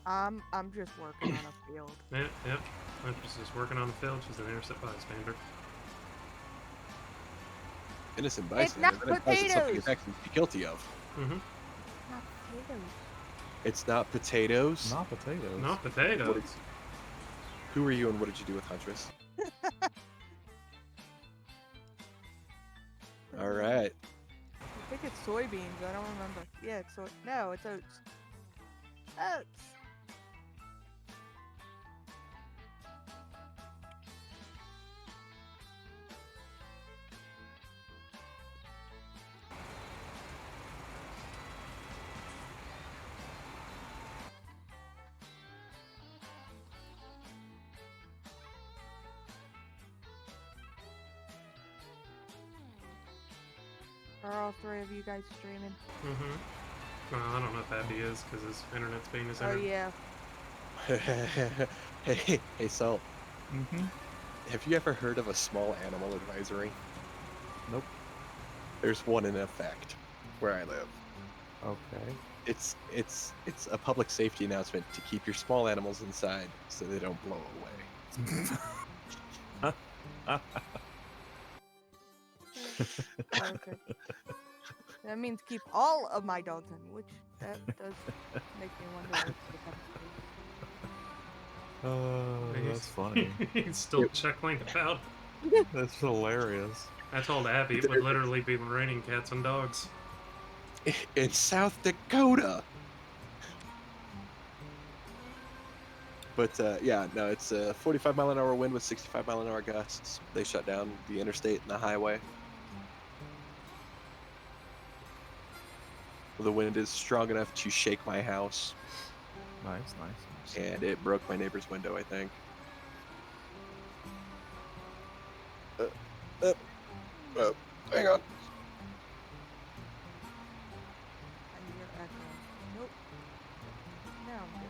I'm just working on a field. Yep. Huntress is working on the field. She's an innocent bystander. Innocent It's not bystander. That implies it's something potatoes. it's actually be guilty of. Mm-hmm. Not potatoes. It's not potatoes. Not potatoes. Not potatoes. Who are you and what did you do with Huntress? All right. I think it's soybeans. I don't remember. Yeah, it's soy. No, it's oats. Oats. Are all three of you guys streaming? Mm-hmm. Well, I don't know if Abby is because his internet's being his Oh internet. yeah. hey, Salt. Mm-hmm. Have you ever heard of a small animal advisory? Nope. There's one in effect where I live. Okay. It's a public safety announcement to keep your small animals inside so they don't blow away. Okay. That means keep all of my dogs in, which that does make me wonder what's the benefit. Oh, that's funny. He's still chuckling about. That's hilarious. I told Abby it would literally be raining cats and dogs. In South Dakota. But yeah, no, it's a 45-mile-an-hour wind with 65-mile-an-hour gusts. They shut down the interstate and the highway. The wind is strong enough to shake my house, Nice, nice. and it broke my neighbor's window, I think. Hang on. I hear echo. Nope. No, I'm good.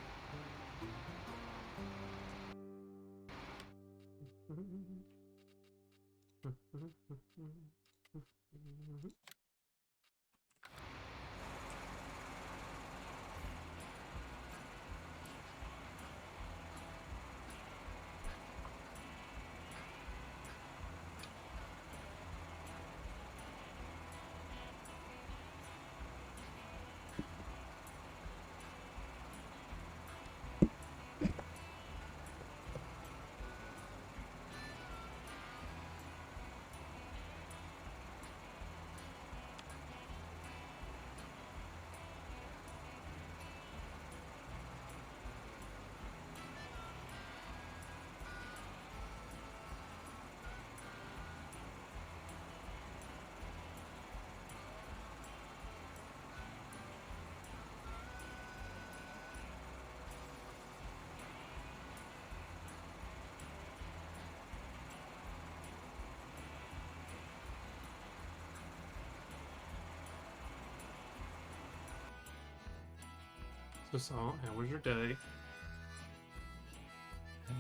So, Salt, how was your day? Hey,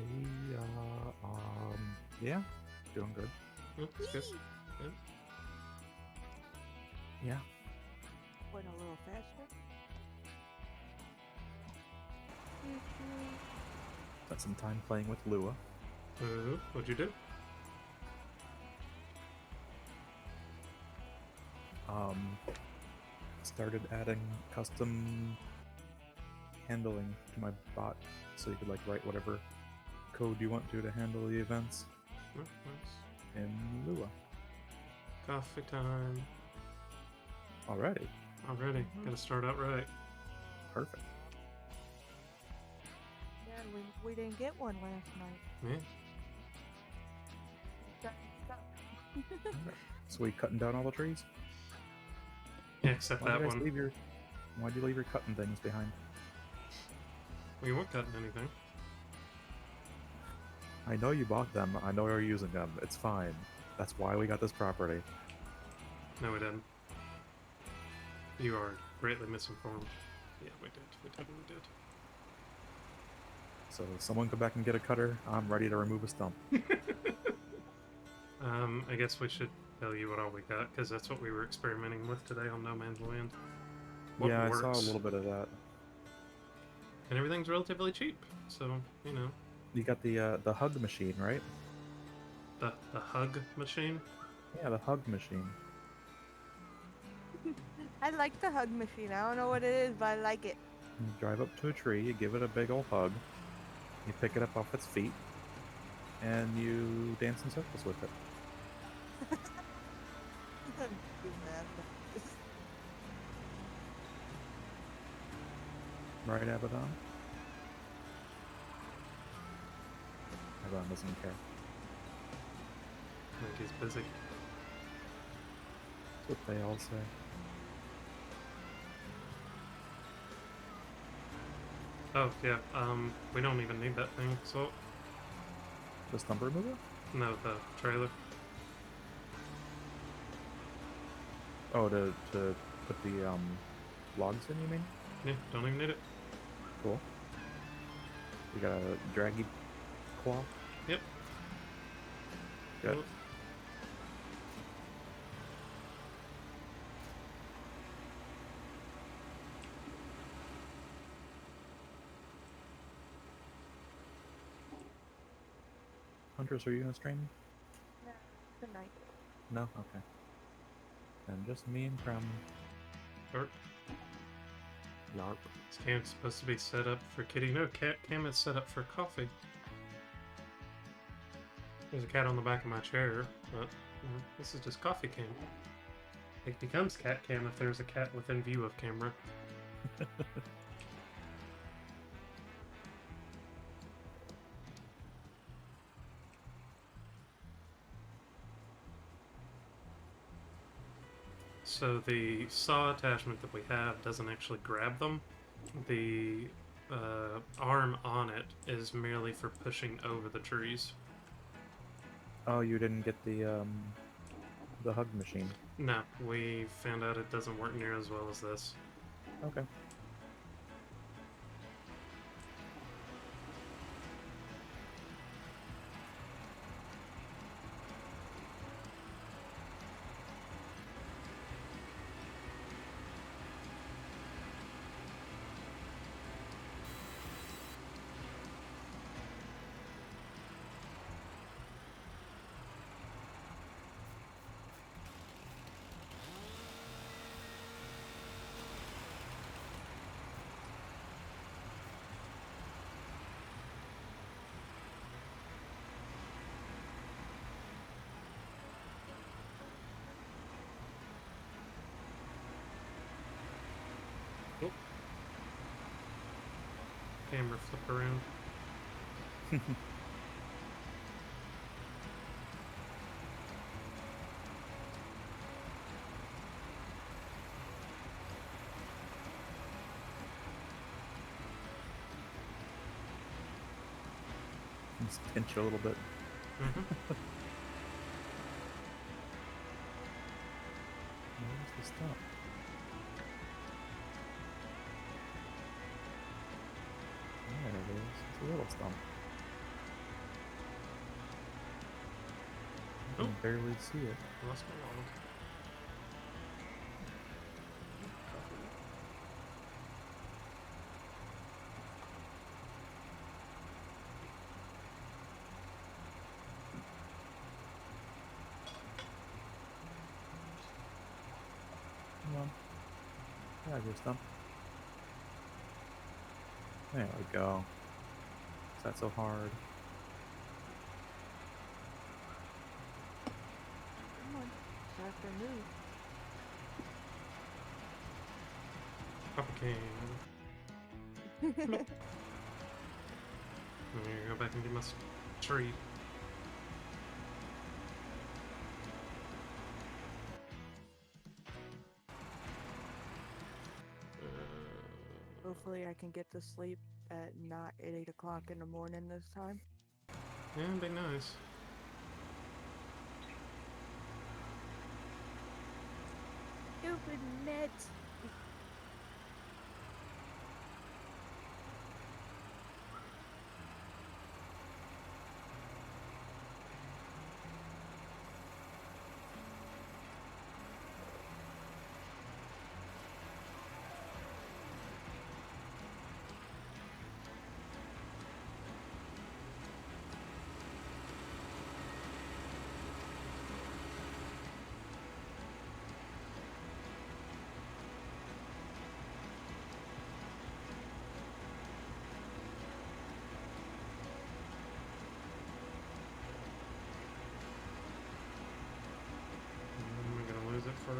yeah, doing good. That's good. Yeah. Yeah. Went a little faster. Spent some time playing with Lua. What'd you do? Started adding custom handling to my bot, so you could like write whatever code you want to handle the events Oh, nice. in Lua. Coffee time. Already. Already. Gotta start out right. Perfect. Yeah, we didn't get one last night. Yeah. So we cutting down all the trees? Yeah, except Why'd that you guys one. leave your Why'd you leave your cutting things behind? We weren't cutting anything. I know you bought them. I know you're using them. It's fine. That's why we got this property. No, we didn't. You are greatly misinformed. Yeah, we did. We totally did. So someone come back and get a cutter. I'm ready to remove a stump. I guess we should tell you what all we got, because that's what we were experimenting with today on No Man's Land. What yeah, works? I saw a little bit of that. And everything's relatively cheap, so, you know, You got the hug machine, right? the hug machine. Yeah, the hug machine. I like the hug machine. I don't know what it is, but I like it. You drive up to a tree, you give it a big old hug, you pick it up off its feet, and you dance in circles with it. Do that. Right, Abaddon? Abaddon doesn't care. I think he's busy. That's what they all say. Oh, yeah, we don't even need that thing, so... The stump remover? No, the trailer. Oh, to put the logs in, you mean? Yeah, don't even need it. Cool. You got a draggy claw? Yep. Good. Cool. Hunters, are you gonna stream? No, good night. No? Okay. Then just me and Crumb. Or, Yarp. this cam's supposed to be set up for kitty. No, cam is set up for coffee. There's a cat on the back of my chair, but this is just coffee cam. It becomes cat cam if there's a cat within view of camera. So the saw attachment that we have doesn't actually grab them. The arm on it is merely for pushing over the trees. Oh, you didn't get the hug machine. No, we found out it doesn't work near as well as this. Okay. Oh. Camera flip around. Just pinch a little bit. Mm-hmm. Where's the stump? There it is. It's a little stump. I can Oh. barely see it. Lost my log. Come on. Yeah, your stump. There we go. Is that so hard? Come on. Start to move. Papa can. I'm gonna go back and get my tree. Hopefully I can get to sleep at not at 8 o'clock in the morning this time. Yeah, it'd be nice. Stupid Nets.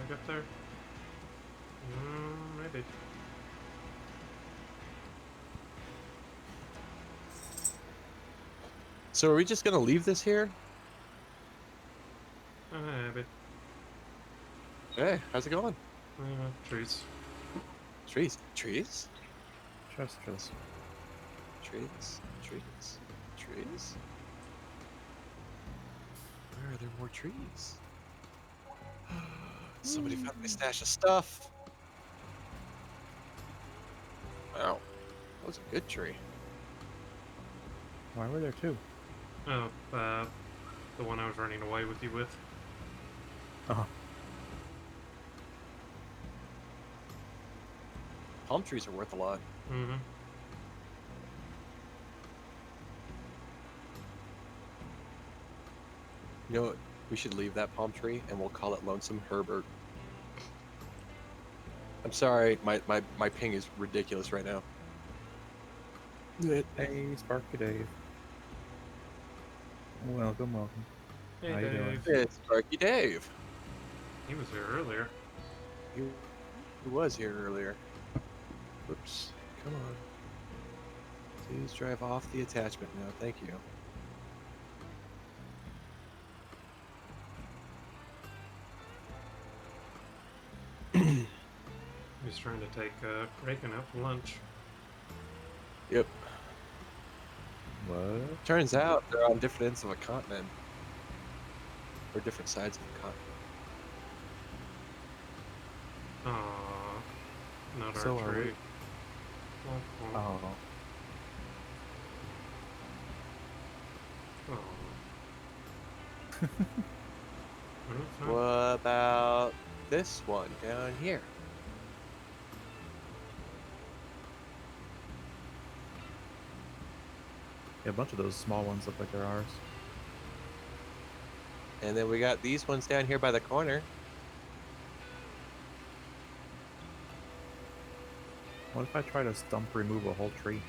get there? Maybe. So are we just gonna leave this here? Maybe. Hey, how's it going? Trees. Trees. Trees? Trust. Trees. Trees. Trees. Where are there more trees? Somebody found my stash of stuff. Wow. That was a good tree. Why were there two? Oh, the one I was running away with you with. Oh, Palm trees are worth a lot. Mm-hmm. You know what? We should leave that palm tree and we'll call it Lonesome Herbert. I'm sorry, my ping is ridiculous right now. hey, Sparky Dave. Welcome. Hey, How you doing? Dave. It's Sparky Dave. He was here earlier. He was here earlier. Whoops. Come on. Please drive off the attachment now. Thank you. He's trying to take Reagan out for lunch. Yep. What? Turns out they're on different ends of a continent. Or different sides of a continent. Aww. Not So our are we. tree. Oh, Aww. What about this one down here? yeah, a bunch of those small ones look like they're ours. And then we got these ones down here by the corner. What if I try to stump remove a whole tree?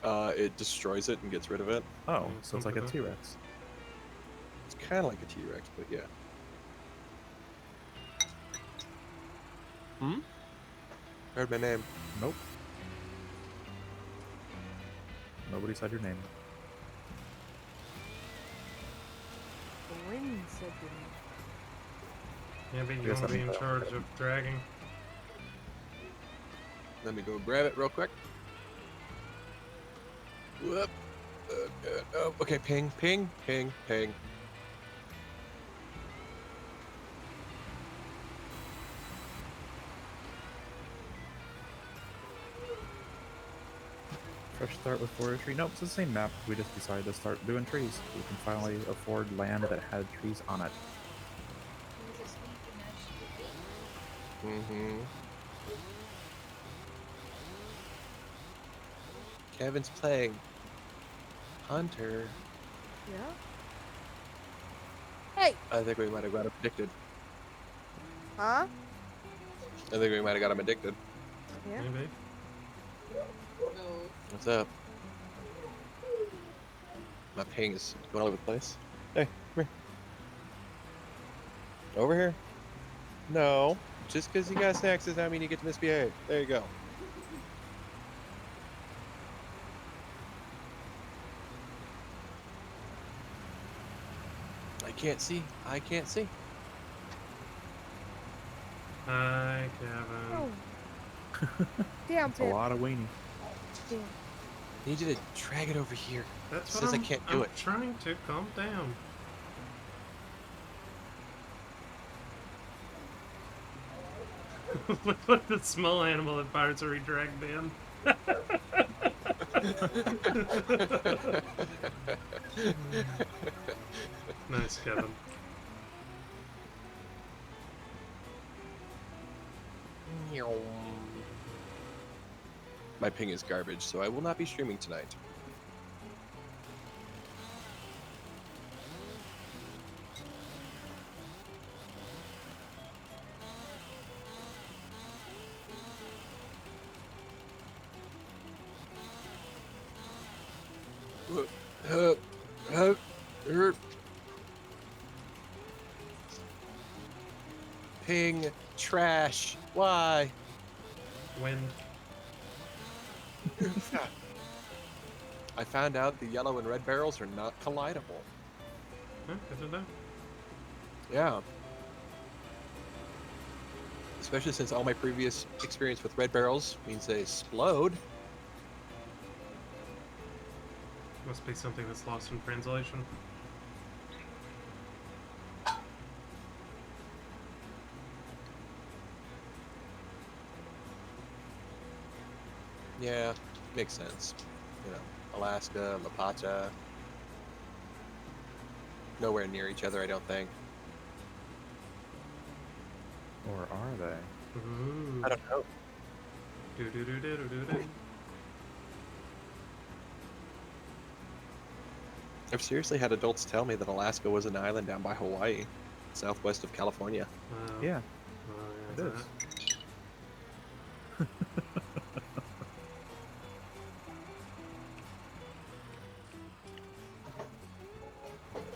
It destroys it and gets rid of it. Oh, so it's like a Okay. T-Rex. It's kind of like a T-Rex, but yeah. Hmm? Heard my name. Nope. Nobody said your name. The wind said to me. Maybe you Guess want to be I'm- in charge of dragging. Let me go grab it real quick. Whoop. Oh, okay, ping. Fresh start with forestry. Nope, it's the same map. We just decided to start doing trees. We can finally afford land that had trees on it. Mm-hmm. Kevin's playing Hunter. Yeah? Hey! I think we might have got him addicted. Huh? I think we might have got him addicted. Yeah? Maybe. What's up? My ping is going all over the place. Hey, come here. Over here. No. Just because you got snacks does not mean you get to misbehave. There you go. I can't see. Hi, Kevin. Oh. Damn, It's a Pip. lot of weenie. Damn. I need you to drag it over here. That's Says what I I'm, can't do I'm it. trying to calm down. Look, the small animal that Pirates are dragged in. Nice, Kevin. My ping is garbage, so I will not be streaming tonight. Ping. Trash. Why? Wind. I found out the yellow and red barrels are not collidable. Huh? Good to know. Yeah. Especially since all my previous experience with red barrels means they explode. Must be something that's lost in translation. Yeah, makes sense. You know, Alaska, Lapacho. Nowhere near each other, I don't think. Or are they? Ooh. I don't know. Do do do do do do do. I've seriously had adults tell me that Alaska was an island down by Hawaii, southwest of California. Wow. Yeah, Oh, yeah, it is.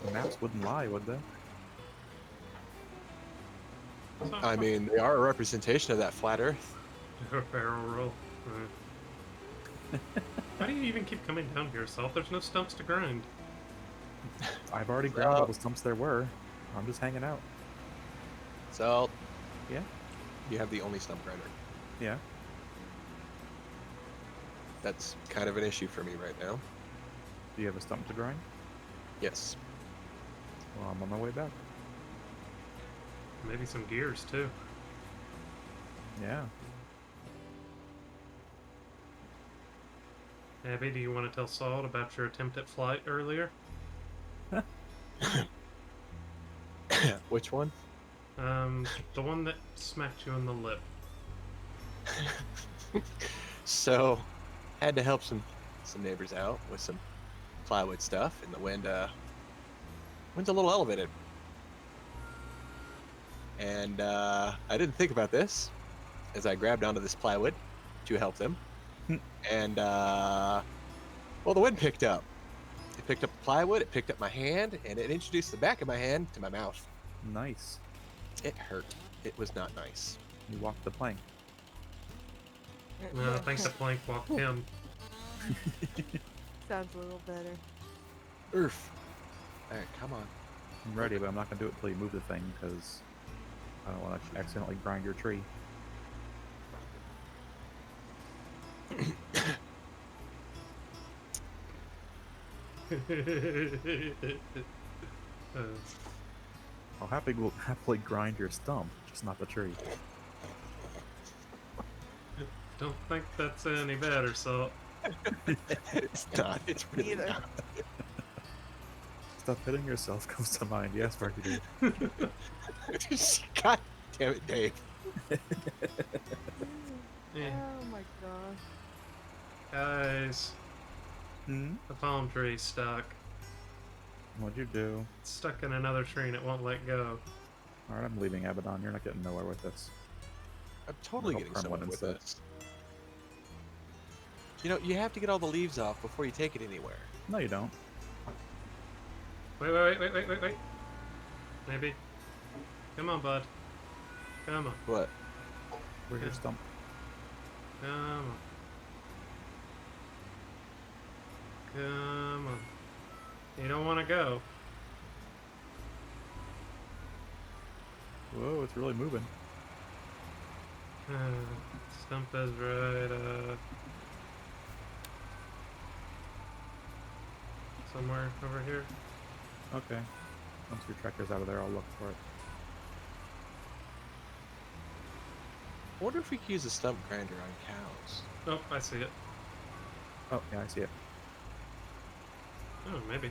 The maps wouldn't lie, would they? So, I mean, they are a representation of that flat Earth. do a barrel roll. Right. How do you even keep coming down here, Salt? There's no stumps to grind. I've already ground all the stumps there were. I'm just hanging out. So, Yeah, you have the only stump grinder. yeah. That's kind of an issue for me right now. Do you have a stump to grind? Yes. Well, I'm on my way back. Maybe some gears, too. Yeah. Abby, do you want to tell Salt about your attempt at flight earlier? Which one? The one that smacked you in the lip. So, had to help some neighbors out with some plywood stuff, and the wind's a little elevated. And I didn't think about this as I grabbed onto this plywood to help them. And well, the wind picked up. It picked up the plywood, it picked up my hand, and it introduced the back of my hand to my mouth. Nice. It hurt. It was not nice. You walked the plank. No, I think the plank walked him. Sounds a little better. Oof. All right, come on. I'm ready, but I'm not gonna do it until you move the thing because I don't want to accidentally grind your tree. uh, I'll happily grind your stump, just not the tree. don't think that's any better, Salt. It's not. It's really Either. not. Stop hitting yourself comes to mind. Yes, Marky dude. God damn it, Dave. Eh, Oh my gosh. guys, Hmm? the palm tree's stuck. What'd you do? It's stuck in another tree and it won't let go. Alright, I'm leaving Abaddon. You're not getting nowhere with this. I'm totally I'll getting perm somewhere one with instead. this. You know, you have to get all the leaves off before you take it anywhere. No, you don't. Wait. Maybe. Come on, bud. Come on. What? Where's your Yeah. stump? Come on. Come on. You don't want to go. Whoa, it's really moving. Stump is right somewhere over here. Okay. Once your tractor's out of there, I'll look for it. I wonder if we could use a stump grinder on cows. Oh, I see it. Oh, yeah, I see it. Oh, maybe.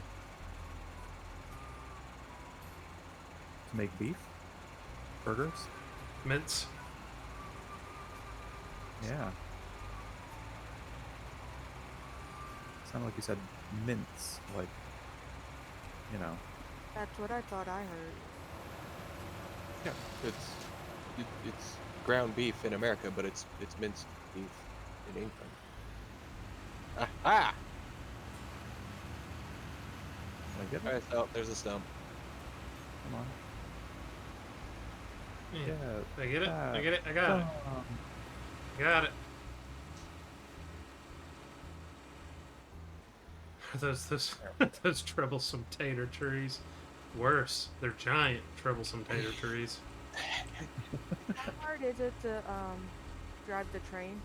To make beef? Burgers? Mince. Yeah. Sounded like you said mince, like, you know. That's what I thought I heard. Yeah, it's ground beef in America, but it's minced beef in England. Aha! Did I get All it? right, so there's a stump. Come on. Yeah. Yeah. I get it. I get it. I got it. Um, I got it. Those those troublesome tater trees. Worse, they're giant troublesome tater trees. How hard is it to drive the train?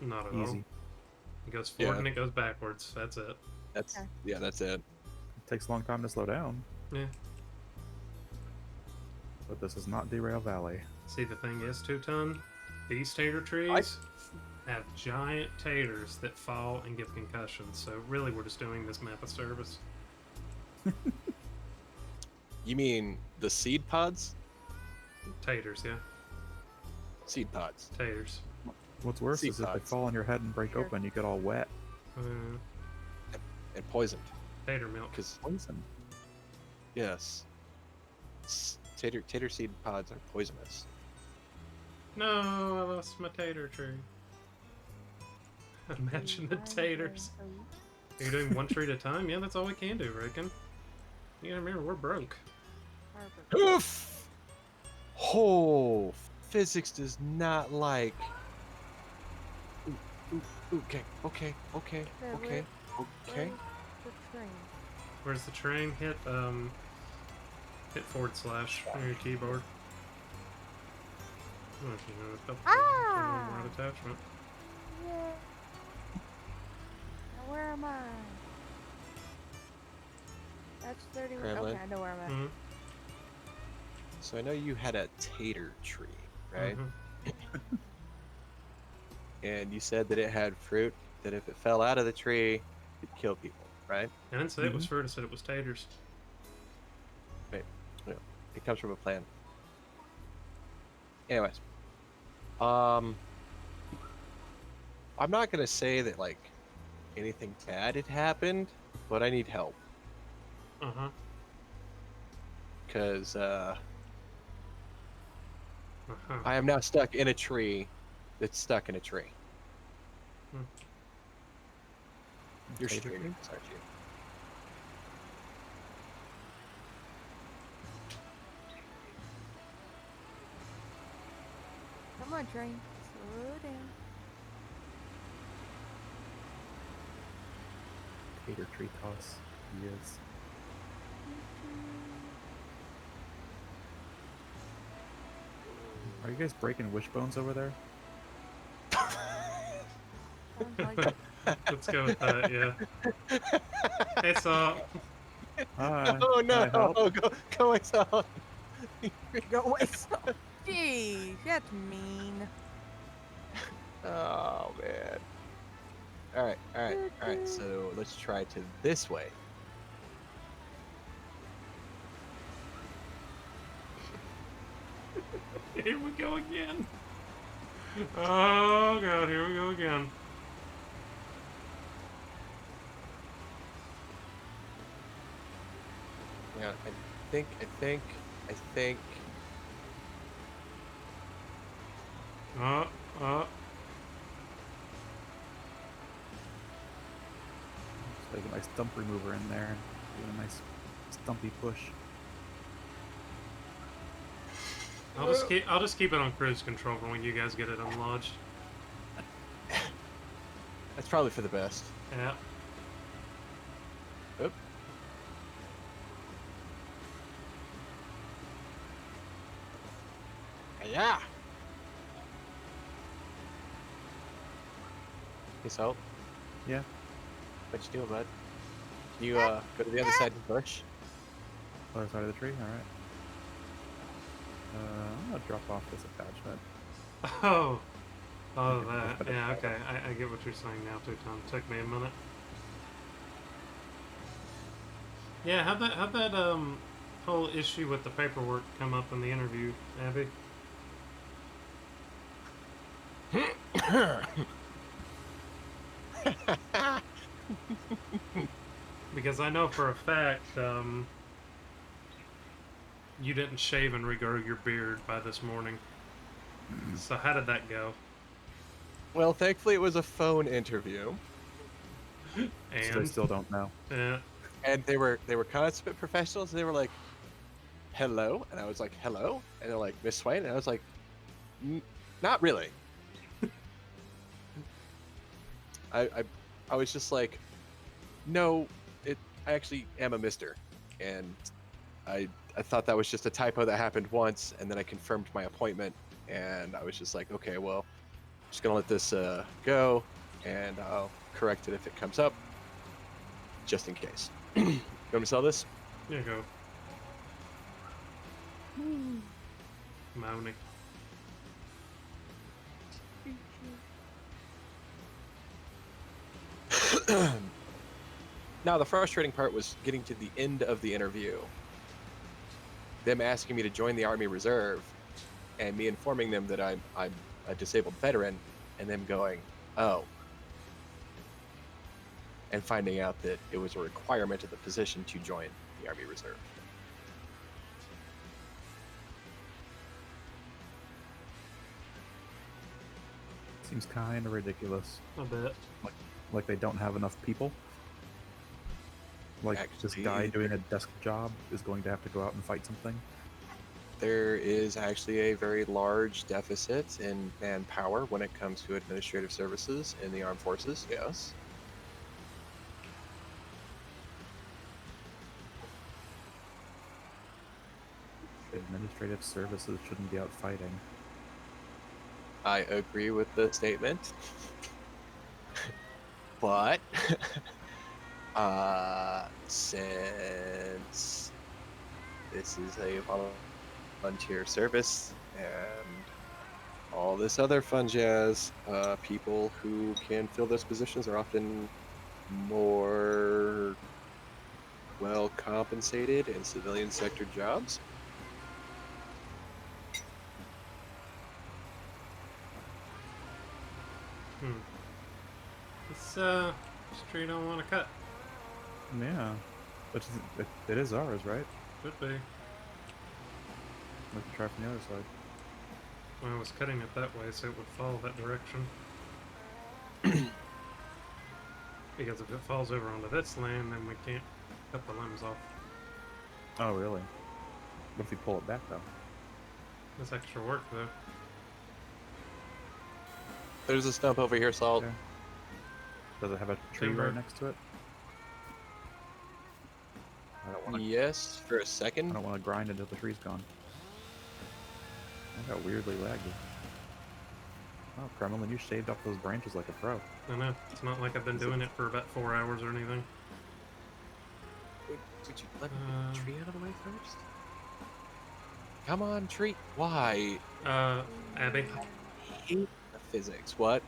Not at all. Easy. It goes forward Yeah. and it goes backwards. That's it. That's Okay. yeah, that's it. It takes a long time to slow down, Yeah. but this is not Derail Valley. See, the thing is, 2-ton, these tater trees have giant taters that fall and give concussions. So really, we're just doing this map a service. You mean the seed pods? Taters, yeah. Seed pods. Taters. What's worse Seed is if they pods. fall on your head and break Sure. open, you get all wet. And poisoned. Tater milk. Because Poison. yes, tater seed pods are poisonous. No, I lost my tater tree. Imagine the taters. Are you doing one tree at a time? Yeah, that's all we can do, Reagan. You gotta remember, we're broke. Harbor. Oof! Oh, physics does not like. Ooh, ooh, okay, okay, okay, Yeah, okay, okay. The train. Where's the train? Hit // on your keyboard. Oh, if you know, a couple Ah! more attachment. Yeah. Now where am I? That's 31. Kremlin. Okay, I know where I'm at. Mhm. So I know you had a tater tree, right? Mhm. And you said that it had fruit that if it fell out of the tree, it'd kill people, right? I didn't say it was fruit, I said it was taters. It comes from a plant. Anyways, I'm not gonna say that like anything bad had happened, but I need help Uh-huh. because Uh-huh. I am now stuck in a tree that's stuck in a tree. You're Tater streaming, tree? this, aren't you? Come on, train. Slow down. Tater tree toss. Yes. Are you guys breaking wishbones over there? Sounds like it. Let's go with that, yeah. Hey, Saw. Hi. Oh Can I help? no! Go myself. Go away. So. Jeez, that's mean. Oh man. All right. So let's try to this way. Here we go again. Oh, God, here we go again. Yeah, I think. Just like a nice stump remover in there and do a nice stumpy push. I'll just keep it on cruise control for when you guys get it unlodged. That's probably for the best. Yeah. Oop. Yeah. Hey, so Yeah. what you doing, bud? You go to the other side of the bush. Other side of the tree. All right. I'm gonna drop off this attachment. Oh. Oh, Okay, that. better. Yeah, okay. I get what you're saying now, too, Tom. Took me a minute. Yeah, how'd that whole issue with the paperwork come up in the interview, Abby? Because I know for a fact, you didn't shave and regrow your beard by this morning. So how did that go? Well, thankfully it was a phone interview, So they And still don't know. yeah, and they were consummate professionals. They were like, hello, and I was like, hello, and they're like, Miss Swain, and I was like, not really. I I was just like, no, I actually am a Mister, and I thought that was just a typo that happened once, and then I confirmed my appointment, and I was just like, okay, well, I'm just gonna let this go, and I'll correct it if it comes up, just in case. You want me to sell this? Here you go, Mauni. Now, the frustrating part was getting to the end of the interview, them asking me to join the Army Reserve, and me informing them that I'm a disabled veteran, and them going, oh, and finding out that it was a requirement of the position to join the Army Reserve. Seems kind of ridiculous. A bit. Like they don't have enough people. Like this Actually, guy doing a desk job is going to have to go out and fight something. there is actually a very large deficit in manpower when it comes to administrative services in the armed forces, yes. Administrative services shouldn't be out fighting. I agree with the statement. But since this is a volunteer service and all this other fun jazz, people who can fill those positions are often more well compensated in civilian sector jobs. This street I want to cut. Yeah, but it is ours, right? Should be. We can try from the other side. Well, I was cutting it that way so it would follow that direction. Because if it falls over onto this land, then we can't cut the limbs off. Oh, really? What if we pull it back, though? That's extra work, though. There's a stump over here, Salt. Okay. Does it have a tree Timber. right next to it? I don't want to. Yes, for a I second. don't want to grind until the tree's gone. I got weirdly laggy. Oh, Kremlin, you shaved off those branches like a pro. I know. It's not like I've been doing it for about 4 hours or anything. Would you let me get the tree out of the way first? Come on, tree. Why? Abby, I hate the physics. What?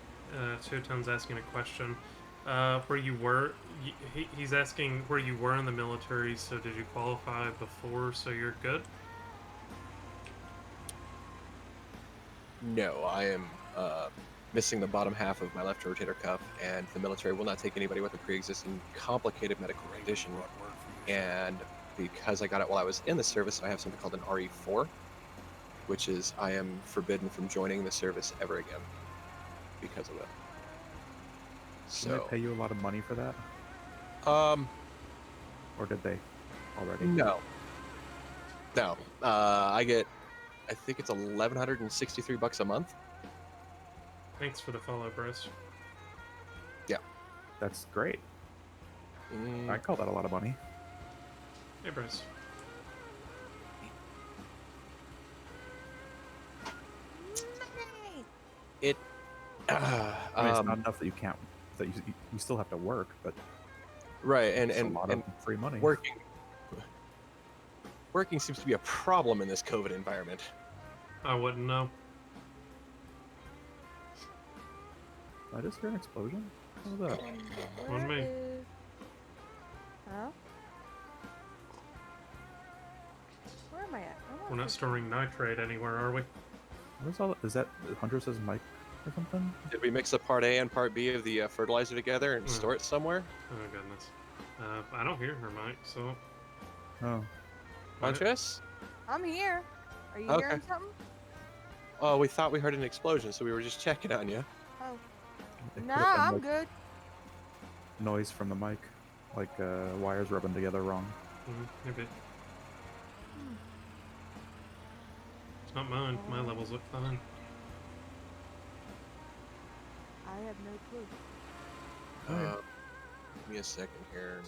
Shoton's asking a question. Where you were, he's asking where you were in the military, so did you qualify before, so you're good? No, I am missing the bottom half of my left rotator cuff, and the military will not take anybody with a pre-existing complicated medical condition. And because I got it while I was in the service, I have something called an RE4, which is I am forbidden from joining the service ever again because of it. Did they So, pay you a lot of money for that? Or did they already? no. I get, I think it's $1,163 a month. Thanks for the follow, Bryce. That's great. I call that a lot of money. Hey, Bryce. It, I mean, it's not enough that you can't. That you still have to work, but right, it's a lot of free money. Working seems to be a problem in this COVID environment. I wouldn't know. I just hear an explosion. What was that? On me. Huh? Where am I at? We're not storing nitrate anywhere, are we? What is all? Is that Huntress's mic or something? Did we mix up part A and part B of the fertilizer together and store it somewhere? Oh, goodness. I don't hear her mic, so... Oh, Huntress? I'm here. Are you Okay. hearing something? Oh, we thought we heard an explosion, so we were just checking on you. Oh. it Nah, could have been, I'm like, good. noise from the mic, like wires rubbing together wrong. Maybe. It's not mine. My levels look fine. I have no clue. Okay. Give me a second here.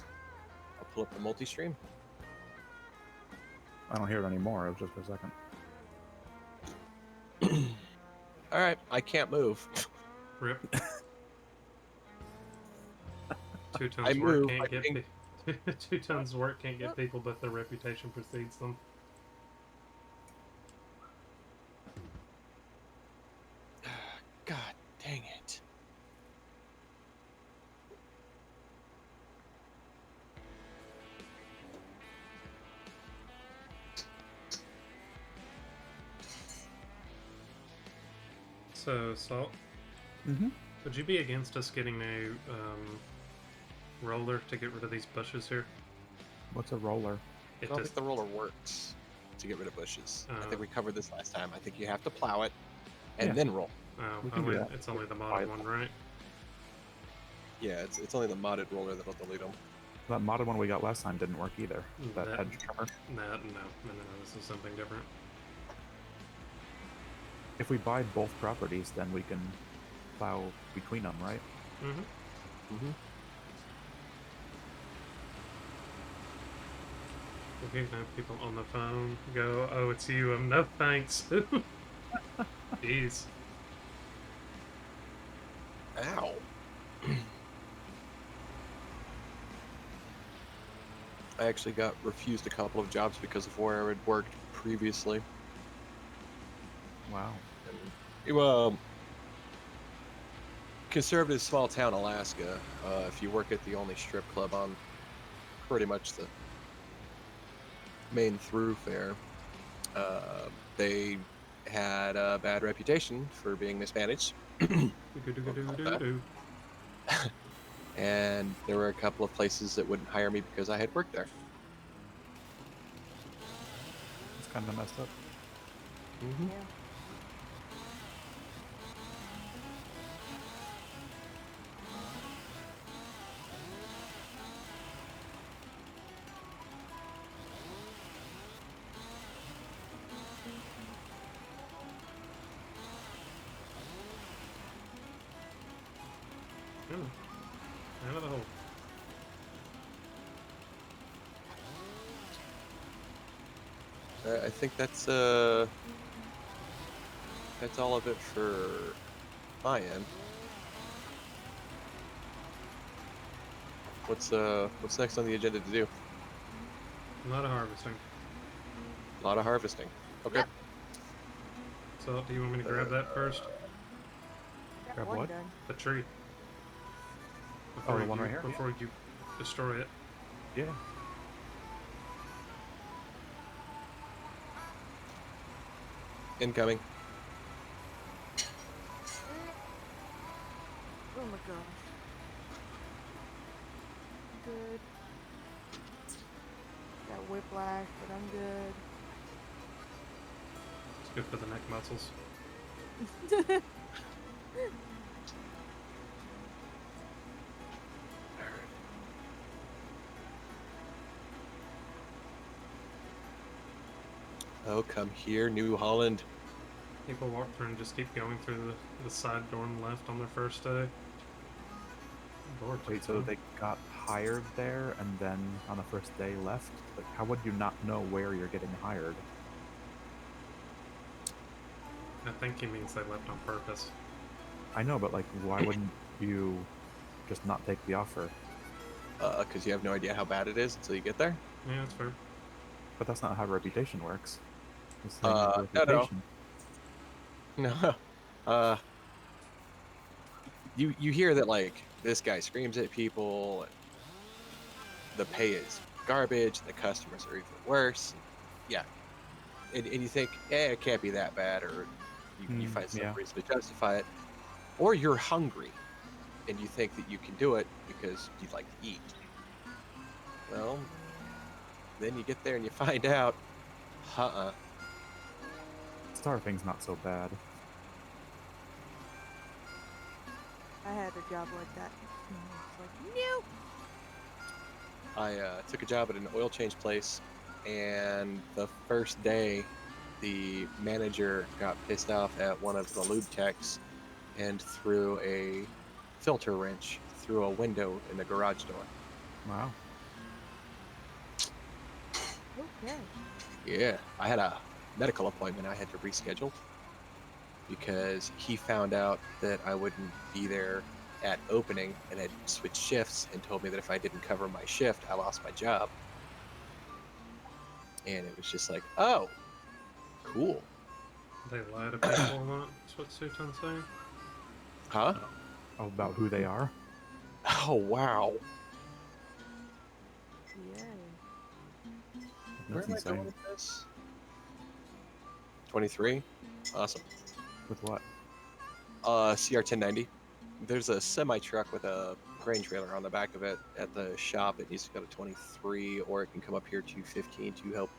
I'll pull up the multi-stream. I don't hear it anymore. It was just for a second. All right, I can't move. Rip. Two I tons work move. can't I get think- 2 tons work can't get Oop. people, but their reputation precedes them. God dang it. So, Salt, Mm-hmm. would you be against us getting a roller to get rid of these bushes here? What's a roller? I It don't just think the roller works to get rid of bushes. I Oh. think we covered this last time. I think you have to plow it and Yeah. then roll. We can do that. it's only the Buy modded one, right? Yeah, it's only the modded roller that'll delete them. That modded one we got last time didn't work either. That That- hedge trimmer. No, this is something different. If we buy both properties, then we can plow between them, right? Mm-hmm. Mm-hmm. Okay, now people on the phone go, oh, it's you. No thanks. Jeez. Ow. I actually got refused a couple of jobs because of where I had worked previously. Wow. Well, conservative small town Alaska. If you work at the only strip club on pretty much the main thoroughfare, they had a bad reputation for being mismanaged. Do-do-do-do-do-do. And there were a couple of places that wouldn't hire me because I had worked there. It's kind of messed up. Mm-hmm. Yeah. Oh, out of the hole. I think that's all of it for my end. What's next on the agenda to do? A lot of harvesting. A lot of harvesting. Okay. Yep. So, do you want me to grab that first? Got Grab one what? done. The tree. Oh, the one right here? Before you destroy it. Yeah. Incoming. Oh my gosh. Good. Got whiplash, but I'm good. It's good for the neck muscles. Oh, come here, New Holland. People walk through and just keep going through the side door on the left on their first day. Lord, Wait, so they got hired there and then on the first day left? Like, how would you not know where you're getting hired? I think he means they left on purpose. I know, but like, why wouldn't you just not take the offer? Because you have no idea how bad it is until you get there. Yeah, that's fair. But that's not how reputation works. It's the No. reputation. No. You hear that, like, this guy screams at people, and the pay is garbage, and the customers are even worse. Yeah. And you think, it can't be that bad, or you find some yeah. reason to justify it. Or you're hungry, and you think that you can do it because you like to eat. Well, then you get there and you find out, Starving's not so bad. I had a job like that. And it's like, no. I took a job at an oil change place, and the first day the manager got pissed off at one of the lube techs and threw a filter wrench through a window in the garage door. Wow. Okay. Yeah, I had a medical appointment I had to reschedule because he found out that I wouldn't be there at opening and had switched shifts and told me that if I didn't cover my shift, I lost my job. And it was just like, oh, cool. They lie to people a lot. That's what Sutan's saying. Huh? Oh, about who they are? Oh, wow. Yay. Where That's am I going insane. with this? 23? Awesome. With what? CR1090. There's a semi-truck with a grain trailer on the back of it at the shop. It needs to go to 23, or it can come up here to 15 to help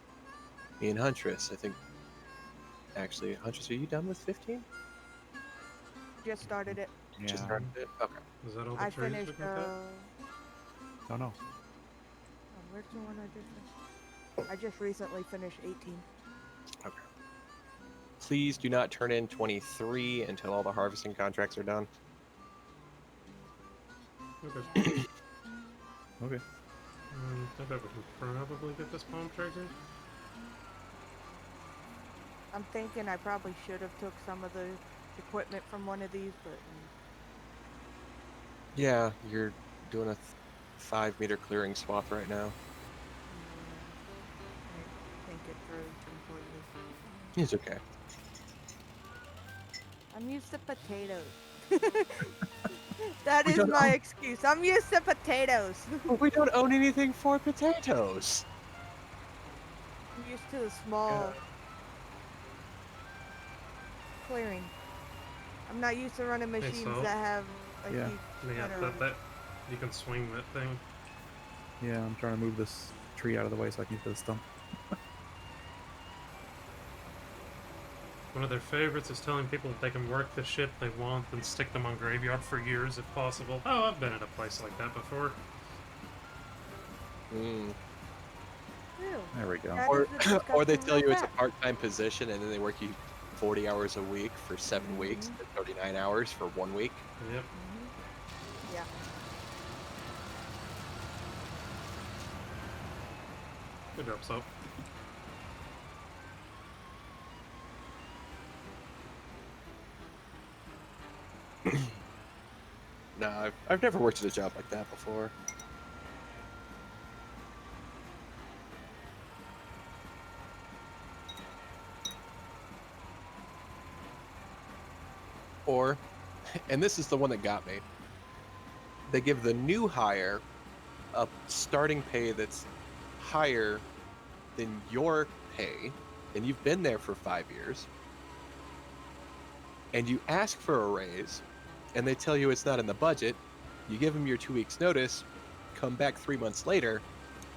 me and Huntress. I think, actually, Huntress, are you done with 15? Just started it. Just Yeah. started it? Okay. Is that all the I trees we finished. can cut? Oh no. Where's the one I just finished? I just recently finished 18. Okay. Please do not turn in 23 until all the harvesting contracts are done. Okay. Okay. I bet we can probably get this palm trigger. I'm thinking I probably should have took some of the equipment from one of these, but Yeah, you're doing a 5-meter clearing swath right now. I think it through completely. It's okay. I'm used to potatoes. That We is don't my own- excuse. I'm used to potatoes. But we don't own anything for potatoes. I'm used to the small clearing. I'm not used to running machines so- that have a Yeah. huge Yeah, cutter. that you can swing that thing. Yeah, I'm trying to move this tree out of the way so I can get to the stump. One of their favorites is telling people that they can work the shit they want and stick them on graveyard for years if possible. Oh, I've been at a place like that before. Mm. Ew. There we go. That Or, is a or they disgusting tell you it's a fact. part-time position, and then they work you 40 hours a week for 7 weeks, Mhm. and 39 hours for 1 week. Yep. Yeah. Good job, Soap. No, I've never worked at a job like that before. Or, and this is the one that got me, they give the new hire a starting pay that's higher than your pay, and you've been there for 5 years, and you ask for a raise, and they tell you it's not in the budget. You give them your 2 weeks notice, come back 3 months later,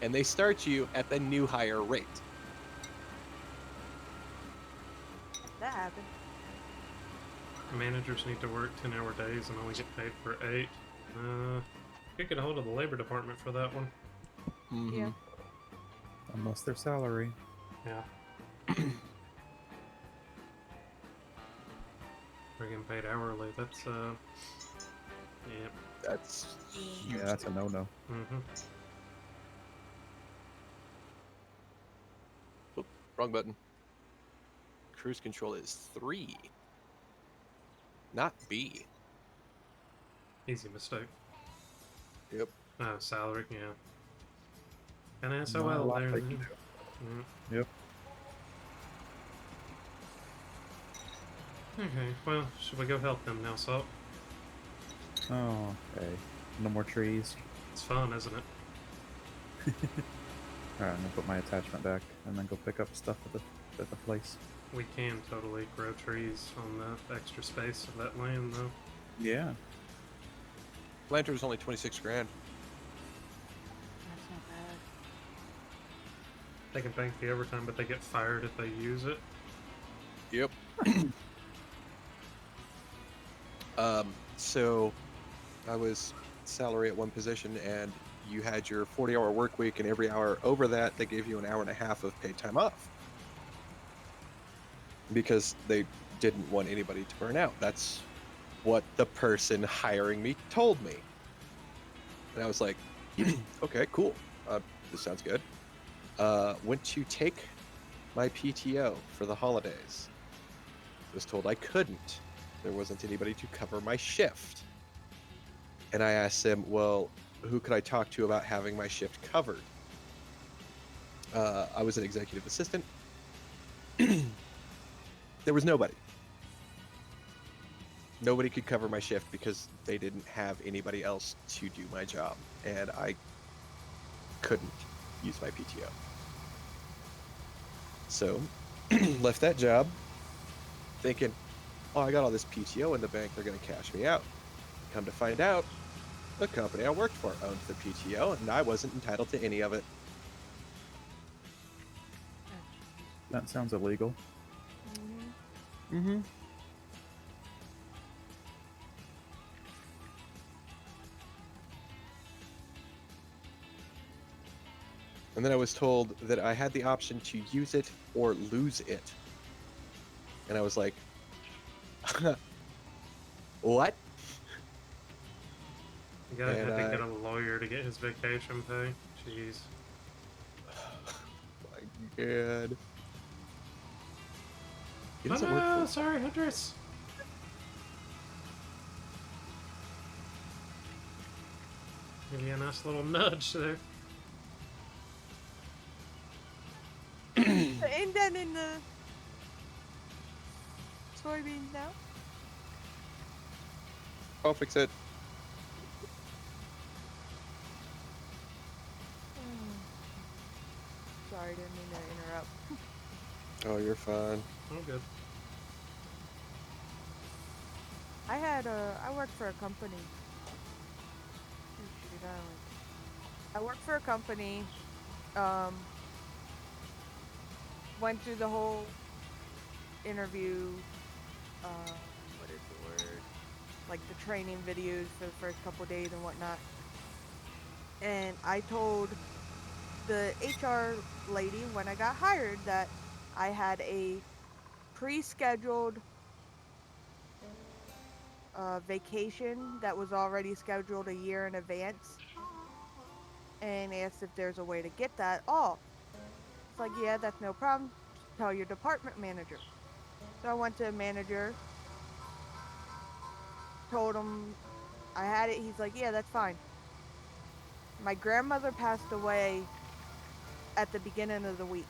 and they start you at the new higher rate. That happened. Managers need to work 10-hour days and only get paid for 8. Could get a hold of the labor department for that one. Mm-hmm. Yeah. Unless their salary. Yeah. We're getting paid hourly. That's yeah. That's huge. Yeah, that's a no-no. Mm-hmm. Wrong button. Cruise control is 3, not B. Easy mistake. Yep. Salary, yeah. And Not a SOL lot there. they can then. do. Yep. Okay, well, should we go help them now, Salt? Oh, okay. No more trees. It's fun, isn't it? Alright, I'm gonna put my attachment back and then go pick up stuff at the place. We can totally grow trees on the extra space of that land, though. Yeah. Planter's only 26 grand. That's not bad. They can bank the overtime, but they get fired if they use it. Yep. So I was salary at one position, and you had your 40-hour work week, and every hour over that, they gave you an hour and a half of paid time off. because they didn't want anybody to burn out. That's what the person hiring me told me. And I was like, okay, cool. This sounds good. Went to take my PTO for the holidays. Was told I couldn't. There wasn't anybody to cover my shift. And I asked him, well, who could I talk to about having my shift covered? I was an executive assistant. There was nobody. Nobody could cover my shift because they didn't have anybody else to do my job. And I couldn't use my PTO. So, left that job thinking, oh, I got all this PTO in the bank. They're going to cash me out. Come to find out, the company I worked for owned the PTO, and I wasn't entitled to any of it. That sounds illegal. Mm-hmm. Mm-hmm. And then I was told that I had the option to use it or lose it. And I was like, what? The guy And had to I- get a lawyer to get his vacation pay. Jeez. My God. It Oh doesn't no, work for sorry, Huntress. Give you a nice little nudge there. The indent in the soybeans now. I'll fix it. Sorry, didn't mean to interrupt. Oh, you're fine. Oh, good. I worked for a company. Oh, shoot, I worked for a company. Went through the whole interview. What is the word? Like the training videos for the first couple days and whatnot. And I told the HR lady when I got hired that I had a pre-scheduled vacation that was already scheduled a year in advance, and asked if there's a way to get that off. It's like, yeah, that's no problem. Tell your department manager. So I went to a manager, told him I had it. He's like, yeah, that's fine. My grandmother passed away at the beginning of the week.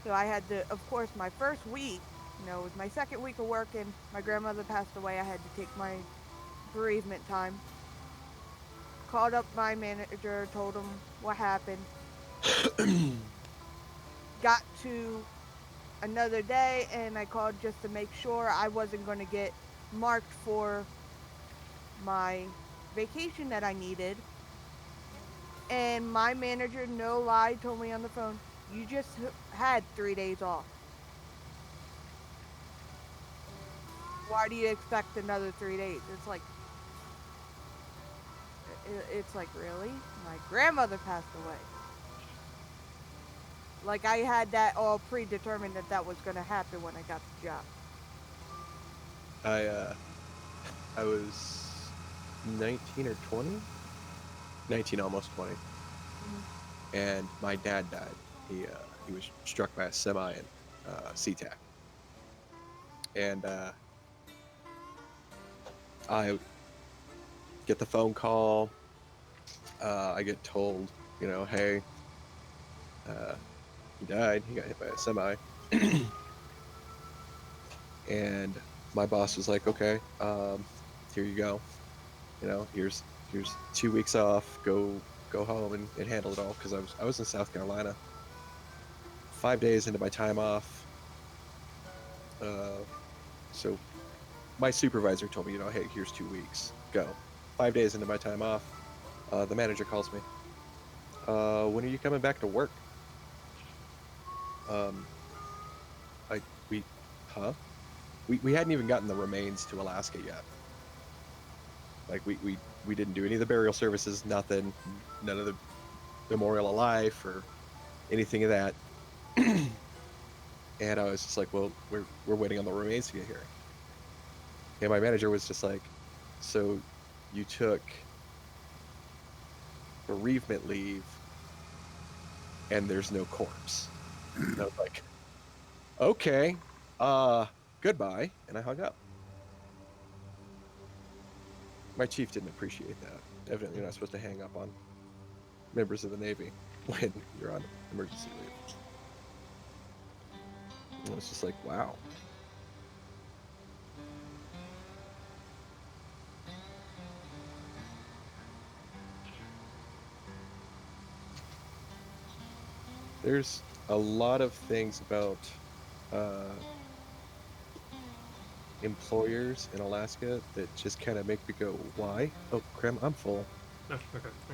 So I had to, of course, my first week, it was my second week of working. My grandmother passed away. I had to take my bereavement time. Called up my manager, told him what happened. Got to another day, and I called just to make sure I wasn't going to get marked for my vacation that I needed. And my manager, no lie, told me on the phone, you just had 3 days off. Why do you expect another 3 days? It's like, really? My grandmother passed away. Like, I had that all predetermined that was going to happen when I got the job. I was 19 or 20? 19, almost 20. And my dad died. He was struck by a semi in SeaTac. And I get the phone call. I get told, hey, he died. He got hit by a semi. And my boss was like, okay, here you go. Here's 2 weeks off. Go home and handle it all, because I was in South Carolina. 5 days into my time off. So my supervisor told me, hey, here's 2 weeks. Go. 5 days into my time off, the manager calls me. When are you coming back to work? We hadn't even gotten the remains to Alaska yet. Like, we didn't do any of the burial services, nothing, none of the memorial of life or anything of that. And I was just like, well, we're waiting on the remains to get here. And my manager was just like, so you took bereavement leave and there's no corpse. And I was like, okay, goodbye. And I hung up. My chief didn't appreciate that. Evidently, you're not supposed to hang up on members of the Navy when you're on emergency leave. And it's just like, wow. There's a lot of things about employers in Alaska that just kind of make me go, why? Oh, Krem, I'm full. Oh, okay, I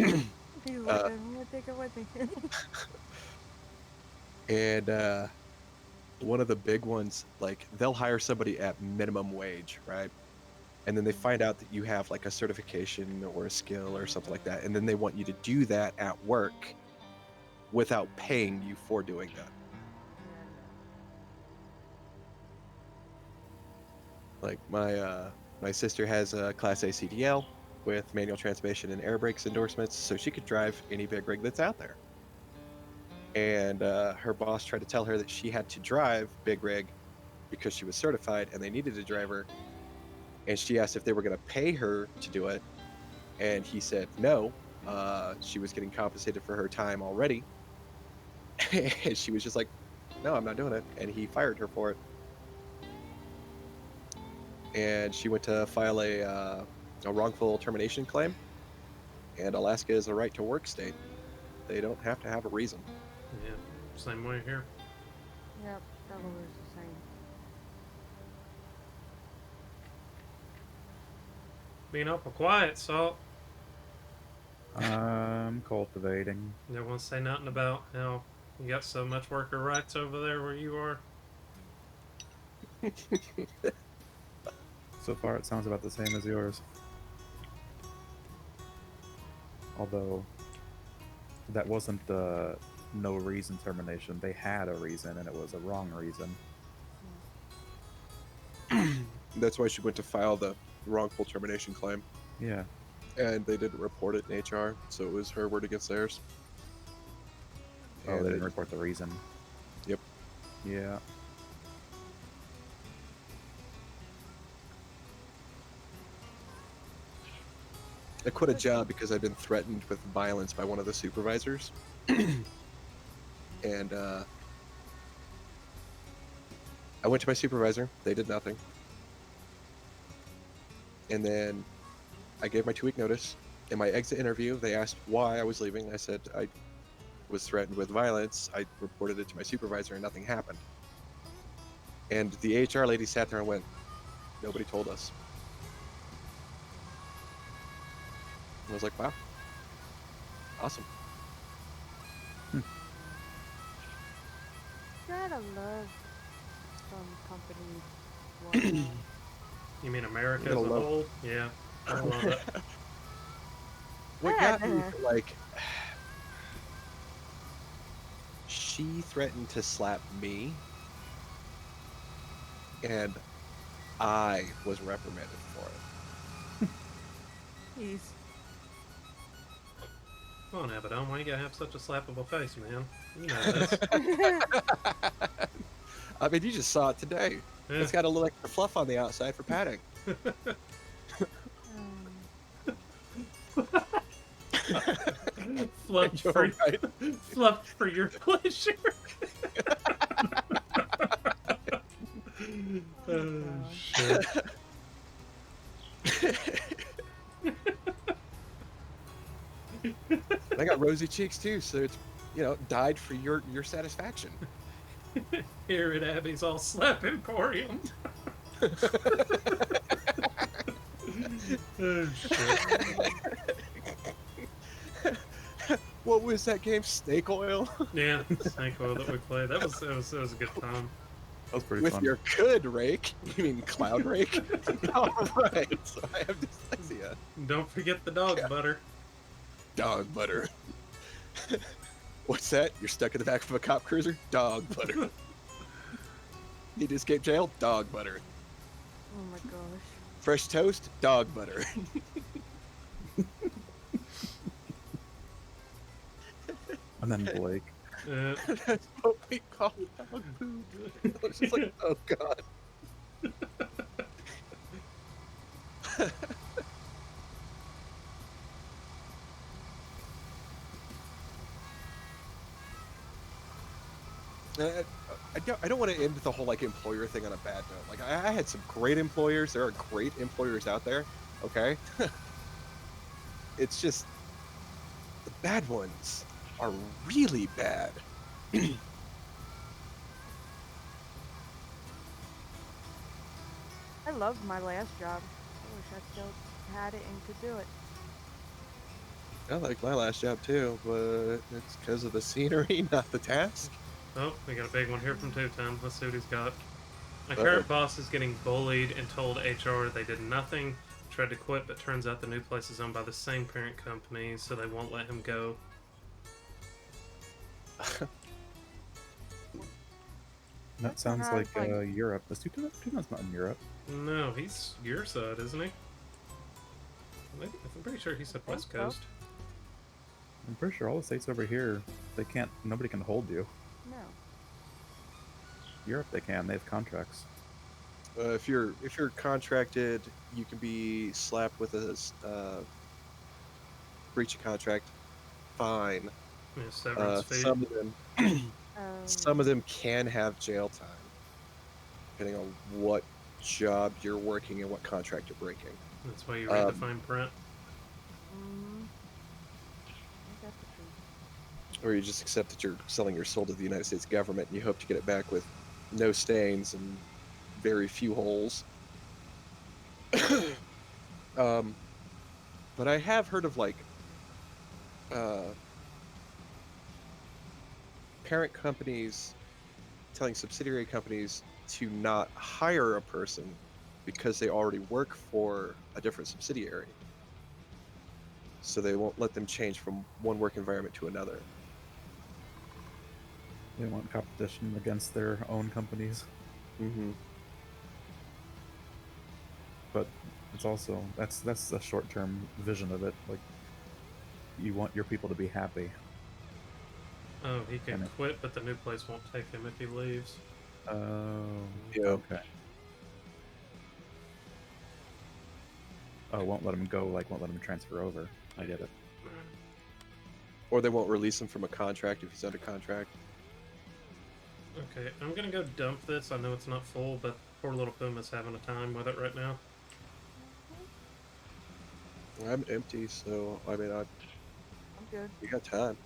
got He's like, I'm gonna take it with me. And one of the big ones, like they'll hire somebody at minimum wage, right? And then they find out that you have like a certification or a skill or something like that, and then they want you to do that at work without paying you for doing that. Like my sister has a Class A CDL with manual transmission and air brakes endorsements, so she could drive any big rig that's out there. And her boss tried to tell her that she had to drive big rig because she was certified and they needed a driver. And she asked if they were going to pay her to do it, and he said no. She was getting compensated for her time already. And she was just like, no, I'm not doing it. And he fired her for it. And she went to file a wrongful termination claim. And Alaska is a right to work state. They don't have to have a reason. it. Yeah, same way here. Yep, Delaware's the same. Being awful quiet, Salt. I'm cultivating. You want to say nothing about how you got so much worker rights over there where you are? So far, it sounds about the same as yours. Although, that wasn't the no reason termination. They had a reason, and it was a wrong reason. That's why she went to file the wrongful termination claim. Yeah. And they didn't report it in HR, so it was her word against theirs. Oh, And they didn't report the reason. Yep. Yeah. I quit a job because I'd been threatened with violence by one of the supervisors. And I went to my supervisor. They did nothing. And then I gave my 2-week notice. In my exit interview, they asked why I was leaving. I said I was threatened with violence. I reported it to my supervisor and nothing happened. And the HR lady sat there and went, nobody told us. I was like, wow. Awesome. Gotta love some companies. Well, You mean America You as a gotta love- whole? Yeah, I love it. What got me, Yeah. like, she threatened to slap me, and I was reprimanded for it. He's Come on, Abaddon, why you gotta have such a slappable face, man? You know this. I mean, you just saw it today. Yeah. It's got a little extra fluff on the outside for padding. Fluff You're for, right. fluff for your pleasure. Oh, shit. I got rosy cheeks too, so it's, dyed for your satisfaction. Here at Abby's all slap emporium. Oh, shit. What was that game? Snake Oil? Yeah, snake oil that we played. That was a good time. That was pretty With fun. your good rake? You mean cloud rake? All right. So I have dyslexia. Don't forget the dog Yeah. butter. Dog butter. What's that? You're stuck in the back of a cop cruiser? Dog butter. Need to escape jail? Dog butter. Oh my gosh. Fresh toast? Dog butter. And then Blake. That's what we call dog poop. I was just like, oh god. Uh, I don't want to end the whole like employer thing on a bad note. Like I had some great employers. There are great employers out there. Okay, it's just the bad ones are really bad. I loved my last job. I wish I still had it and could do it. I like my last job too, but it's because of the scenery, not the task. Oh, we got a big one here from Tutan. Let's see what he's got. My Uh-oh. current boss is getting bullied and told HR they did nothing. Tried to quit, but turns out the new place is owned by the same parent company, so they won't let him go. That sounds kinda like Europe. Is Tutan's not in Europe. No, he's your side, isn't he? Maybe, I'm pretty sure he said think West so. Coast. I'm pretty sure all the states over here, nobody can hold you. No. Europe, they can. They have contracts. If you're contracted, you can be slapped with a breach of contract fine. Yeah, severance fee. Some of them can have jail time, depending on what job you're working and what contract you're breaking. That's why you read the fine print. Mm-hmm. I got the truth. Or you just accept that you're selling your soul to the United States government and you hope to get it back with no stains and very few holes. But I have heard of like parent companies telling subsidiary companies to not hire a person because they already work for a different subsidiary. So they won't let them change from one work environment to another. They want competition against their own companies. Mm-hmm. But it's also that's the short-term vision of it. Like, you want your people to be happy. Oh, he can Kinda. quit, but the new place won't take him if he leaves. Oh, Yeah. okay. Oh, won't let him go. Like, won't let him transfer over. I get it. Or they won't release him from a contract if he's under contract. Okay, I'm gonna go dump this. I know it's not full, but poor little Puma's having a time with it right now. I'm empty, so I mean, I'm good. we got time.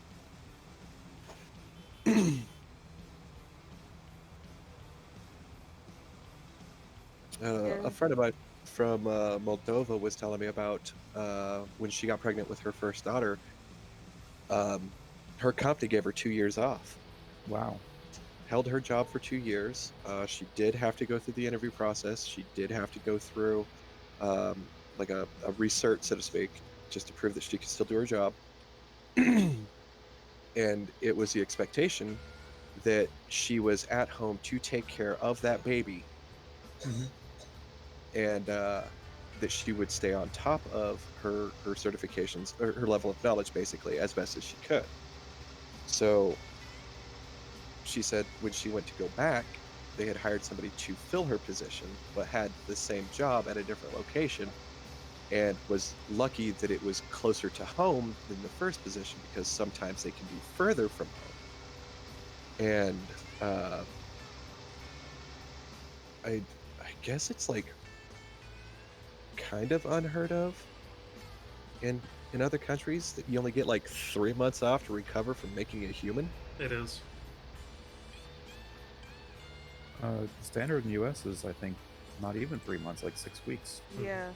A friend of mine from Moldova was telling me about when she got pregnant with her first daughter. Her company gave her 2 years off. Wow. Held her job for 2 years. She did have to go through the interview process. She did have to go through like a research, so to speak, just to prove that she could still do her job. And it was the expectation that she was at home to take care of that baby, Mhm. and that she would stay on top of her certifications or her level of knowledge, basically, as best as she could. So she said when she went to go back, they had hired somebody to fill her position, but had the same job at a different location, and was lucky that it was closer to home than the first position, because sometimes they can be further from home. And I guess it's like kind of unheard of in other countries that you only get like 3 months off to recover from making a human. It is. The standard in the U.S. is, I think, not even 3 months, like 6 weeks. Yeah.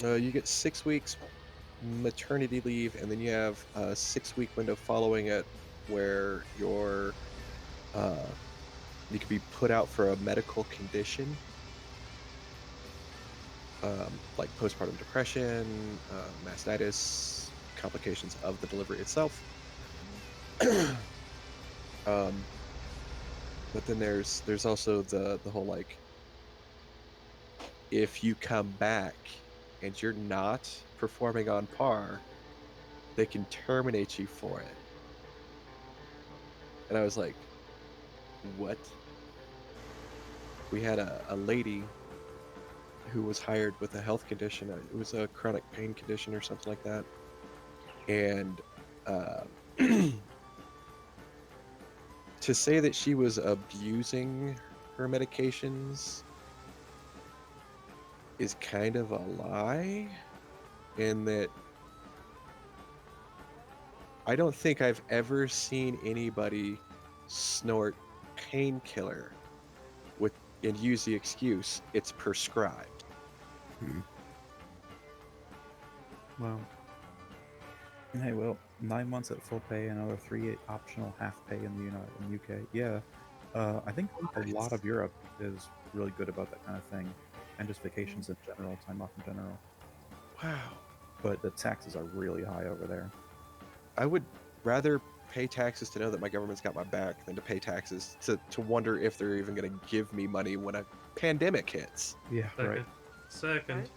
You get 6 weeks maternity leave, and then you have a 6-week window following it where you can be put out for a medical condition, like postpartum depression, mastitis, complications of the delivery itself. But then there's also the whole like, if you come back and you're not performing on par, they can terminate you for it. And I was like, what? We had a lady who was hired with a health condition. It was a chronic pain condition or something like that. And to say that she was abusing her medications is kind of a lie, in that I don't think I've ever seen anybody snort painkiller with and use the excuse it's prescribed. Well, hey, well, 9 months at full pay, another 3 optional half pay in the UK. Yeah, I think a lot of Europe is really good about that kind of thing, and just vacations in general, time off in general. Wow. But the taxes are really high over there. I would rather pay taxes to know that my government's got my back than to pay taxes to wonder if they're even going to give me money when a pandemic hits. Yeah, right. Second.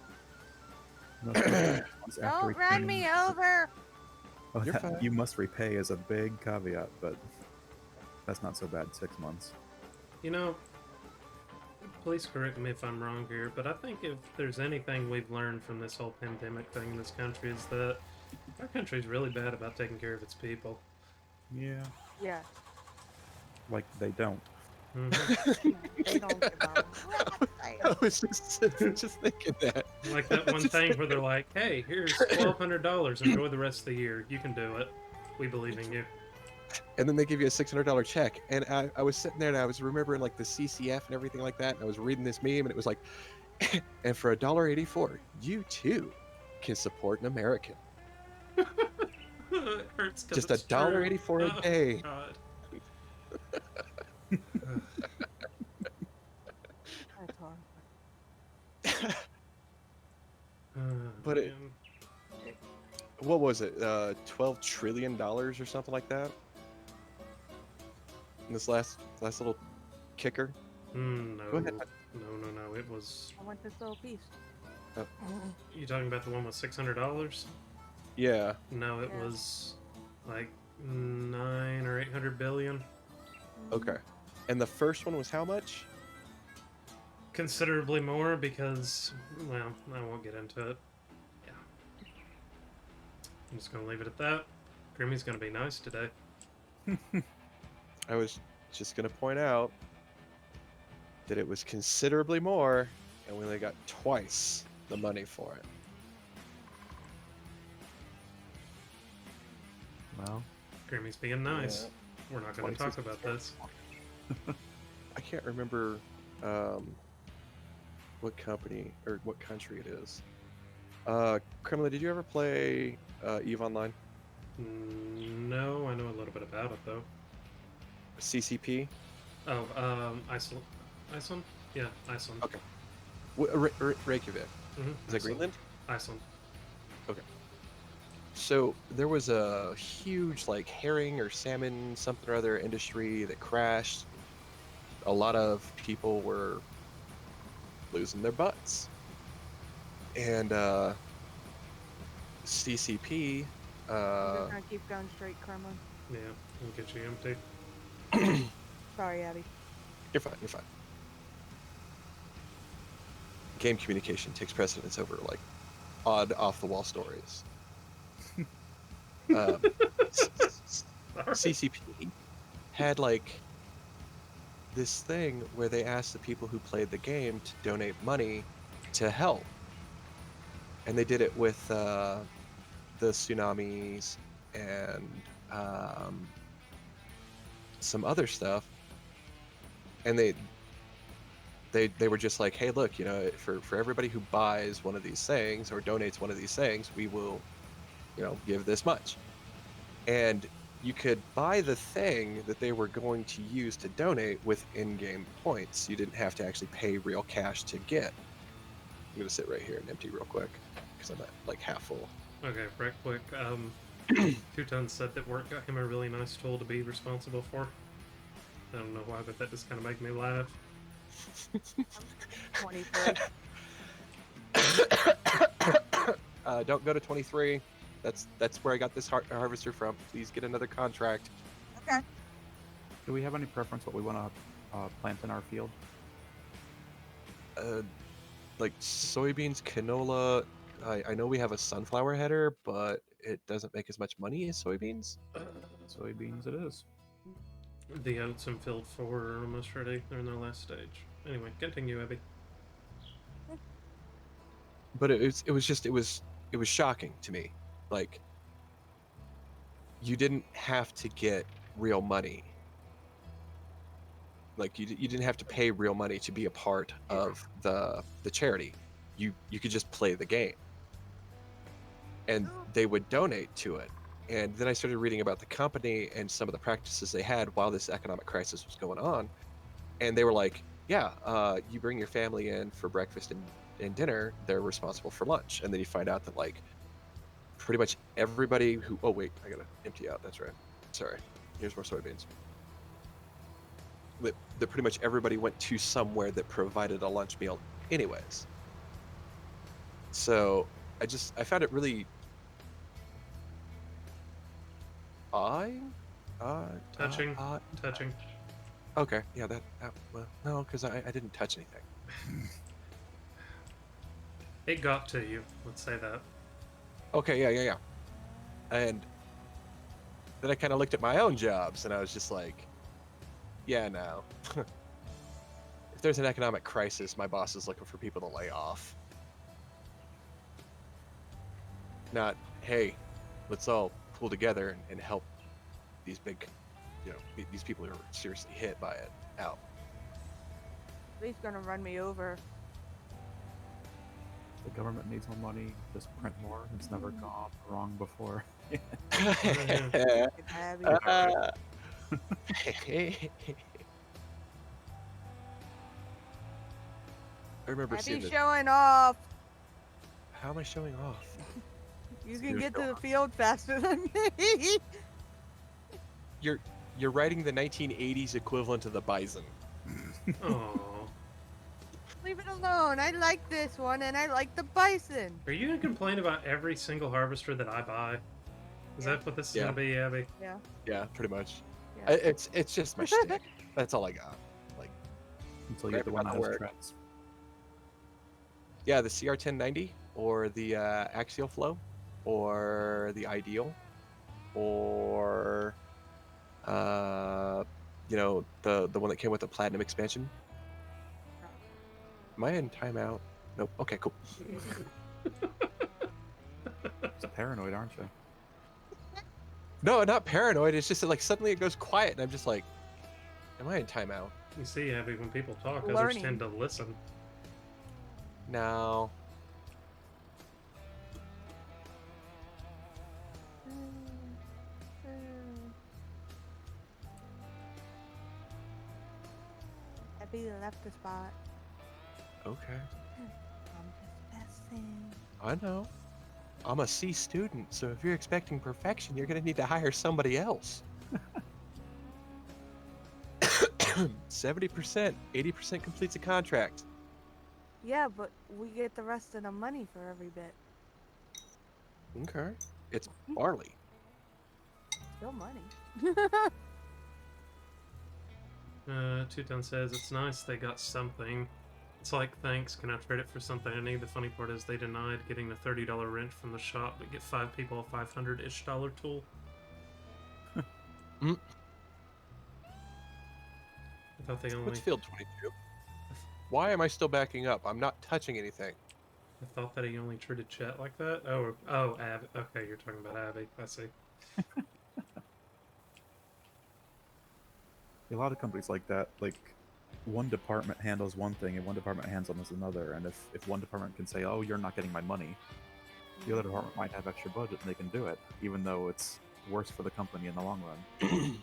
Must repay once after Don't run repaying- me over. Oh, You're that- fine. you must repay is a big caveat, but that's not so bad. 6 months. You know, please correct me if I'm wrong here, but I think if there's anything we've learned from this whole pandemic thing in this country is that our country's really bad about taking care of its people. Yeah, Yeah. like they don't. Mhm. They don't give a I was just thinking that. Like that one Just thing think- where they're like, hey, here's $1,200, enjoy the rest of the year. You can do it. We believe in you. And then they give you a $600 check. And I was sitting there and I was remembering like the CCF and everything like that. And I was reading this meme and it was like, and for $1.84, you too can support an American. It hurts 'cause Just it's true. $1.84 a Oh, day. God. That's hard. But it- Man. What was it? $12 trillion or something like that? In this last little kicker. No. Go ahead. No. It was. I want this little piece. You talking about the one with $600? Yeah. No, it Yeah. was like 9 or 800 billion. Okay. And the first one was how much? Considerably more because, well, I won't get into it. Yeah. I'm just gonna leave it at that. Grimmy's gonna be nice today. I was just gonna point out that it was considerably more, and we only got twice the money for it. Well, Grimmy's being nice. Yeah. We're not gonna 26 talk about this. I can't remember what company or what country it is. Kremlin, did you ever play EVE Online? No, I know a little bit about it though. CCP? Oh, Iceland. Iceland? Yeah, Iceland. Okay. Reykjavik. Mm-hmm. Is that Greenland? Iceland. So there was a huge like herring or salmon something or other industry that crashed. A lot of people were losing their butts. And CCP I'm just gonna keep going straight, Kremlin. Yeah, we'll get you empty. Sorry, Abby. you're fine. Game communication takes precedence over like odd off the wall stories. Sorry. CCP had like this thing where they asked the people who played the game to donate money to help, and they did it with the tsunamis and some other stuff, and they were just like, hey, look, you know, for everybody who buys one of these things or donates one of these things, we will, you know, give this much. And you could buy the thing that they were going to use to donate with in-game points. You didn't have to actually pay real cash to get. I'm gonna sit right here and empty real quick because I'm at like half full. Okay, right quick. Two Tons said that work got him a really nice tool to be responsible for. I don't know why, but that just kind of made me laugh. 23. Don't go to 23. That's where I got this harvester from. Please get another contract. Okay. Do we have any preference what we want to plant in our field? Like soybeans, canola. I know we have a sunflower header, but it doesn't make as much money as soybeans. Soybeans it is. The oats in field 4 are almost ready. They're in their last stage. Anyway, continue, Abby. But it was shocking to me. Like you didn't have to get real money. Like you didn't have to pay real money to be a part of the charity. You could just play the game, and they would donate to it. And then I started reading about the company and some of the practices they had while this economic crisis was going on. And they were like, yeah, you bring your family in for breakfast and dinner, they're responsible for lunch. And then you find out that like pretty much everybody who, oh wait, I gotta empty out. That's right. Sorry. Here's more soybeans. That pretty much everybody went to somewhere that provided a lunch meal anyways. So I found it really odd. Touching. Touching. Okay, yeah, that well, no, because I didn't touch anything. It got to you. Let's say that. Okay, yeah. And then I kind of looked at my own jobs, and I was just like, yeah, no. If there's an economic crisis, my boss is looking for people to lay off. Not, hey, let's all pull together and help these big, these people who are seriously hit by it out. He's gonna run me over. The government needs more money. Just print more. It's never gone wrong before. It's heavy. I remember seeing Abby's this. showing off. How am I showing off? You can You're get to showing the off. field faster than me. You're riding the 1980s equivalent of the bison. Oh. Leave it alone. I like this one, and I like the bison. Are you gonna complain about every single harvester that I buy? Is Yeah. that what this is Yeah. gonna be, Abby? Yeah. Yeah, pretty much. Yeah. It's just my shtick. That's all I got. Like, Until you get the Grab one it that out has where- treads. yeah, the CR1090 or the Axial Flow or the Ideal or the one that came with the Platinum expansion. Am I in timeout? Nope. Okay, cool. It's paranoid, aren't you? No, not paranoid. It's just that, like, suddenly it goes quiet, and I'm just like, am I in timeout? You see, Abby, when people talk, others Learning. tend to listen. No. Abby left the spot. Okay. I'm just messing. I know. I'm a C student, so if you're expecting perfection, you're gonna need to hire somebody else. 70%, 80% completes a contract. Yeah, but we get the rest of the money for every bit. Okay. It's barley. Still money. Two Ton says, it's nice they got something. It's like, thanks, can I trade it for something I need? The funny part is they denied getting the $30 wrench from the shop, but get 5 people a $500-ish tool. Mm. I thought they only... What's field 22? Why am I still backing up? I'm not touching anything. I thought that he only treated Chet like that? Oh, Abby. Okay, you're talking about Abby. I see. A lot of companies like that, like one department handles one thing and one department handles another. And if one department can say, "Oh, you're not getting my money," the other department might have extra budget and they can do it, even though it's worse for the company in the long run.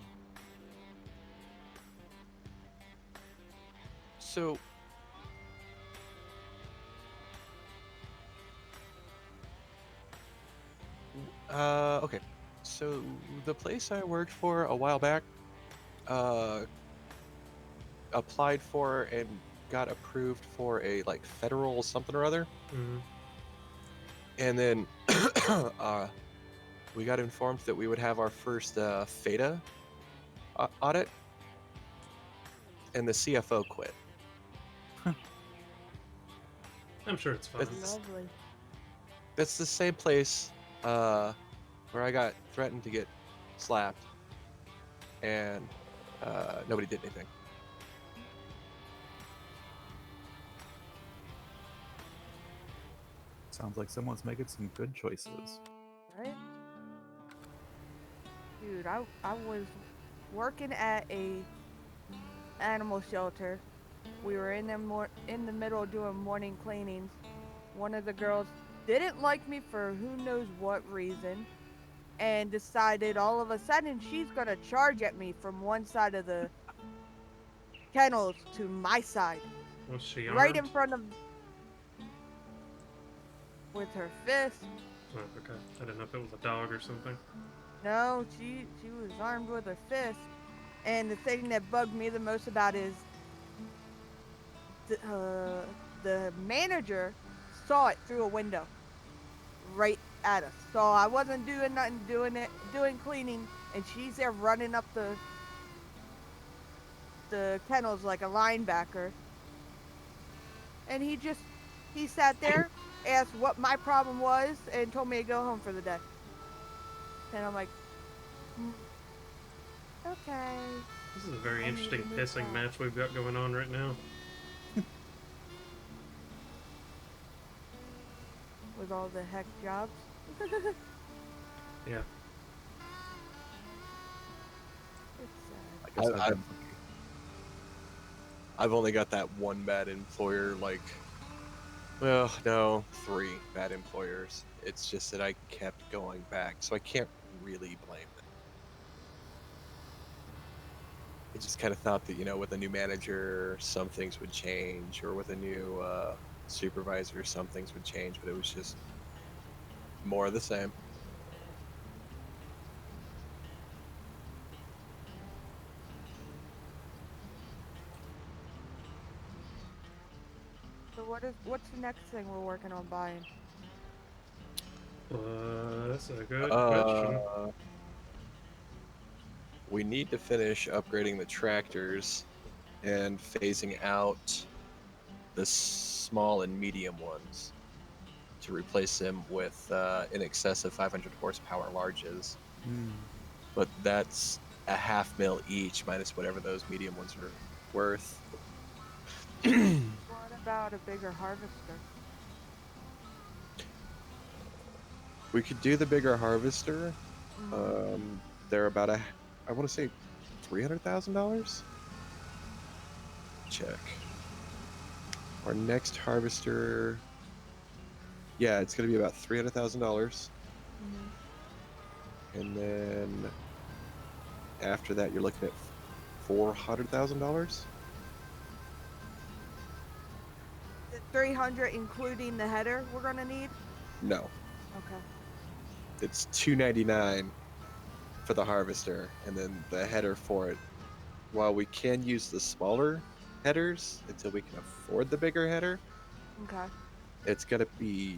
So, Okay. So the place I worked for a while back, uh, applied for and got approved for a like federal something or other, Mm-hmm. and then we got informed that we would have our first FATA audit, and the CFO quit. I'm sure it's fine. That's Lovely. that's the same place uh, where I got threatened to get slapped, and nobody did anything. Sounds like someone's making some good choices. Right? Dude, I was working at a animal shelter. We were in the middle doing morning cleanings. One of the girls didn't like me for who knows what reason and decided all of a sudden she's going to charge at me from one side of the kennels to my side, Was she right armed? in front of with her fist. Oh, okay. I didn't know if it was a dog or something. No, she was armed with her fist. And the thing that bugged me the most about is the, uh, the manager saw it through a window right at us. So I wasn't doing nothing, doing cleaning, and she's there running up the kennels like a linebacker. And he sat there, asked what my problem was, and told me to go home for the day. And I'm like, "Mm, okay, This is a very I need a interesting new pissing job." match we've got going on right now. With all the heck jobs. Yeah. It's sad. I guess I've I've been lucky. I've only got that one bad employer. Like, well, no, 3 bad employers. It's just that I kept going back, so I can't really blame them. I just kind of thought that, with a new manager, some things would change, or with a new supervisor, some things would change, but it was just more of the same. So what's the next thing we're working on buying? That's a good question. Uh, we need to finish upgrading the tractors and phasing out the small and medium ones to replace them with in excess of 500 horsepower larges. Hmm. But that's a half mil each minus whatever those medium ones are worth. What about a bigger harvester? We could do the bigger harvester. Mm-hmm. They're about I want to say $300,000. Check. Our next harvester, yeah, it's going to be about $300,000, Mm-hmm. and then after that, you're looking at $400,000. The 300 including the header we're gonna need. No, Okay. it's $299 for the harvester, and then the header for it. While we can use the smaller headers until we can afford the bigger header, Okay. it's gonna be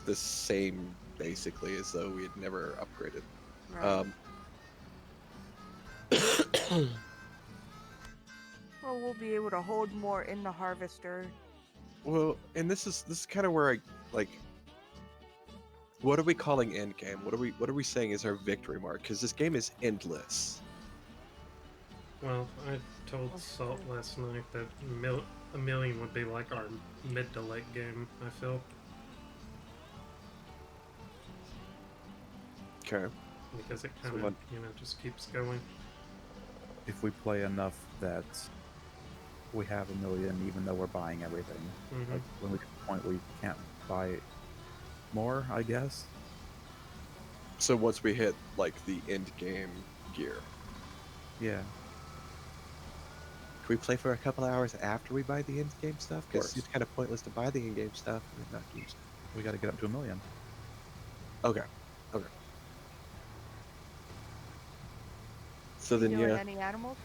the same basically as though we had never upgraded. Right. Um, Well, we'll be able to hold more in the harvester. well, and this is kind of where I like. What are we calling end game? What are we saying is our victory mark? Because this game is endless. Well, I told That's Salt true. last night that a million would be like our mid to late game, I feel. Okay. Because it So kind of, what? just keeps going. If we play enough that we have a million, even though we're buying everything, Mm-hmm. like when we get to the point where we can't buy more, I guess. So once we hit like the end game gear, Yeah, can we play for a couple hours after we buy the end game stuff? of Because course. it's kind of pointless to buy the end game stuff and then not use it. We got to get up to 1 million. Okay. Okay. So You then, doing yeah. any animals?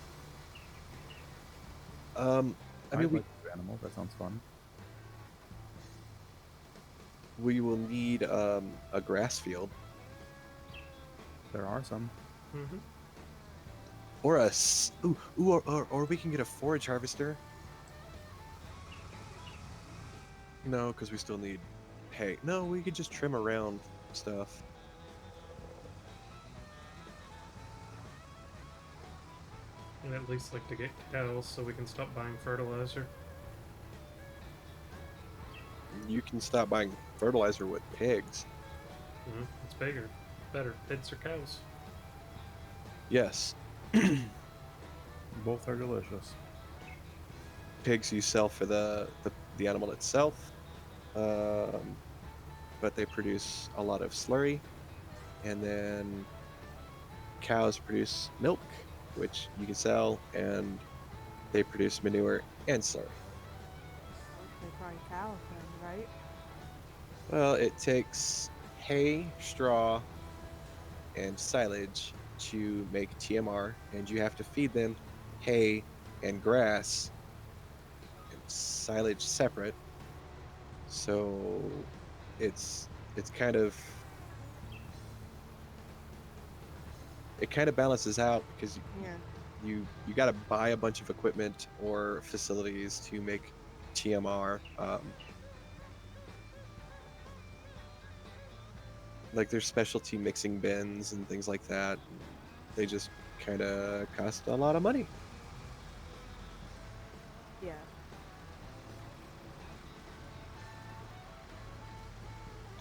I I'd mean, like to do animals. That sounds fun. we will need a grass field There are some. Mm-hmm. or or we can get a forage harvester. No, because we still need hay. No, we could just trim around stuff. And at least like to get cows so we can stop buying fertilizer. You can stop buying fertilizer with pigs. Mm-hmm. It's bigger, better. Pigs or cows. Yes, Both are delicious. pigs you sell for the animal itself, um, but they produce a lot of slurry, and then cows produce milk, which you can sell, and they produce manure and slurry. I would say probably cows then, right? Well, it takes hay, straw, and silage to make TMR, and you have to feed them hay and grass and silage separate. So it's kind of it kind of balances out because Yeah. you got to buy a bunch of equipment or facilities to make TMR. Like there's specialty mixing bins and things like that. They just kind of cost a lot of money. Yeah.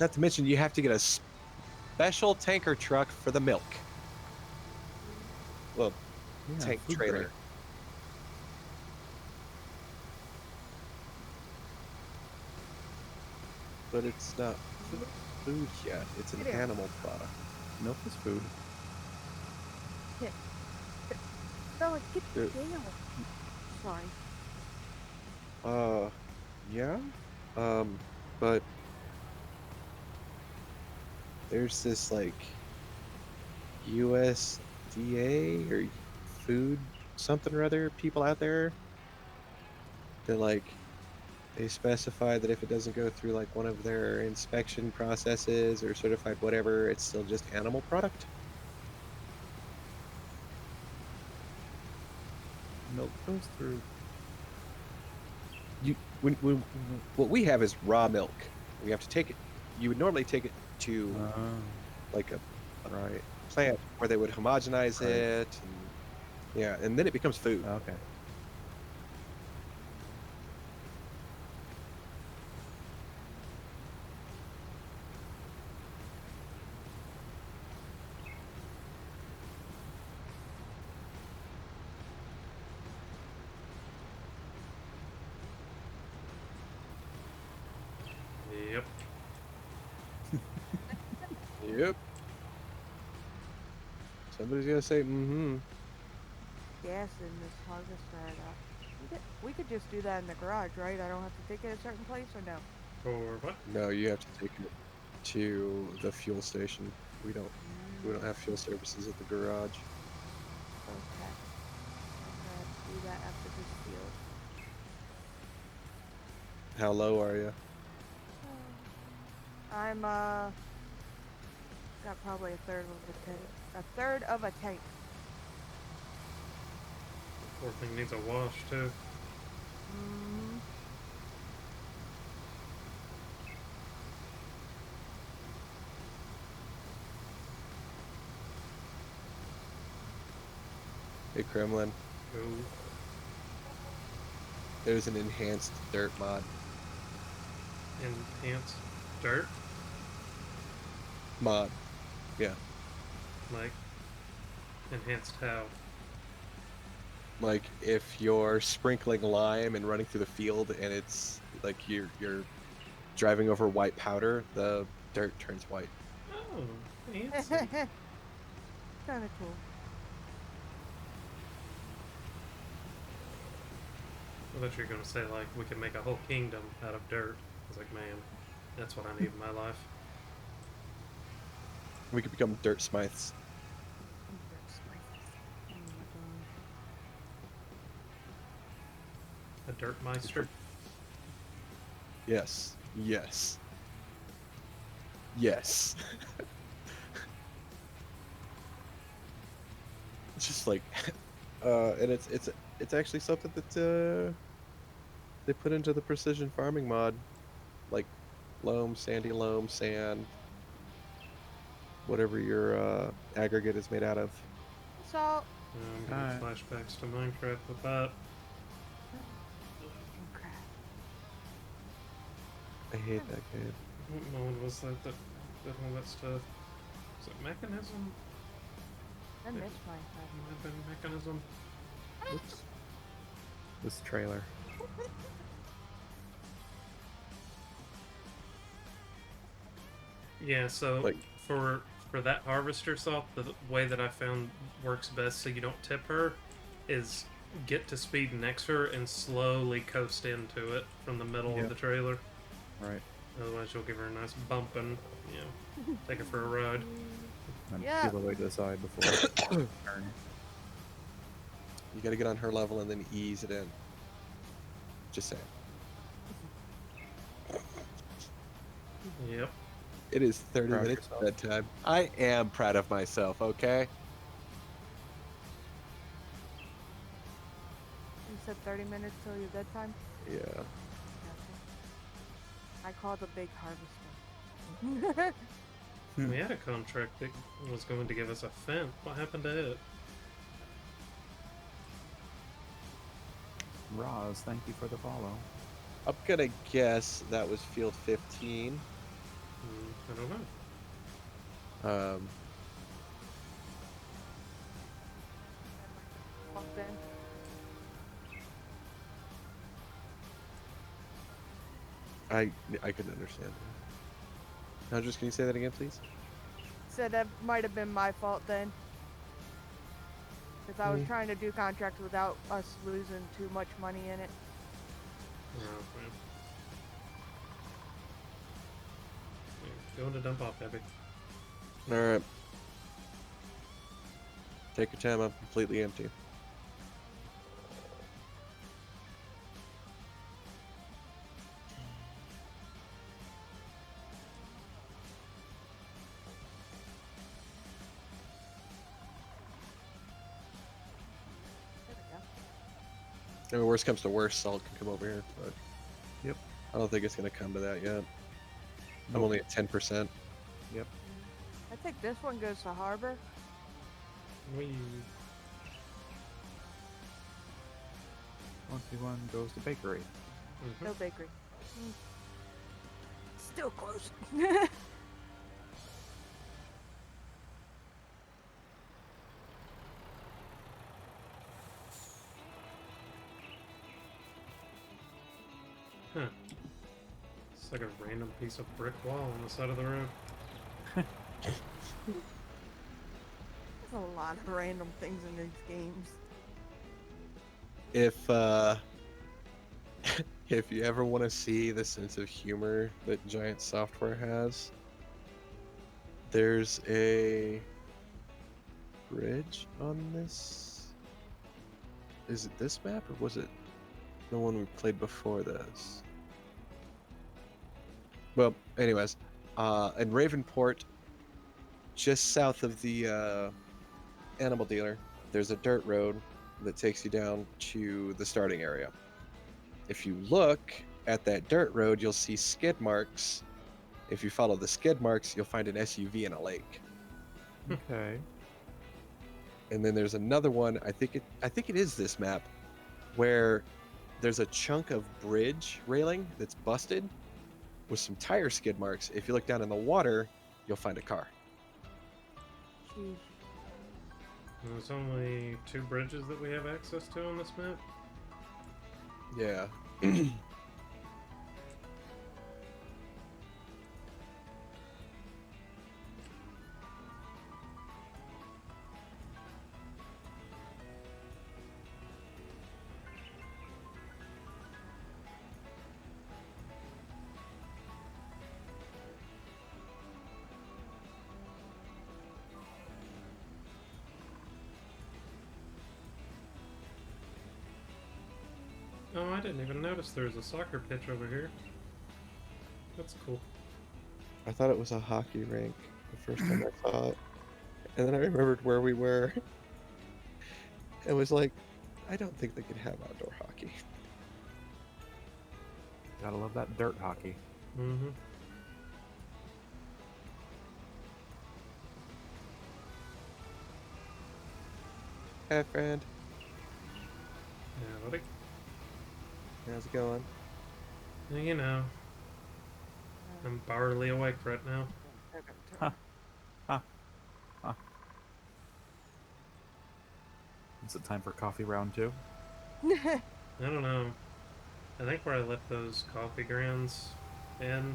Not to mention you have to get a special tanker truck for the milk. Well, Yeah, tank food trailer. grade. But it's not food yet. It's an It is. animal product. Milk is food. Bella, get Uh, down. Sorry. uh, yeah. Um, but there's this like USDA or food something or other people out there that like they specify that if it doesn't go through like one of their inspection processes or certified whatever, it's still just animal product. Milk goes through. You when what we have is raw milk. We have to take it. You would normally take it to like a Right. plant where they would homogenize Right. it, and yeah, and then it becomes food. Okay. Yep. Yep. Somebody's gonna say, mm-hmm. Gas in this harvest right we could just do that in the garage, right? I don't have to take it a certain place or no? Or what? No, you have to take it to the fuel station. We don't have fuel services at the garage. Okay. I'm gonna have to do that after this field. How low are you? I'm got probably a third of a tank. A third of a tank. Poor thing needs a wash too. Mm-hmm. Hey, Kremlin. Ooh. There's an enhanced dirt mod. Enhanced dirt. Mod. Yeah. Like enhanced how? Like if you're sprinkling lime and running through the field and it's like you're driving over white powder, the dirt turns white. Oh, fancy. Kind of cool. I thought you were gonna say like we could make a whole kingdom out of dirt. I was like, man, That's what I need in my life. We could become dirt smiths. Oh my god. A dirt meister. Yes. Yes. Yes. It's just like, and it's actually something that they put into the precision farming mod, like loam, sandy loam, sand, whatever your aggregate is made out of. So, I'm getting Alright. flashbacks to Minecraft with that. fucking crap. I hate that game. What mode was that did all that stuff? Was it Mechanism? I miss It Minecraft. might have been Mechanism. Whoops. This trailer. Yeah, so Like, for that harvester saw, the way that I found works best so you don't tip her is get to speed next to her and slowly coast into it from the middle of Yep. the trailer. Right. Otherwise, you'll give her a nice bump and, take her for a ride. And Yeah. peel away to the side before turn. you got to get on her level and then ease it in. Just saying. Yep. It is 30 Proud of minutes yourself. bedtime. I am proud of myself, okay? You said 30 minutes till your bedtime? Yeah. Gotcha. I call the big harvester. We had a contract that was going to give us a fence. What happened to it? Roz, thank you for the follow. I'm gonna guess that was field 15. I don't know. Um, Well, then, I couldn't understand. Now, just can you say that again, please? said that might have been my fault then. Because I was Mm. trying to do contracts without us losing too much money in it. Oh, man. Going to dump off, Abby. All right. Take your time. I'm completely empty. There we go. I mean, worst comes to worst, Salt can come over here, but Yep. I don't think it's gonna come to that yet. I'm Nope. only at 10%. Yep. I think this one goes to Harbor. We 21 goes to bakery. No bakery. Still close. Huh. It's like a random piece of brick wall on the side of the road. There's a lot of random things in these games. If if you ever want to see the sense of humor that Giant Software has, there's a bridge on this. Is it this map or was it the one we played before this? Well, anyways, in Ravenport, just south of the animal dealer, there's a dirt road that takes you down to the starting area. If you look at that dirt road, you'll see skid marks. If you follow the skid marks, you'll find an SUV in a lake. Okay. And then there's another one. I think it is this map, where there's a chunk of bridge railing that's busted with some tire skid marks. If you look down in the water, you'll find a car. Jeez. There's only 2 bridges that we have access to on this map. Yeah. Oh, I didn't even notice there was a soccer pitch over here. That's cool. I thought it was a hockey rink the first time I saw it. And then I remembered where we were. It was like, I don't think they could have outdoor hockey. Gotta love that dirt hockey. Mm-hmm. Hey, friend. Yeah, buddy. How's it going? You know, I'm barely awake right now. Huh. Huh. Huh. Is it time for coffee round 2? I don't know. I think where I left those coffee grounds in,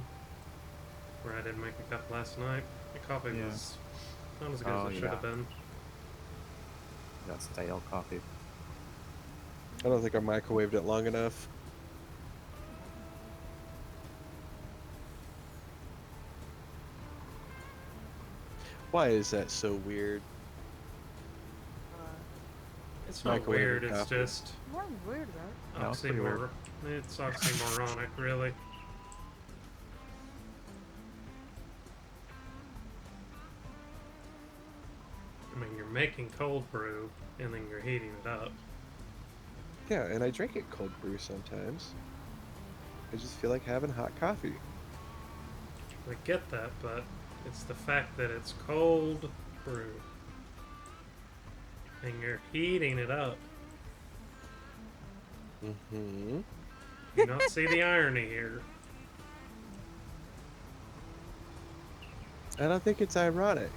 where I didn't make a cup last night, the coffee Yeah. was not as good as it should have been. Got stale coffee. I don't think I microwaved it long enough. Why is that so weird? It's not Microwaving weird, it's coffee. just What weird about No, it's pretty weird. It's oxymoronic, really. I mean, you're making cold brew, and then you're heating it up. Yeah, and I drink it cold brew sometimes. I just feel like having hot coffee. I get that, but it's the fact that it's cold brew. And you're heating it up. Mm-hmm. You not see the irony here. I don't think it's ironic.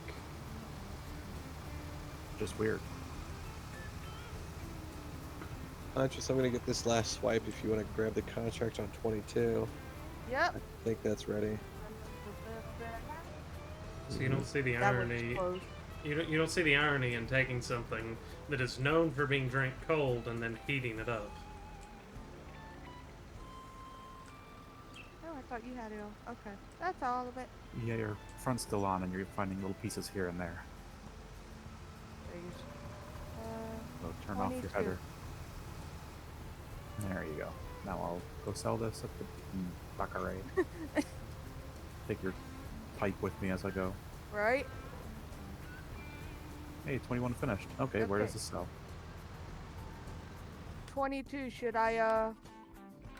Just weird. Just I'm gonna get this last swipe if you want to grab the contract on 22. Yep. I think that's ready. So you don't see the That one's irony. closed. You don't see the irony in taking something that is known for being drank cold and then heating it up. Oh, I thought you had it all. Okay. That's all of it. Yeah, your front's still on and you're finding little pieces here and there. Please. So turn off your 22. header. There you go. Now I'll go sell this at the Baccarat. Take your pipe with me as I go. Right? Hey, 21 finished. Okay, where does Okay. this sell? 22. Should I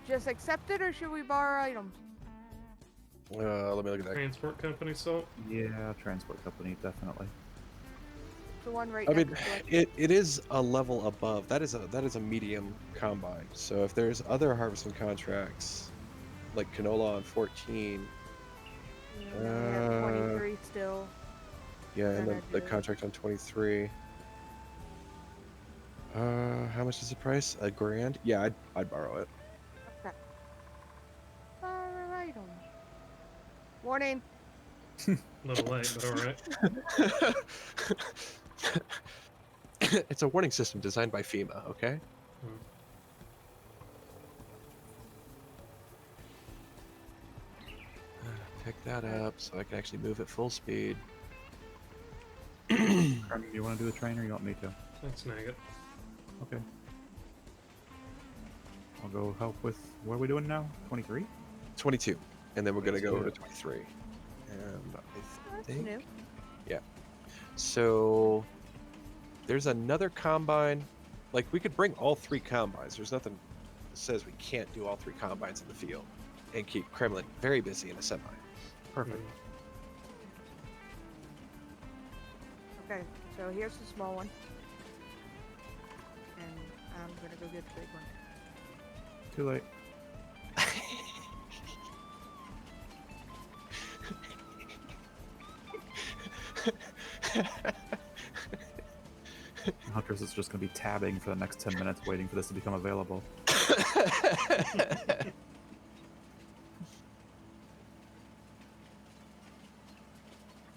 just accept it or should we borrow items? Let me look at that. Transport company salt. Yeah, transport company, definitely. The one right I mean, next to it. it is a level above. That is a medium combine. So if there's other harvesting contracts, like canola on 14, Yeah, we have 23 still. yeah, and then Gonna the do- contract on 23. How much is the price? $1,000? Yeah, I'd borrow it. Okay. Borrow items. Warning. A little late, but alright. It's a warning system designed by FEMA. Okay. Pick that up so I can actually move at full speed. Carmen, do you want to do the train or you want me to? Let's snag it. Okay. I'll go help with. What are we doing now? 23? 22, and then we're gonna go 22. to 23. And I That's think, new. yeah. So there's another combine. Like we could bring all 3 combines. There's nothing that says we can't do all 3 combines in the field and keep Kremlin very busy in a semi. Perfect. Okay, so here's the small one. And I'm gonna go get the big one. Too late. Hunters is just going to be tabbing for the next 10 minutes waiting for this to become available.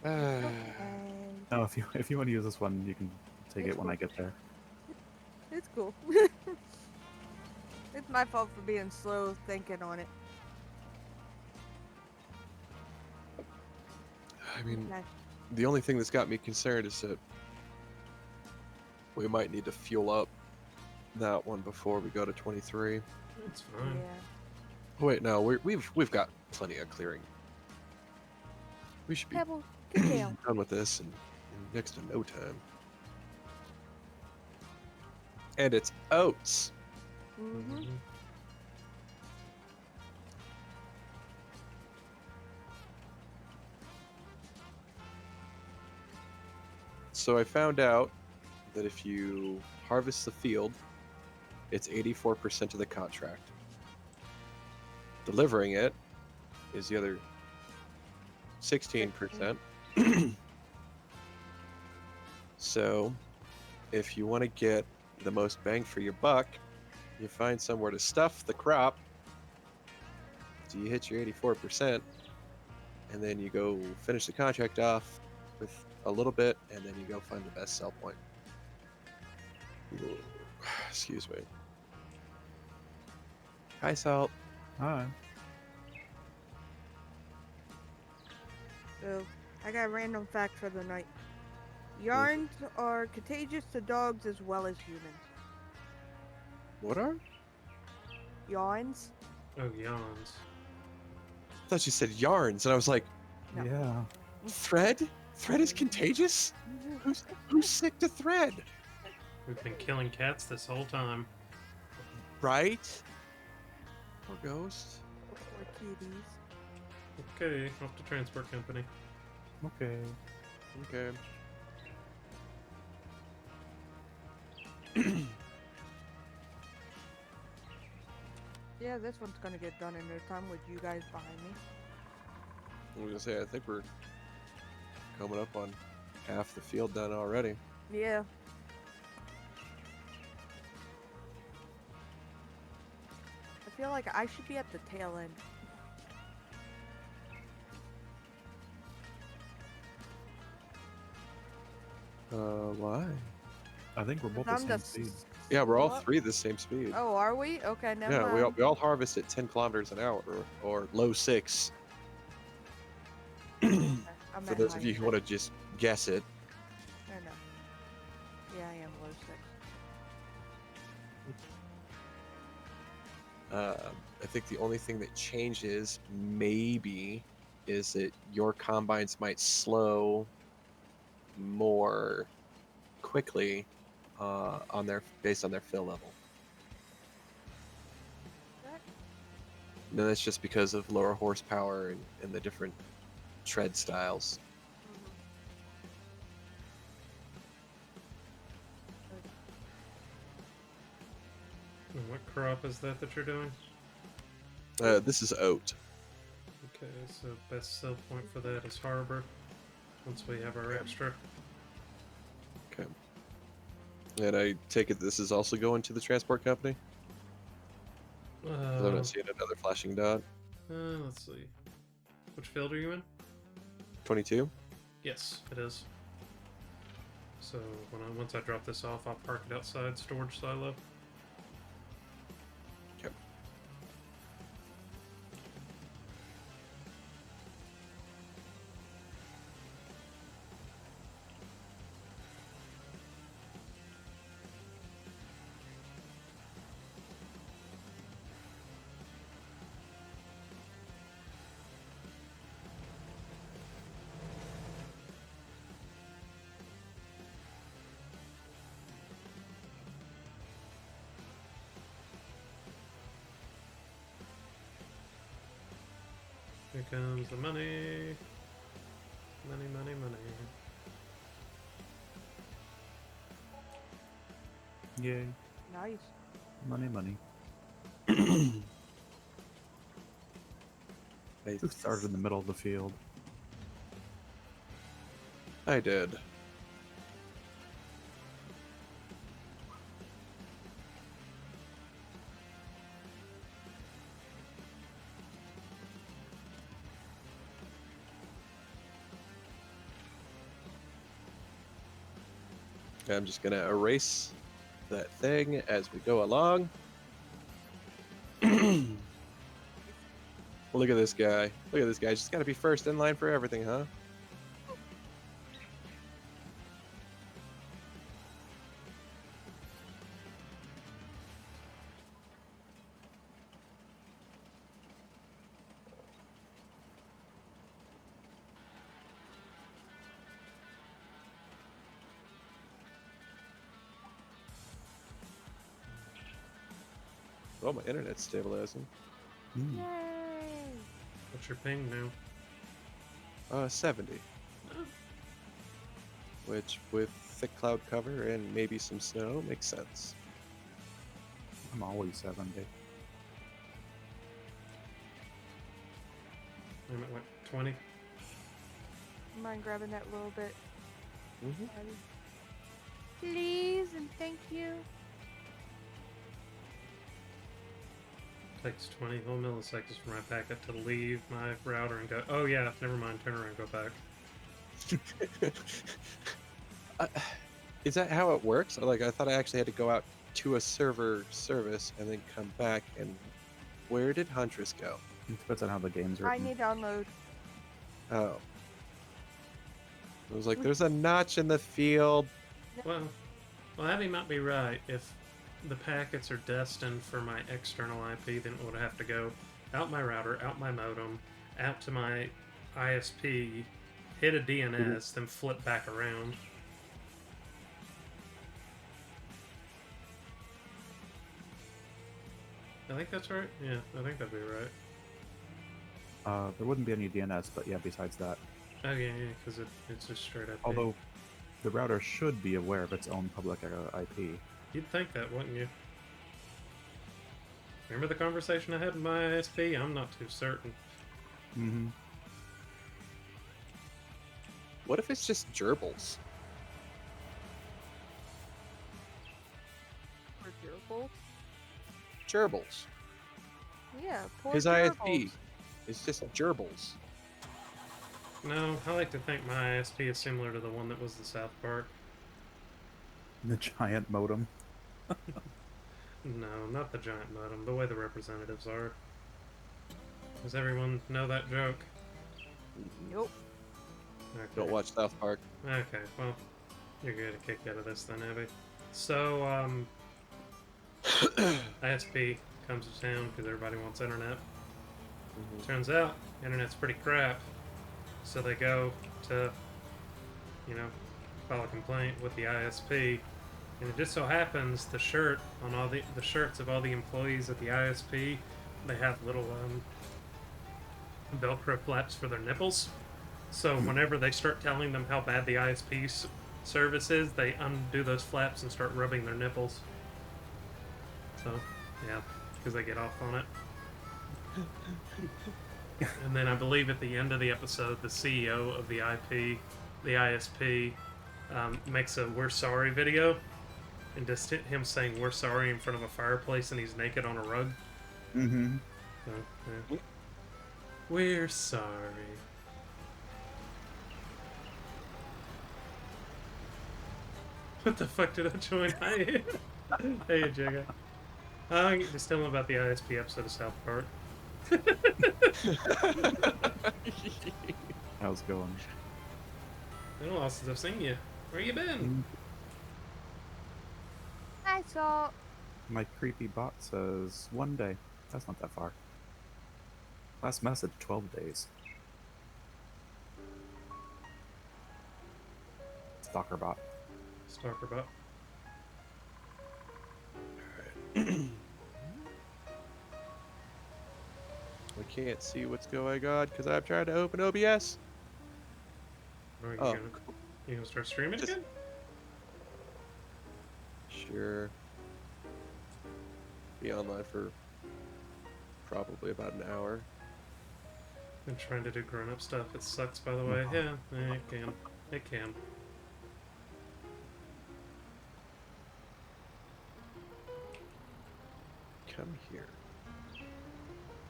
And No, if you want to use this one, you can take it when I get there. it's cool. It's my fault for being slow thinking on it. I mean, Okay. the only thing that's got me concerned is that we might need to fuel up that one before we go to 23. It's fine. Yeah. Wait, no, we've got plenty of clearing. We should be Pebble, get down. done with this in next to no time. And it's oats. Mm-hmm. Mhm. So I found out that if you harvest the field, it's 84% of the contract. Delivering it is the other 16%. So if you want to get the most bang for your buck, you find somewhere to stuff the crop. So you hit your 84%, and then you go finish the contract off with a little bit, and then you go find the best sell point. Excuse me. Hi, Salt. Hi. So, I got a random fact for the night. Yarns are contagious to dogs as well as humans. What are? Yarns? Oh, yawns. I thought you said yarns, and I was like, No. Yeah. thread? Thread is contagious? Who's sick to thread? We've been killing cats this whole time. Right? Poor ghost. Or kitties. Okay, off to transport company. Okay. Okay. Yeah, this one's gonna get done in no time with you guys behind me. I was gonna say, I think we're coming up on half the field done already. Yeah. I feel like I should be at the tail end. Why? I think we're both the I'm same the speed. Yeah, we're all what? three the same speed. Oh, are we? Okay, never Yeah, mind. we all harvest at 10 kilometers an hour or low 6. I'm For at those high of you who six. want to just guess it. I know. Yeah, I am low 6. I think the only thing that changes maybe is that your combines might slow more quickly on their based on their fill level. That- No, that's just because of lower horsepower and the different tread styles. And what crop is that you're doing? This is oat. Okay, so best sell point for that is harbor. Once we have our extra. Okay. And I take it this is also going to the transport company? 'Cause I'm not seeing another flashing dot. Let's see. Which field are you in? 22? Yes, it is. So once I drop this off, I'll park it outside storage silo. Okay. Here comes the money. Money, money, money. Yay. Nice. Money, money. Who started in the middle of the field? I did. I'm just gonna erase that thing as we go along. Look at this guy. Look at this guy. Just gotta be first in line for everything, huh? Oh, my internet's stabilizing. Hmm. Yay! What's your ping now? 70, Oh, which with thick cloud cover and maybe some snow makes sense. I'm always 70. I'm at what, 20? Mind grabbing that little bit, Mm-hmm. Abby? Please and thank you. Takes 20 whole milliseconds for my packet to leave my router and go, oh yeah, never mind, turn around, go back. Is that how it works? Like, I thought I actually had to go out to a server service and then come back. And where did Huntress go? It depends on how the game's I written. need download. Oh. I was like, there's a notch in the field. Well, Abby might be right. If the packets are destined for my external IP, then it would have to go out my router, out my modem, out to my ISP, hit a DNS, then flip back around. I think that's right. Yeah, I think that'd be right. There wouldn't be any DNS, but yeah, besides that. Oh yeah, because it's just straight up. Although, the router should be aware of its own public IP. You'd think that, wouldn't you? Remember the conversation I had with my ISP? I'm not too certain. Mm-hmm. What if it's just gerbils? Or gerbils. Gerbils. Yeah, poor His gerbils. ISP is just gerbils. No, I like to think my ISP is similar to the one that was the South Park. The giant modem. No, not the giant modem, the way the representatives are. Does everyone know that joke? Nope. Okay. Don't watch South Park. Okay, well, you're gonna get a kick out of this then, Abby. So, ISP comes to town because everybody wants internet. Turns out, internet's pretty crap. So they go to, file a complaint with the ISP. And it just so happens the shirt on all the shirts of all the employees at the ISP, they have little Velcro flaps for their nipples. So whenever they start telling them how bad the ISP service is, they undo those flaps and start rubbing their nipples. So, yeah, because they get off on it. And then I believe at the end of the episode, the CEO of the ISP, makes a "We're sorry" video, and just him saying "We're sorry" in front of a fireplace, and he's naked on a rug. Mm-hmm. So, yeah. We're sorry. What the fuck did I join? Hey, Jigga. Just tell him about the ISP episode of South Park. How's it going? Been a while since I've seen you. Where you been? I saw. My creepy bot says 1 day. That's not that far. Last message, 12 days. Stalker bot. Stalker bot. I can't see what's going on because I'm trying to open OBS. Are you Oh, gonna, you gonna start streaming Just- again? Sure. Be online for probably about an hour. Been trying to do grown-up stuff. It sucks, by the way. Yeah, it can. It can. Come here.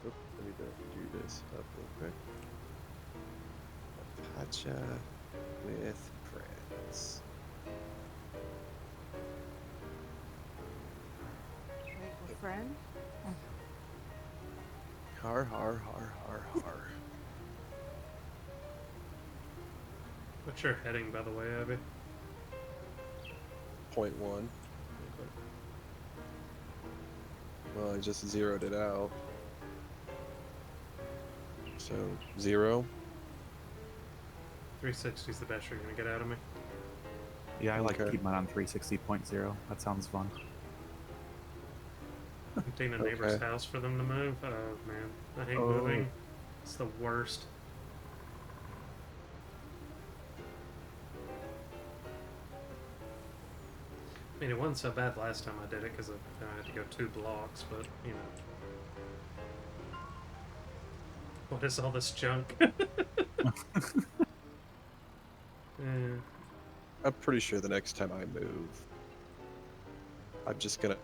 Oop, let me do this up real quick. Lapacho with friends. Wait, friend? Har har har har har. What's your heading, by the way, Abby? 0.1. Well, I just zeroed it out. So 0. 360 is the best you're gonna get out of me. Yeah, I like to Okay. keep mine on 360.0. That sounds fun. Emptying a neighbor's Okay. house for them to move. Oh man, I hate Oh. moving. It's the worst. I mean, it wasn't so bad last time I did it because I had to go 2 blocks, but you know, what is all this junk? Eh, I'm pretty sure the next time I move, I'm just gonna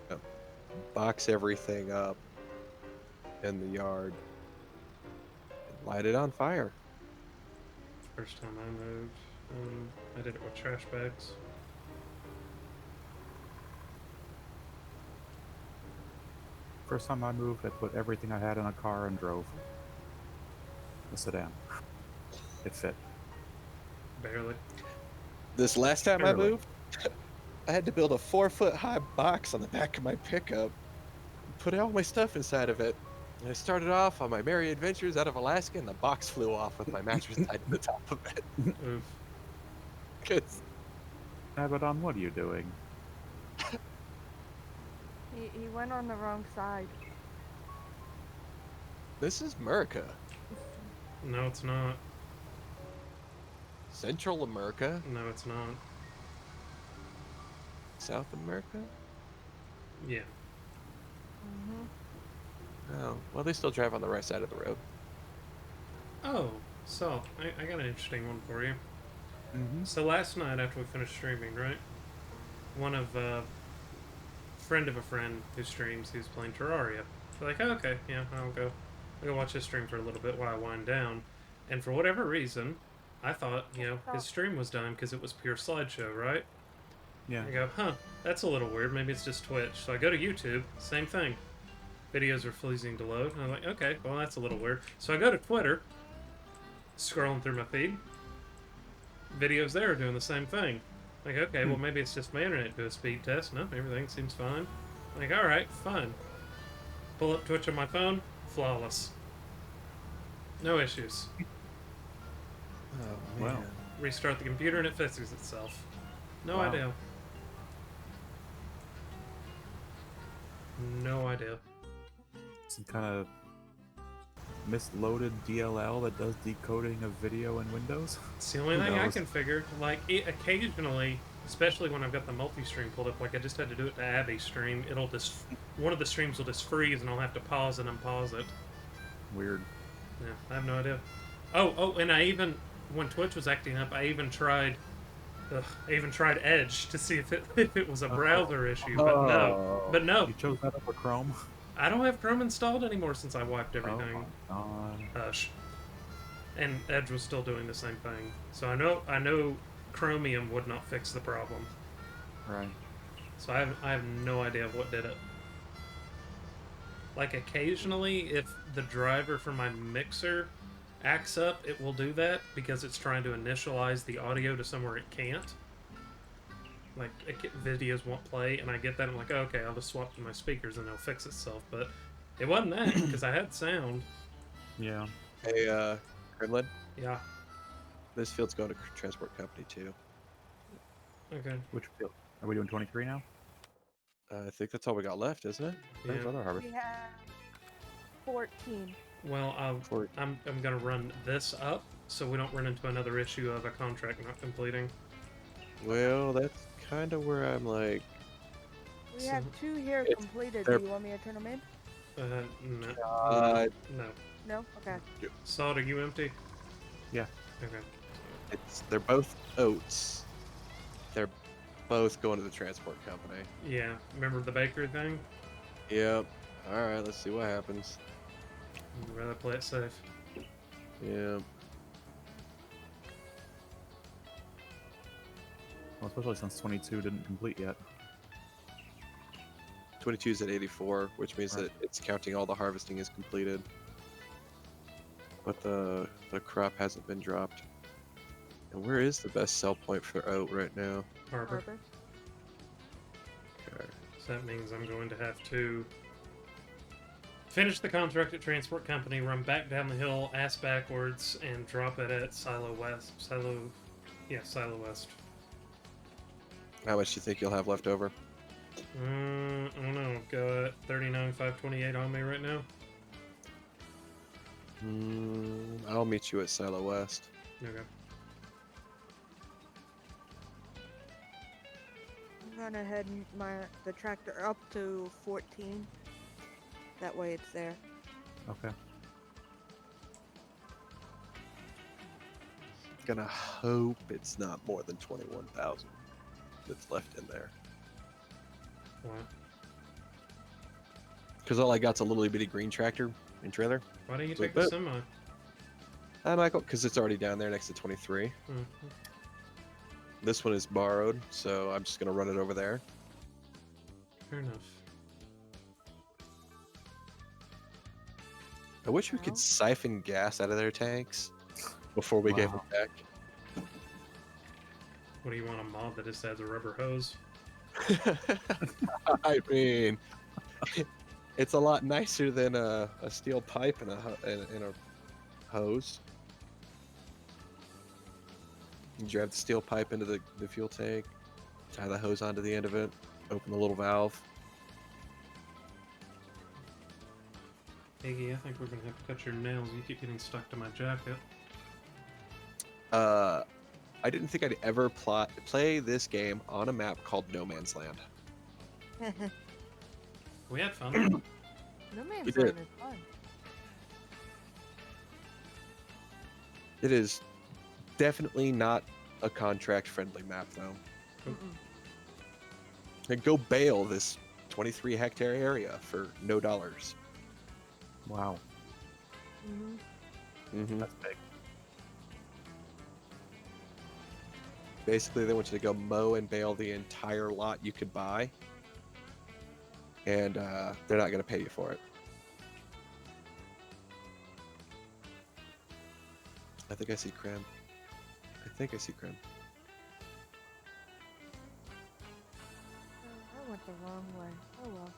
box everything up in the yard and light it on fire. first time I moved, I did it with trash bags. First time I moved, I put everything I had in a car and drove. A sedan. It fit. Barely. This last time I Barely. moved, I had to build a 4-foot high box on the back of my pickup, put all my stuff inside of it. And I started off on my merry adventures out of Alaska, and the box flew off with my mattress tied to the top of it. Oof. 'Cause Abaddon, what are you doing? He went on the wrong side. this is America, No, it's not. Central America, No, it's not. South America. Yeah. Mm-hmm. Oh, well, they still drive on the right side of the road. Oh, so I got an interesting one for you. Mm-hmm. So last night after we finished streaming, right? One of friend of a friend who streams, he was playing Terraria. So like, oh, okay, yeah, I'll go watch his stream for a little bit while I wind down. And for whatever reason, I thought, his stream was done because it was pure slideshow, right? Yeah. I go, huh, that's a little weird. Maybe it's just Twitch. So I go to YouTube, same thing. Videos are freezing to load. And I'm like, okay, well, that's a little weird. So I go to Twitter, scrolling through my feed. Videos there are doing the same thing. Like, okay, well, maybe it's just my internet do a speed test. No, everything seems fine. Like, alright, fine. Pull up Twitch on my phone, flawless. No issues. Oh Wow. Restart the computer and it fixes itself. No Wow. idea. No idea. Some kind of misloaded DLL that does decoding of video in Windows. It's the only Who thing I knows? can figure. Like, occasionally, especially when I've got the multi-stream pulled up, like I just had to do it to Abby's stream, it'll just, one of the streams will just freeze and I'll have to pause and unpause it. Weird. Yeah, I have no idea. Oh, and I even, when Twitch was acting up, I even tried Edge to see if it was a browser issue, but no. But no, You chose that over Chrome? I don't have Chrome installed anymore since I wiped everything. Oh my god. Hush. And Edge was still doing the same thing. So I know Chromium would not fix the problem. Right. So I have no idea what did it. Like occasionally, if the driver for my mixer acts up, it will do that because it's trying to initialize the audio to somewhere it can't. Like videos won't play, and I get that. I'm like, oh, okay, I'll just swap to my speakers and it'll fix itself. But it wasn't that because I had sound. Yeah. Hey, Kremlin, Yeah. this field's going to transport company too. Okay. Which field? Are we doing 23 now? I think that's all we got left, isn't it? There's Yeah. other harvest. We have 14. Well, I'm gonna run this up so we don't run into another issue of a contract not completing. Well, that's kind of where I'm like, We have 2 here It's- completed. they're- Do you want me to turn them in? No. No. No? Okay. Salt, are you empty? Yeah. Okay. they're both oats. They're both going to the transport company. Yeah. Remember the bakery thing? Yep. All right, let's see what happens. I'd rather play it safe. Yeah. Well, especially since 22 didn't complete yet. 22 is at 84, which means Right. that it's counting all the harvesting is completed. But the crop hasn't been dropped. And where is the best sell point for oat right now? Harbor. Harbor. Okay. So that means I'm going to have to finish the contract at Transport Company, run back down the hill, ass backwards, and drop it at Silo West. Silo West. How much do you think you'll have left over? I don't know. I've got 39,528 on me right now. I'll meet you at Silo West. Okay. I'm gonna head the tractor up to 14. That way it's there. Okay. Gonna hope it's not more than 21,000 that's left in there. What? Because all I got's a little bitty green tractor and trailer. Why don't you So take the that- semi? Michael, because it's already down there next to 23. Hmm. This one is borrowed, so I'm just gonna run it over there. Fair enough. I wish we Well. could siphon gas out of their tanks before we gave them Wow. back. What do you want, a mod that just has a rubber hose? I mean, it's a lot nicer than a steel pipe and a hose. You drive the steel pipe into the fuel tank, tie the hose onto the end of it, open the little valve. Iggy, I think we're gonna have to cut your nails. You keep getting stuck to my jacket. I didn't think I'd ever play this game on a map called No Man's Land. We had fun. No We Man's did. Land is fun. It is definitely not a contract-friendly map, though. Mm-mm. And go bail this 23-hectare area for no dollars. Wow. Mm-hmm. Mm-hmm. That's big. Basically, they want you to go mow and bale the entire lot you could buy, and they're not going to pay you for it. I think I see Cram. I went the wrong way. Oh well.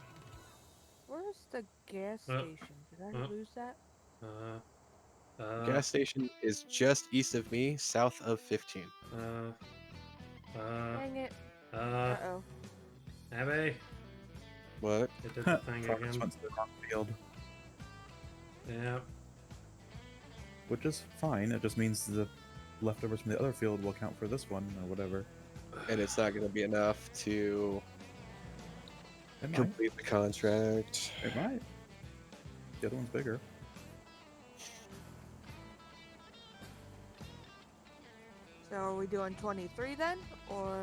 Where's the gas station? Did I lose that? Gas station is just east of me, south of 15. Dang it. Uh, Uh-oh. Abby, What? it did the thing Progress again. went to the wrong field, Yeah. which is fine. It just means the leftovers from the other field will count for this one or whatever. And it's not going to be enough to It might. complete the contract. It might. The other one's bigger. So are we doing 23 then? Or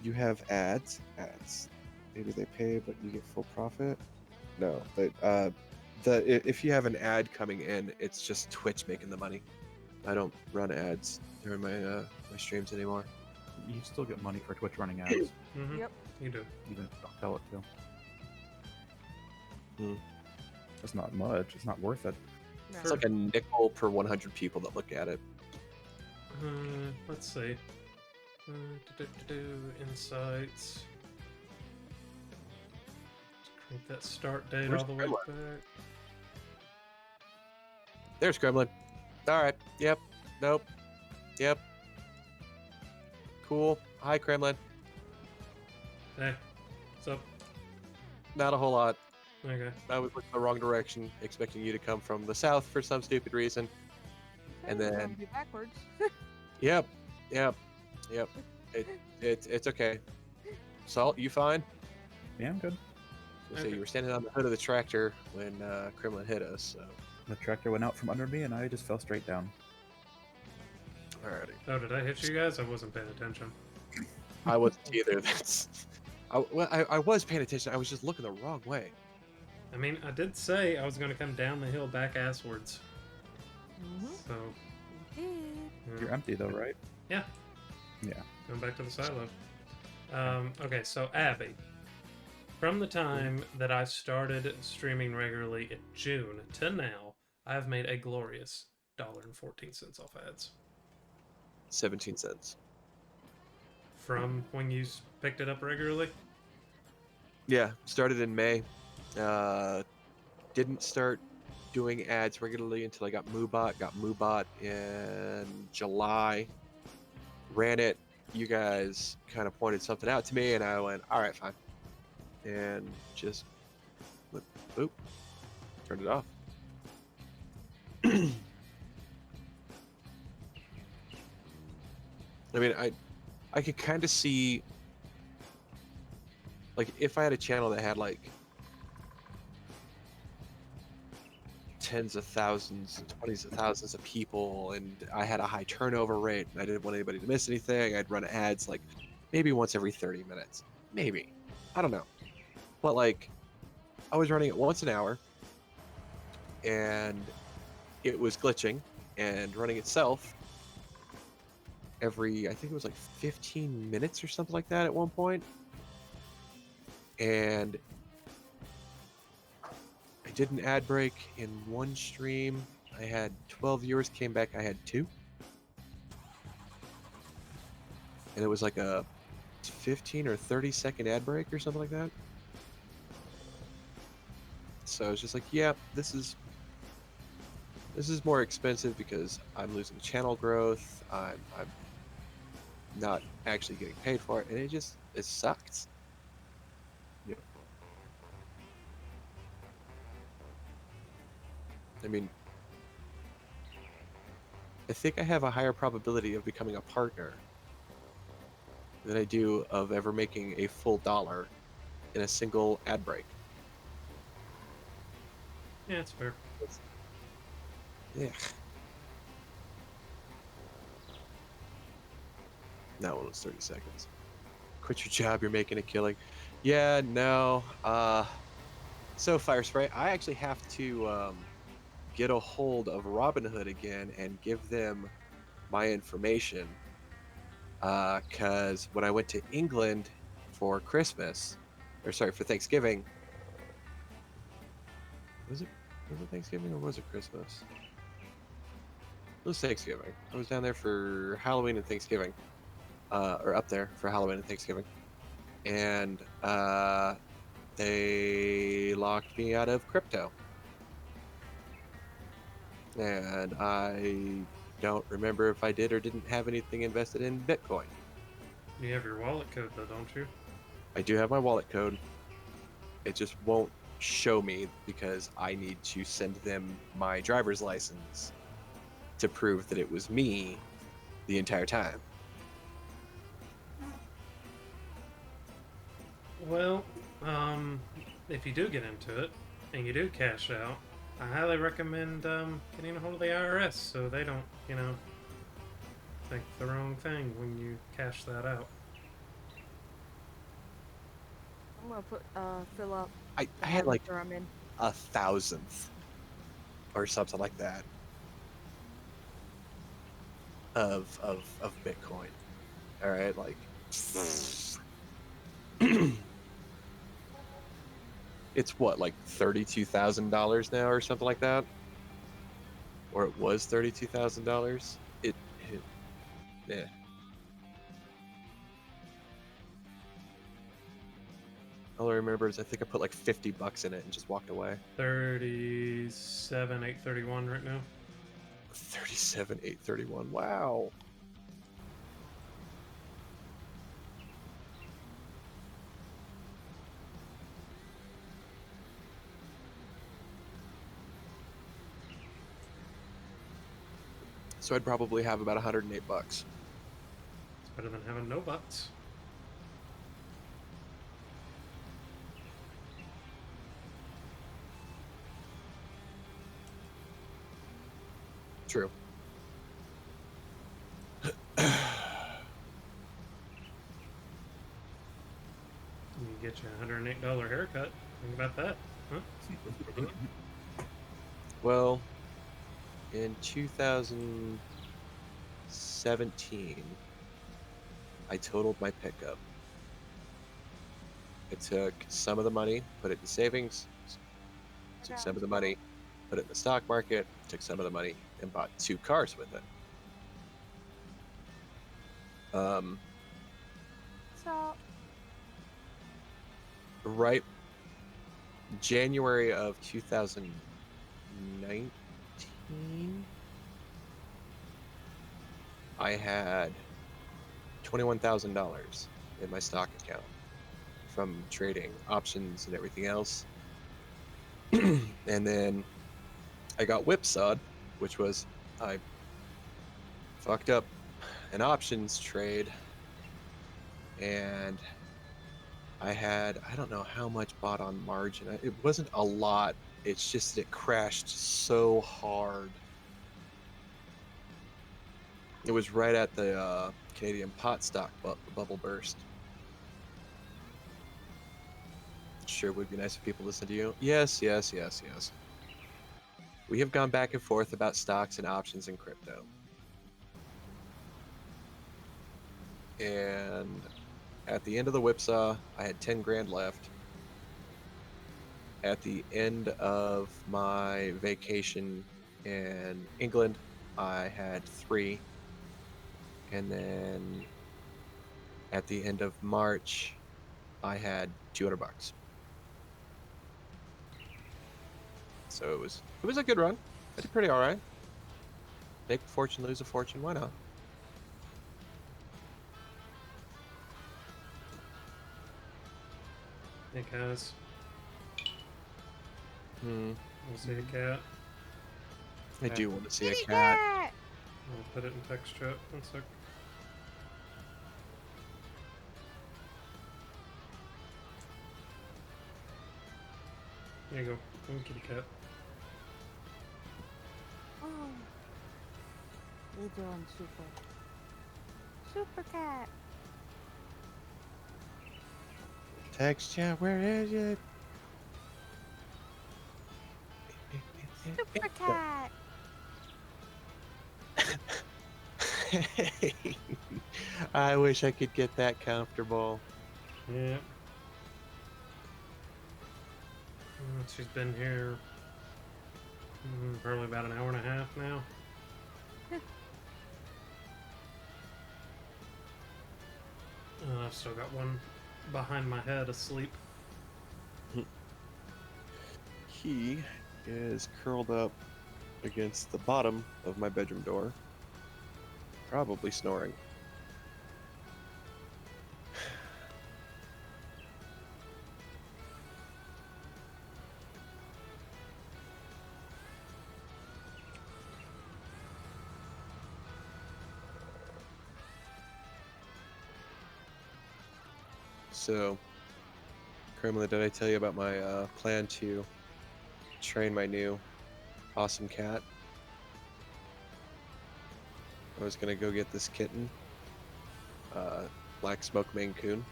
You have ads. Maybe they pay, but you get full profit. No, but if you have an ad coming in, it's just Twitch making the money. I don't run ads during my streams anymore. You still get money for Twitch running ads, Mm-hmm. Yep. You do. even if you don't tell it to. Hmm. It's not much. It's not worth it. no? It's like a nickel per 100 people that look at it. Let's see. Insights. Make that start date Where's all the way Gremlin? back. There's Gremlin. All right. Yep. Nope. Yep. Cool. Hi, Kremlin. Hey, what's up? Not a whole lot. Okay. I was looking the wrong direction, expecting you to come from the south for some stupid reason. And Okay, we're then- gonna be backwards. Yep. It's okay. Salt, you fine? Yeah, I'm good. So Okay. you were standing on the hood of the tractor when Kremlin hit us. So. The tractor went out from under me and I just fell straight down. Alrighty. Oh, did I hit you guys? I wasn't paying attention. I wasn't either. I was paying attention. I was just looking the wrong way. I mean, I did say I was going to come down the hill back asswards. Mm-hmm. So, We did. yeah. You're empty though, right? Yeah. Yeah. Going back to the silo. Okay, so Abby, from the time that I started streaming regularly in June to now, I have made a glorious $1.14 off ads. 17 cents. From when you picked it up regularly? Yeah, started in May. Didn't start doing ads regularly until I got Moobot. Got Moobot in July. Ran it you guys kind of pointed something out to me, and I went, all right, fine, and just went, boop, turned it off. I mean, I could kind of see, like, if I had a channel that had like tens of thousands, 20s of thousands of people, and I had a high turnover rate, and I didn't want anybody to miss anything, I'd run ads like maybe once every 30 minutes, maybe, I don't know, but like I was running it once an hour, and it was glitching and running itself every, I think it was like 15 minutes or something like that at one point. And I did an ad break in one stream. I had 12 viewers, came back, I had 2. And it was like a 15 or 30-second ad break or something like that. So I was just like, yeah, this is more expensive because I'm losing channel growth. I'm not actually getting paid for it, and it sucked. Yeah. I mean, I think I have a higher probability of becoming a partner than I do of ever making a full dollar in a single ad break. Yeah, it's fair. Yeah. That one was 30 seconds. Quit your job, you're making a killing. Yeah, no. So Fire Spray, I actually have to get a hold of Robinhood again and give them my information. Because when I went to England for Christmas, or sorry, for Thanksgiving, was it Thanksgiving or was it Christmas? It was Thanksgiving. I was down there for Halloween and Thanksgiving, or up there for Halloween and Thanksgiving, and they locked me out of crypto, and I don't remember if I did or didn't have anything invested in Bitcoin. You have your wallet code though, don't you? I do have my wallet code. It just won't show me because I need to send them my driver's license to prove that it was me the entire time. Well, if you do get into it and you do cash out, I highly recommend getting a hold of the IRS so they don't, think the wrong thing when you cash that out. I'm gonna fill up I the had like hamster I'm in. 1,000th or something like that of Bitcoin. All right, like it's what, like $32,000 now or something like that, or it was $32,000. Yeah. All I remember is I think I put like $50 in it and just walked away. 37,831 right now. 37,831. Wow. So I'd probably have about $108. It's better than having no bucks. True. You get you a $108 haircut. Think about that, huh? Well, in 2017, I totaled my pickup. I took some of the money, put it in savings, took some of the money, put it in the stock market, took some of the money, and bought 2 cars with it. So Right, January of 2019, I had $21,000 in my stock account from trading options and everything else. And then I got whipsawed, which was I fucked up an options trade, and I had, I don't know how much bought on margin. It wasn't a lot. It's just that it crashed so hard. It was right at the Canadian pot stock bubble burst. Sure would be nice if people listen to you. Yes, yes, yes, yes. We have gone back and forth about stocks and options and crypto. And at the end of the whipsaw, I had 10 grand left. At the end of my vacation in England, I had 3. And then at the end of March, I had $200. So it was a good run. I did pretty all right. Make a fortune, lose a fortune. Why not? Hey guys, Hmm. we'll see a cat. I do want to see a Kitty cat. cat! I'll put it in text chat. One sec. There you go. One kitty cat. Oh. You're doing super. Super cat. Text chat, where is it? Super cat. I wish I could get that comfortable. Yeah. She's been here probably about an hour and a half now. I've still got one behind my head asleep. He is curled up against the bottom of my bedroom door, probably snoring. So, Kremlin, did I tell you about my plan to train my new awesome cat? I was gonna go get this kitten, black smoke Maine Coon.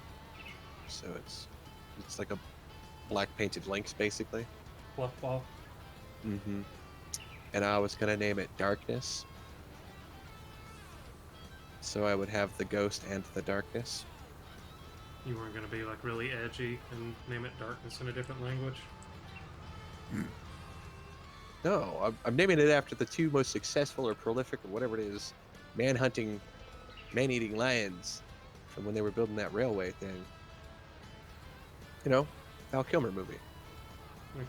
So it's like a black painted lynx, basically. Fluff ball. Mm-hmm. And I was gonna name it Darkness, so I would have the ghost and the darkness. You weren't gonna be like really edgy and name it Darkness in a different language. No, I'm naming it after the 2 most successful or prolific or whatever it is, man-hunting, man-eating lions from when they were building that railway thing. You know, Val Kilmer movie.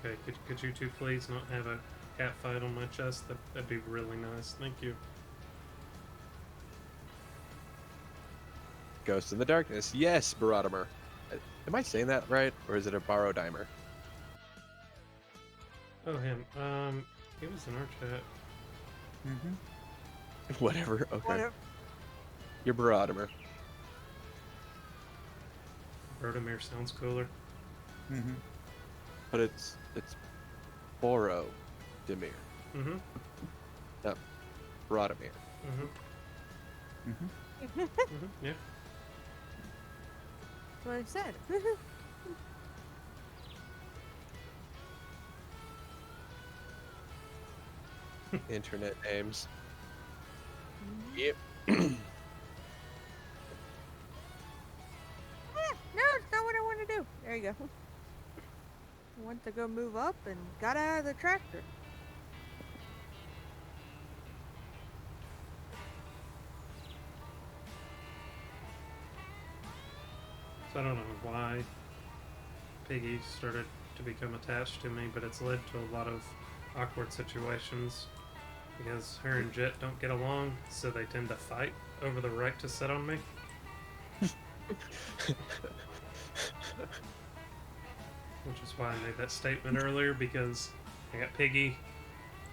Okay, could you two please not have a cat fight on my chest? That'd be really nice. Thank you. Ghost in the Darkness. Yes, Barodimer. Am I saying that right, or is it a Barodimer? Oh, him. He was in our chat. Mm-hmm. Whatever. Okay. Whatever. You're Barodimer. Bertomir sounds cooler. Mm-hmm. But it's Borodemir, Mm-hmm. not Barodimer. Mm-hmm. Mm-hmm. Mm-hmm. Yeah. That's what I said. Internet names. Mhm. Yep. No, it's not what I want to do. There you go. I went to go move up and got out of the tractor. So I don't know why Piggy started to become attached to me, but it's led to a lot of awkward situations because her and Jet don't get along, so they tend to fight over the right to sit on me. Which is why I made that statement earlier, because I got Piggy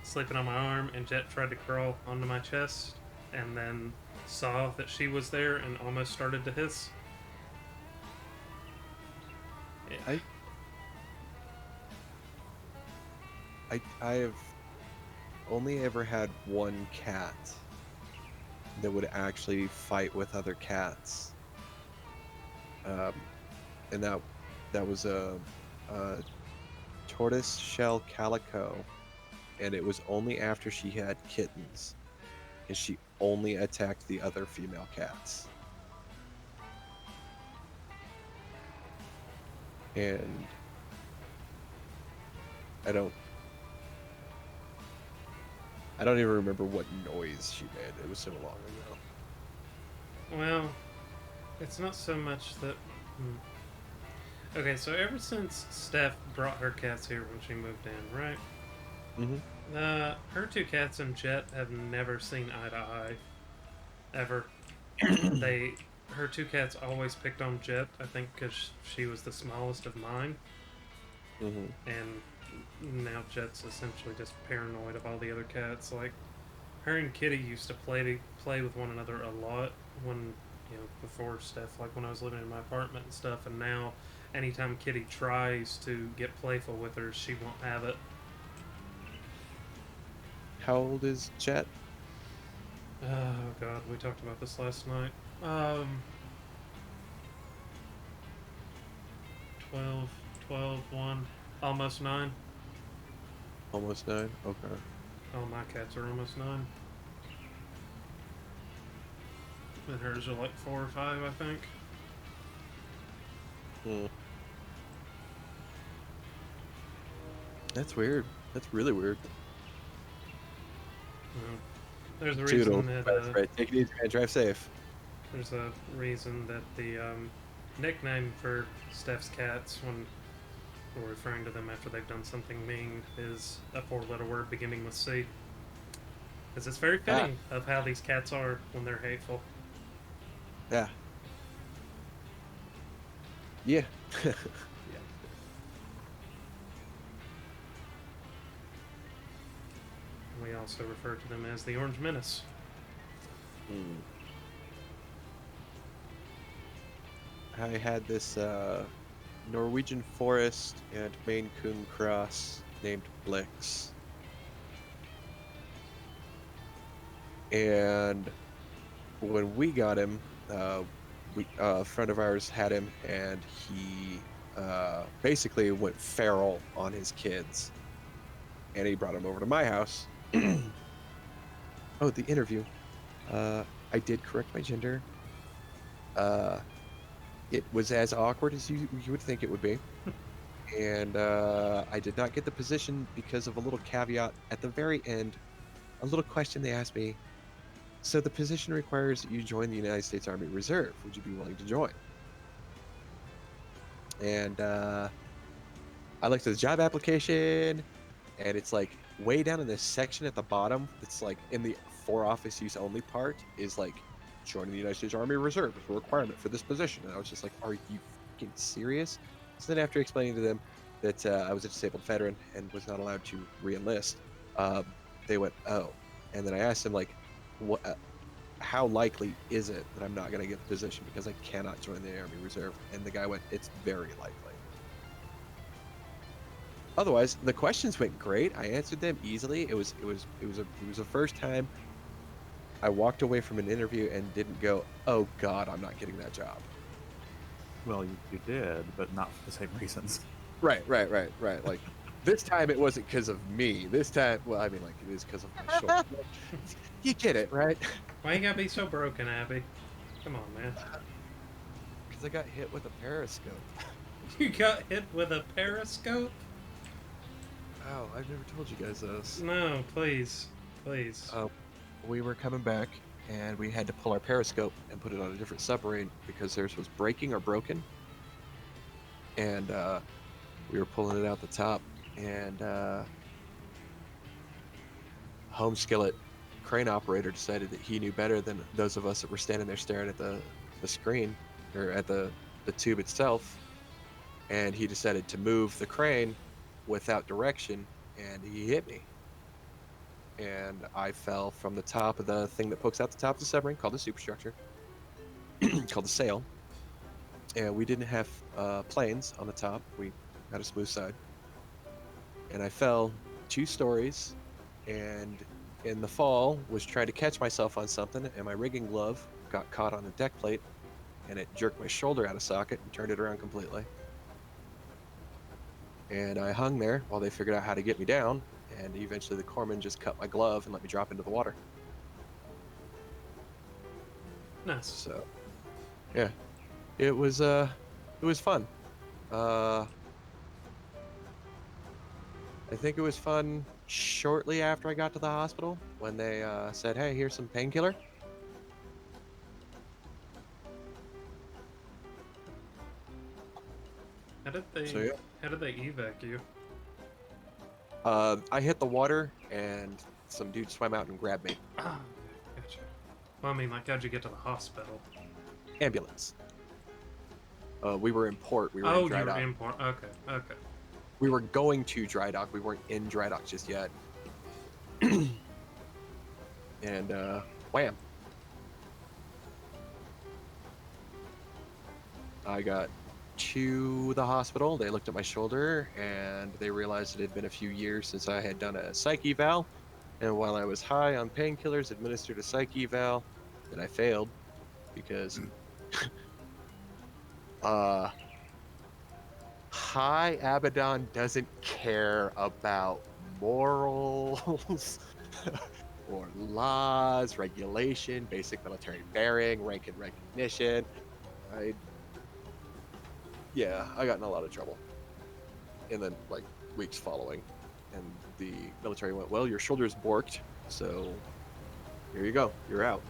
sleeping on my arm, and Jet tried to crawl onto my chest, and then saw that she was there and almost started to hiss. Yeah. I have only ever had one cat that would actually fight with other cats, and that was a tortoise shell calico, and it was only after she had kittens, and she only attacked the other female cats. And I don't I don't even remember what noise she made. It was so long ago. Well, it's not so much that. Okay, so ever since Steph brought her cats here when she moved in, right? Mm-hmm. Her two cats and Jet have never seen eye to eye, ever. Her two cats always picked on Jet, I think, because she was the smallest of mine, Mm-hmm. and now Jet's essentially just paranoid of all the other cats. Like, her and Kitty used to play with one another a lot when, before Steph, like when I was living in my apartment and stuff, and now anytime Kitty tries to get playful with her, she won't have it. How old is Jet? Oh god, we talked about this last night. 12, 12, 1, almost 9. Almost 9. Okay. All my cats are almost 9. And hers are like 4 or 5, I think. Hmm. That's weird. That's really weird. There's a Toodle. reason that That's right. Take it easy, man. Drive safe. there's a reason that the nickname for Steph's cats, when we're referring to them after they've done something mean, is a 4-letter word beginning with C. Because it's very fitting of how these cats are when they're hateful. Yeah. Yeah. We also refer to them as the Orange Menace. Hmm. I had this Norwegian Forest and Maine Coon cross named Blix. And when we got him, a friend of ours had him, and he basically went feral on his kids. And he brought him over to my house. Oh, the interview. I did correct my gender. It was as awkward as you would think it would be. And I did not get the position because of a little caveat at the very end. A little question they asked me. So the position requires that you join the United States Army Reserve. Would you be willing to join? And I looked at the job application, and it's like way down in this section at the bottom. It's like in the for office use only part is like joining the United States Army Reserve is a requirement for this position. And I was just like, are you fucking serious? So then after explaining to them that I was a disabled veteran and was not allowed to re-enlist, they went, oh. And then I asked them like, what? How likely is it that I'm not going to get the position because I cannot join the Army Reserve? And the guy went, it's very likely. Otherwise, the questions went great. I answered them easily. It was the first time I walked away from an interview and didn't go, oh God, I'm not getting that job. Well, you did, but not for the same reasons. Right. Like this time it wasn't because of me. This time, well, I mean, like it is because of my shoulder. You get it, right? Why you gotta be so broken, Abby? Come on, man. Because I got hit with a periscope. You got hit with a periscope? Oh, I've never told you guys this. No, please. Please. We were coming back, and we had to pull our periscope and put it on a different submarine because theirs was breaking or broken. And we were pulling it out the top, and home skillet crane operator decided that he knew better than those of us that were standing there staring at the screen. or at the tube itself, and he decided to move the crane without direction, and he hit me. And I fell from the top of the thing that pokes out the top of the submarine, called the superstructure, called the sail. And we didn't have planes on the top. We had a smooth side. And I fell 2 stories, and in the fall was trying to catch myself on something, and my rigging glove got caught on a deck plate, and it jerked my shoulder out of socket and turned it around completely. And I hung there while they figured out how to get me down, and eventually the corpsman just cut my glove and let me drop into the water. Nice. So, yeah, it was fun. Uh, I think it was fun shortly after I got to the hospital when they said, "Hey, here's some painkiller." How did they? So yeah, How did they evac you? I hit the water and some dude swam out and grabbed me. Ah, gotcha. Well, I mean, like, how'd you get to the hospital? Ambulance. We were in port. We were Oh, in dry you were dock. in port. Okay, okay. We were going to dry dock. We weren't in dry dock just yet. And wham! I got to the hospital. They looked at my shoulder and they realized it had been a few years since I had done a psych eval. And while I was high on painkillers, administered a psych eval that I failed because uh, high Abaddon doesn't care about morals or laws, regulation, basic military bearing, rank and recognition. I Yeah, I got in a lot of trouble. And then like weeks following, and the military went, "Well, your shoulder's borked, so here you go, you're out."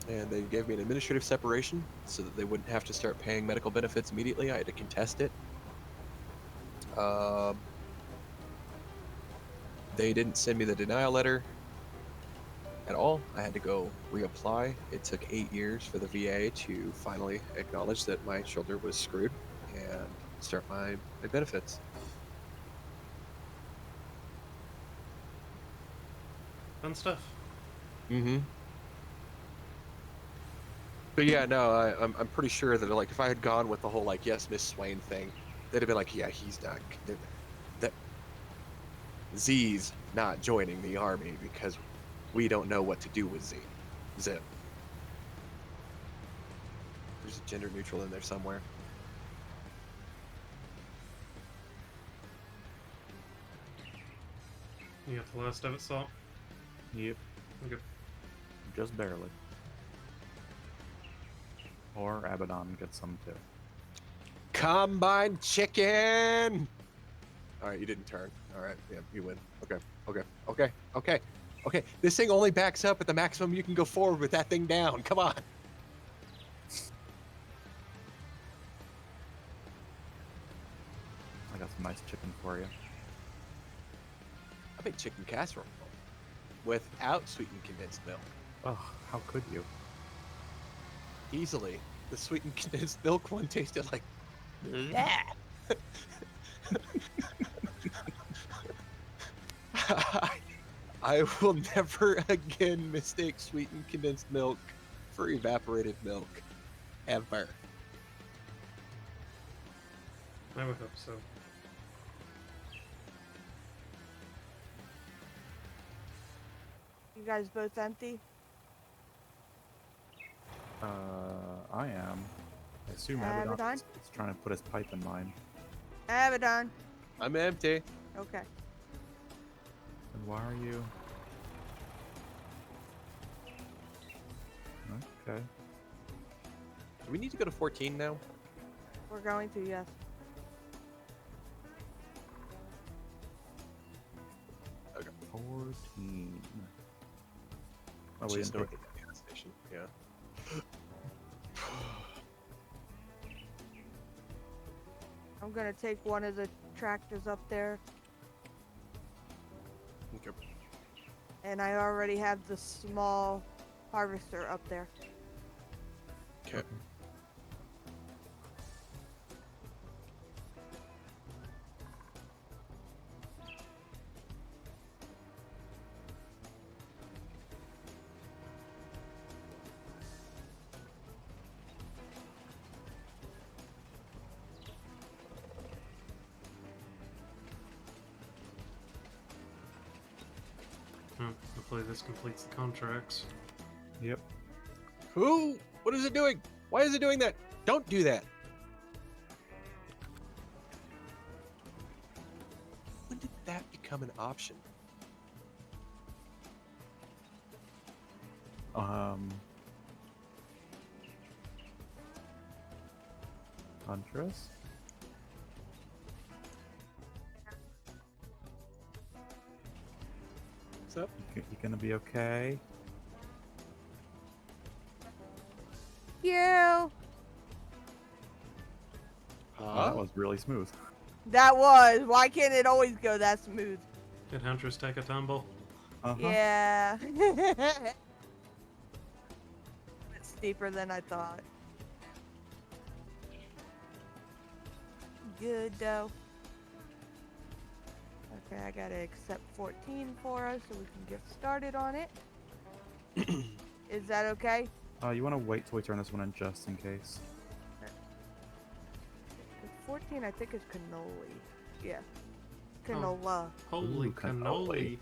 And they gave me an administrative separation so that they wouldn't have to start paying medical benefits immediately. I had to contest it. Um, they didn't send me the denial letter at all. I had to go reapply. It took 8 years for the VA to finally acknowledge that my shoulder was screwed and start my benefits. Fun stuff. Mm-hmm. But yeah, no, I'm pretty sure that like if I had gone with the whole like yes, Miss Swain thing, they'd have been like, yeah, he's not that Z's not joining the army because we don't know what to do with Z. Zip. There's a gender neutral in there somewhere. You got the last of it, Salt? Yep, Okay. just barely. Or Abaddon gets some too. Combine chicken. All right, you didn't turn. All right, yeah, you win. Okay. This thing only backs up at the maximum you can go forward with that thing down. Come on. I got some nice chicken for you. I made chicken casserole without sweetened condensed milk. Oh, how could you? Easily. The sweetened condensed milk one tasted like that. I will never again mistake sweetened condensed milk for evaporated milk. Ever. I would hope so. You guys both empty? I am. I assume Abaddon Abaddon? is trying to put his pipe in mine. Abaddon. I'm empty. Okay. And why are you? Okay. Do we need to go to 14 now? We're going to, yes. Okay. 14. Oh, we Just didn't north take of the gas station. Yeah. I'm gonna take one of the tractors up there, Okay. and I already have the small harvester up there. Okay. Hopefully this completes the contracts. Yep. Who? What is it doing? Why is it doing that? Don't do that. When did that become an option? Huntress? What's up? You gonna be okay? You. Oh, that was really smooth. That was. Why can't it always go that smooth? Did Huntress take a tumble? Yeah. It's steeper than I thought. Good though. Okay, I gotta accept 14 for us so we can get started on it. Is that okay? You want to wait till we turn this one in just in case. 14 I think is cannoli. Yeah. Canola. Holy Ooh, cannoli.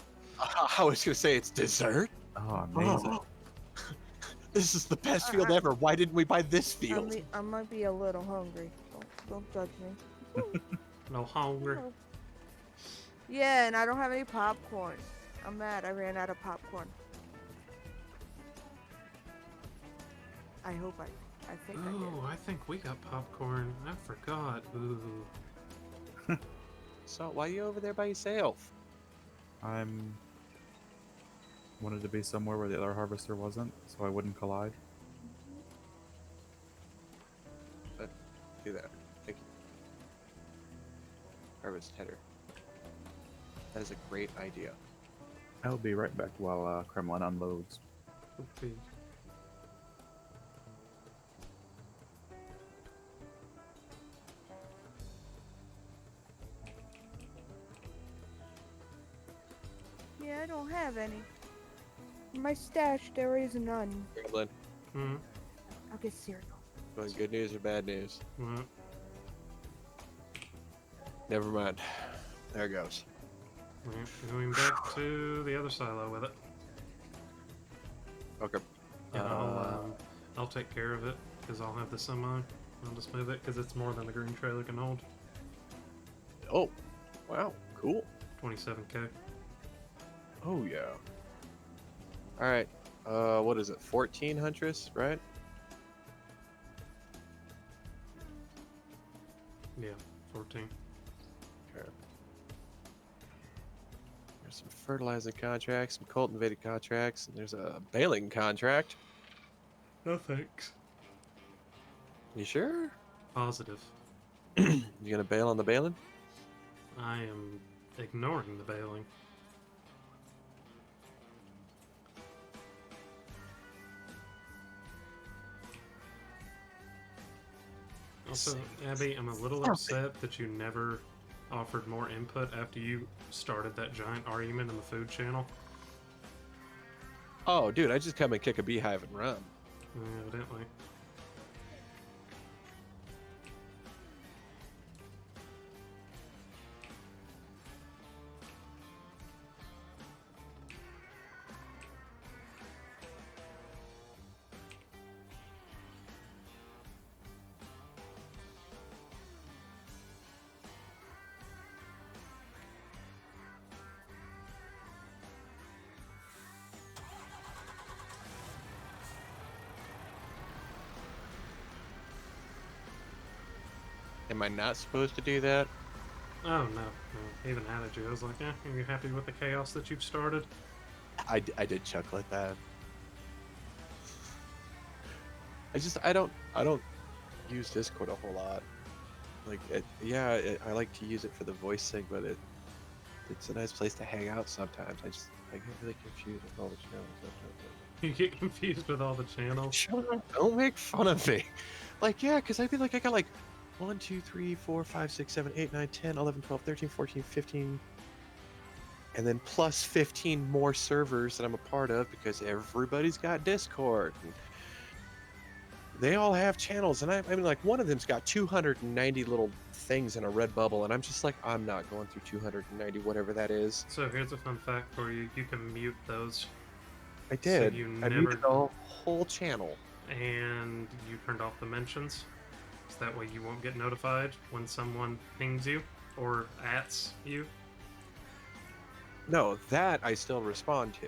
I was gonna say it's dessert. Oh, amazing. This is the best field ever. Why didn't we buy this field? I might be a little hungry. Don't judge me. No hunger. Yeah, and I don't have any popcorn. I'm mad. I ran out of popcorn. I hope I think I did. Oh, I think we got popcorn. I forgot. Ooh. So why are you over there by yourself? I'm wanted to be somewhere where the other harvester wasn't, so I wouldn't collide. Do that. Thank you. Harvest header. That is a great idea. I'll be right back while Kremlin unloads. Okay. Yeah, I don't have any. In my stash, there is none. Gremlin, Hmm. I'll get cereal. going good news or bad news? Well, Never mind. There it goes. we're going back to the other silo with it. Okay. And I'll take care of it because I'll have the semi. I'll just move it because it's more than the green trailer can hold. Oh, wow. Cool. 27K. Oh, yeah. All right. What is it? 14 Huntress, right? Yeah, 14. Okay. There's some fertilizing contracts, some cultivated contracts, and there's a baling contract. No thanks. You sure? Positive. You gonna bail on the baling? I am ignoring the bailing. Also, Abby, I'm a little upset that you never offered more input after you started that giant argument in the food channel. Oh, dude, I just come and kick a beehive and run. Evidently. Am I not supposed to do that? Oh, no. I even added you. I was like, are you happy with the chaos that you've started? I did chuckle at that. I don't use Discord a whole lot. Like, I like to use it for the voice thing, but it's a nice place to hang out sometimes. I get really confused with all the channels. You get confused with all the channels. Shut up! Don't make fun of me. Like, yeah, because I'd be like, I got like 1, 2, 3, 4, 5, 6, 7, 8, 9, 10, 11, 12, 13, 14, 15, and then plus 15 more servers that I'm a part of because everybody's got Discord. And they all have channels, and I mean, like, one of them's got 290 little things in a red bubble, and I'm just like, I'm not going through 290, whatever that is. So here's a fun fact for you: you can mute those, I so did. you I never muted the whole channel. and you turned off the mentions, so that way you won't get notified when someone pings you or ats you. No, that I still respond to.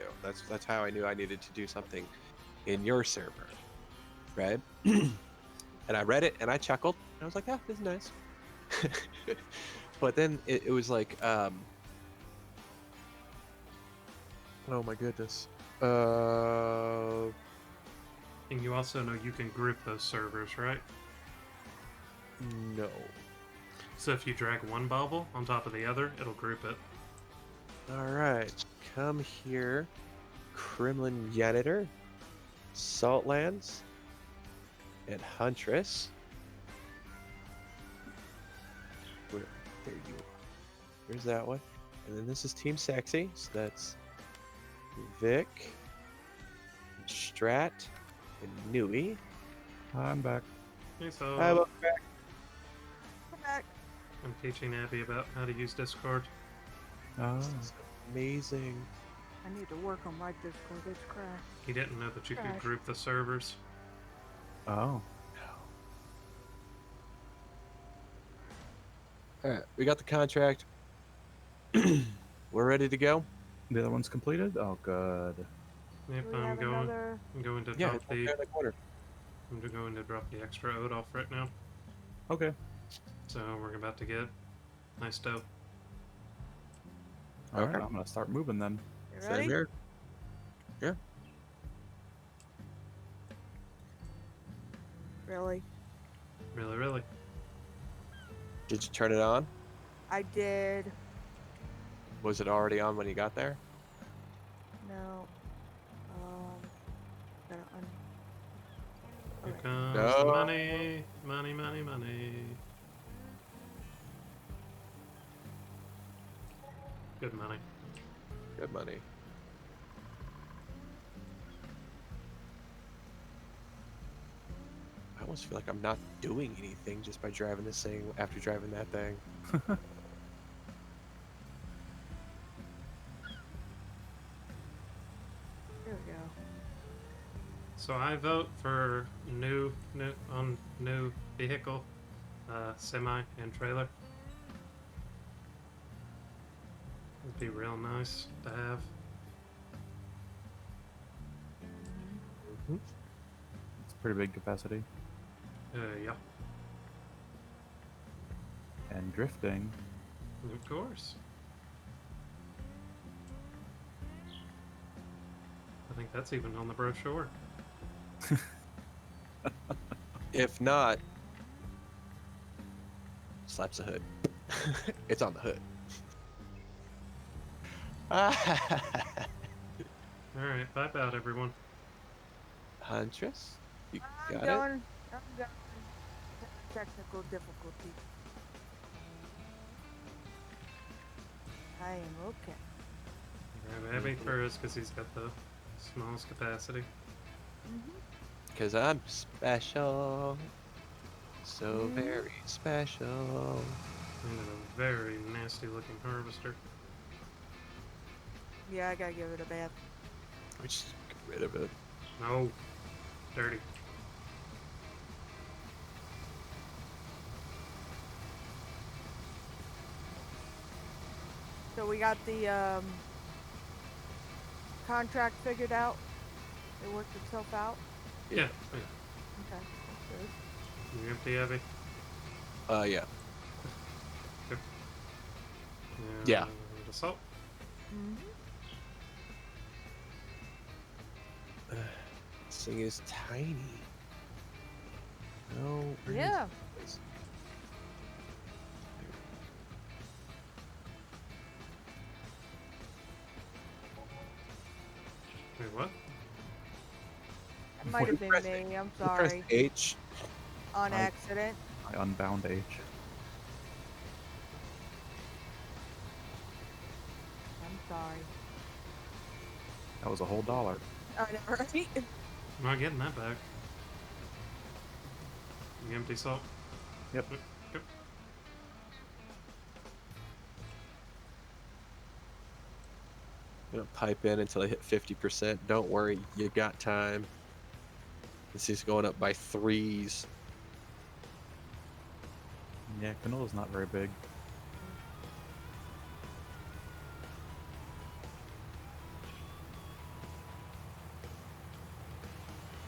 That's how I knew I needed to do something in your server, right? And I read it and I chuckled. And I was like, "Yeah, this is nice." But then it was like, oh my goodness. And you also know you can group those servers, right? No. So if you drag one bubble on top of the other, it'll group it. All right, come here, Kremlin Janitor, Saltlands, and Huntress. Where? There you are. There's that one. And then this is Team Sexy, so that's Vic, and Strat, and Nui. I'm back. Hey, so Hi, welcome back. Come back. I'm teaching Abby about how to use Discord. Oh. This is amazing. I need to work on my Discord. It's crashed. He didn't know that you could Gosh. group the servers. Oh. All right, we got the contract. We're ready to go. The other one's completed? Oh, good. Yep, Do we have another? I'm going to Yeah, drop it's right there the in the corner. I'm going to drop the extra oat off right now. Okay. So we're about to get nice dough. All right, Okay. I'm going to start moving then. You Same ready? here. Yeah. Really? Really, really. Did you turn it on? I did. Was it already on when you got there? No. Gotta Here Okay. comes No. the money, money, money, money. Good money. Good money. I almost feel like I'm not doing anything just by driving this thing after driving that thing. There we go. So I vote for new vehicle, semi and trailer. It'd be real nice to have. It's pretty big capacity. Yeah, And drifting. of course. I think that's even on the brochure. If not, slaps the hood. It's on the hood. Alright, pipe out, everyone. Huntress, you I'm got it? going. I'm going. Technical difficulty. I am okay. Grab Abby first because he's got the smallest capacity. Because I'm special. So very special. And a very nasty looking harvester. Yeah, I gotta give it a bath. We just get rid of it. No. Dirty. So we got the contract figured out. It worked itself out. Yeah. Okay, that's good. You empty, Abby? Yeah. And Yeah. The salt. This thing is tiny. No. where is Yeah. this? Wait, what? That might have been me. I'm Press sorry. H. On I- accident. I unbound H. I'm sorry. That was a whole $1. I know, right? I'm not getting that back. The empty salt. Yep. Yep. I'm gonna pipe in until I hit 50%. Don't worry, you got time. This is going up by threes. Yeah, canola's not very big.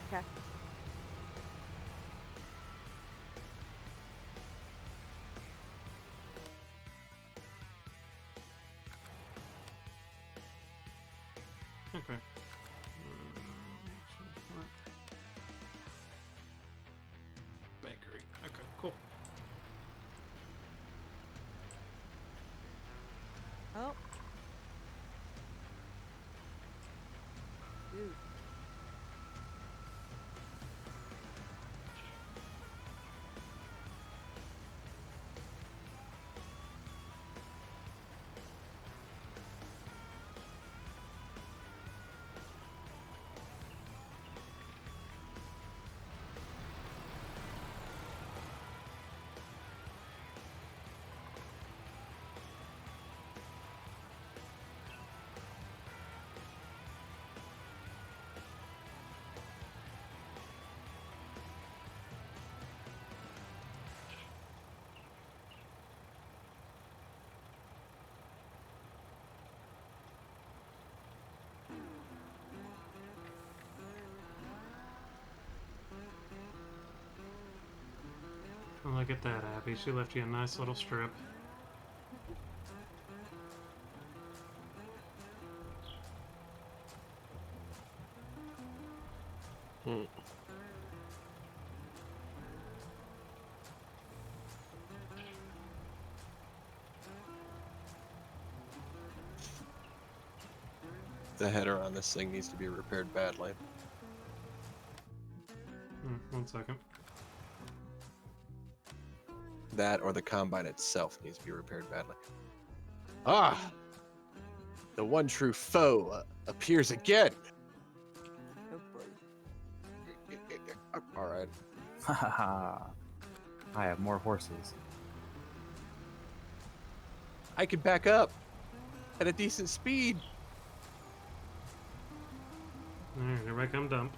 Okay. Okay. Bakery. Okay, cool. Oh. Dude. Oh, look at that, Abby. She left you a nice little strip. Hmm. The header on this thing needs to be repaired badly. 1 second. That or the combine itself needs to be repaired badly. Ah! The one true foe appears again. Oh boy. All right. Ha ha ha. I have more horses. I can back up at a decent speed. Alright, here I come dump.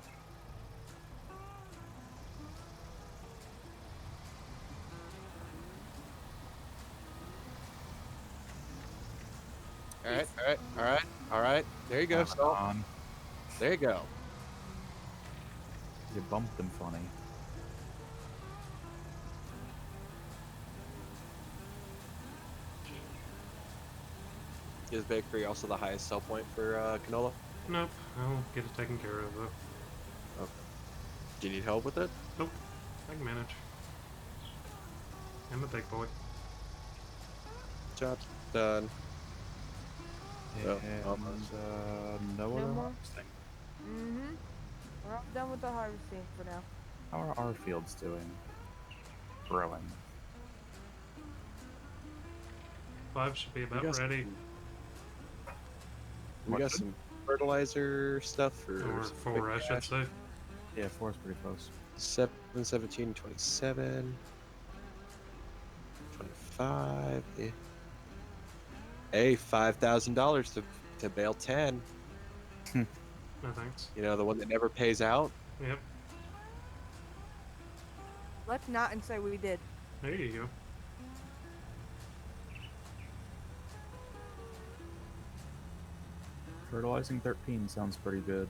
All right, all right, all right, all right. There you go, Come Saul. on. There you go. You bumped them funny. Is bakery also the highest sell point for canola? Nope, I'll get it taken care of though. Okay. Do you need help with it? Nope, I can manage. I'm a big boy. Job's done. Oh, And almost. no No other more? harvesting. Mm-hmm. We're all done with the harvesting for now. How are our fields doing? Growing. 5 should be We about got ready. We What got should- some fertilizer stuff for Or some 4, quick I should cash. say. Yeah, 4 is pretty close. 7, 17, 27, 25. Yeah. Hey, $5,000 to bail 10. No thanks. You know, the one that never pays out. Yep, Let's not and say we did. there you go. Fertilizing 13 sounds pretty good.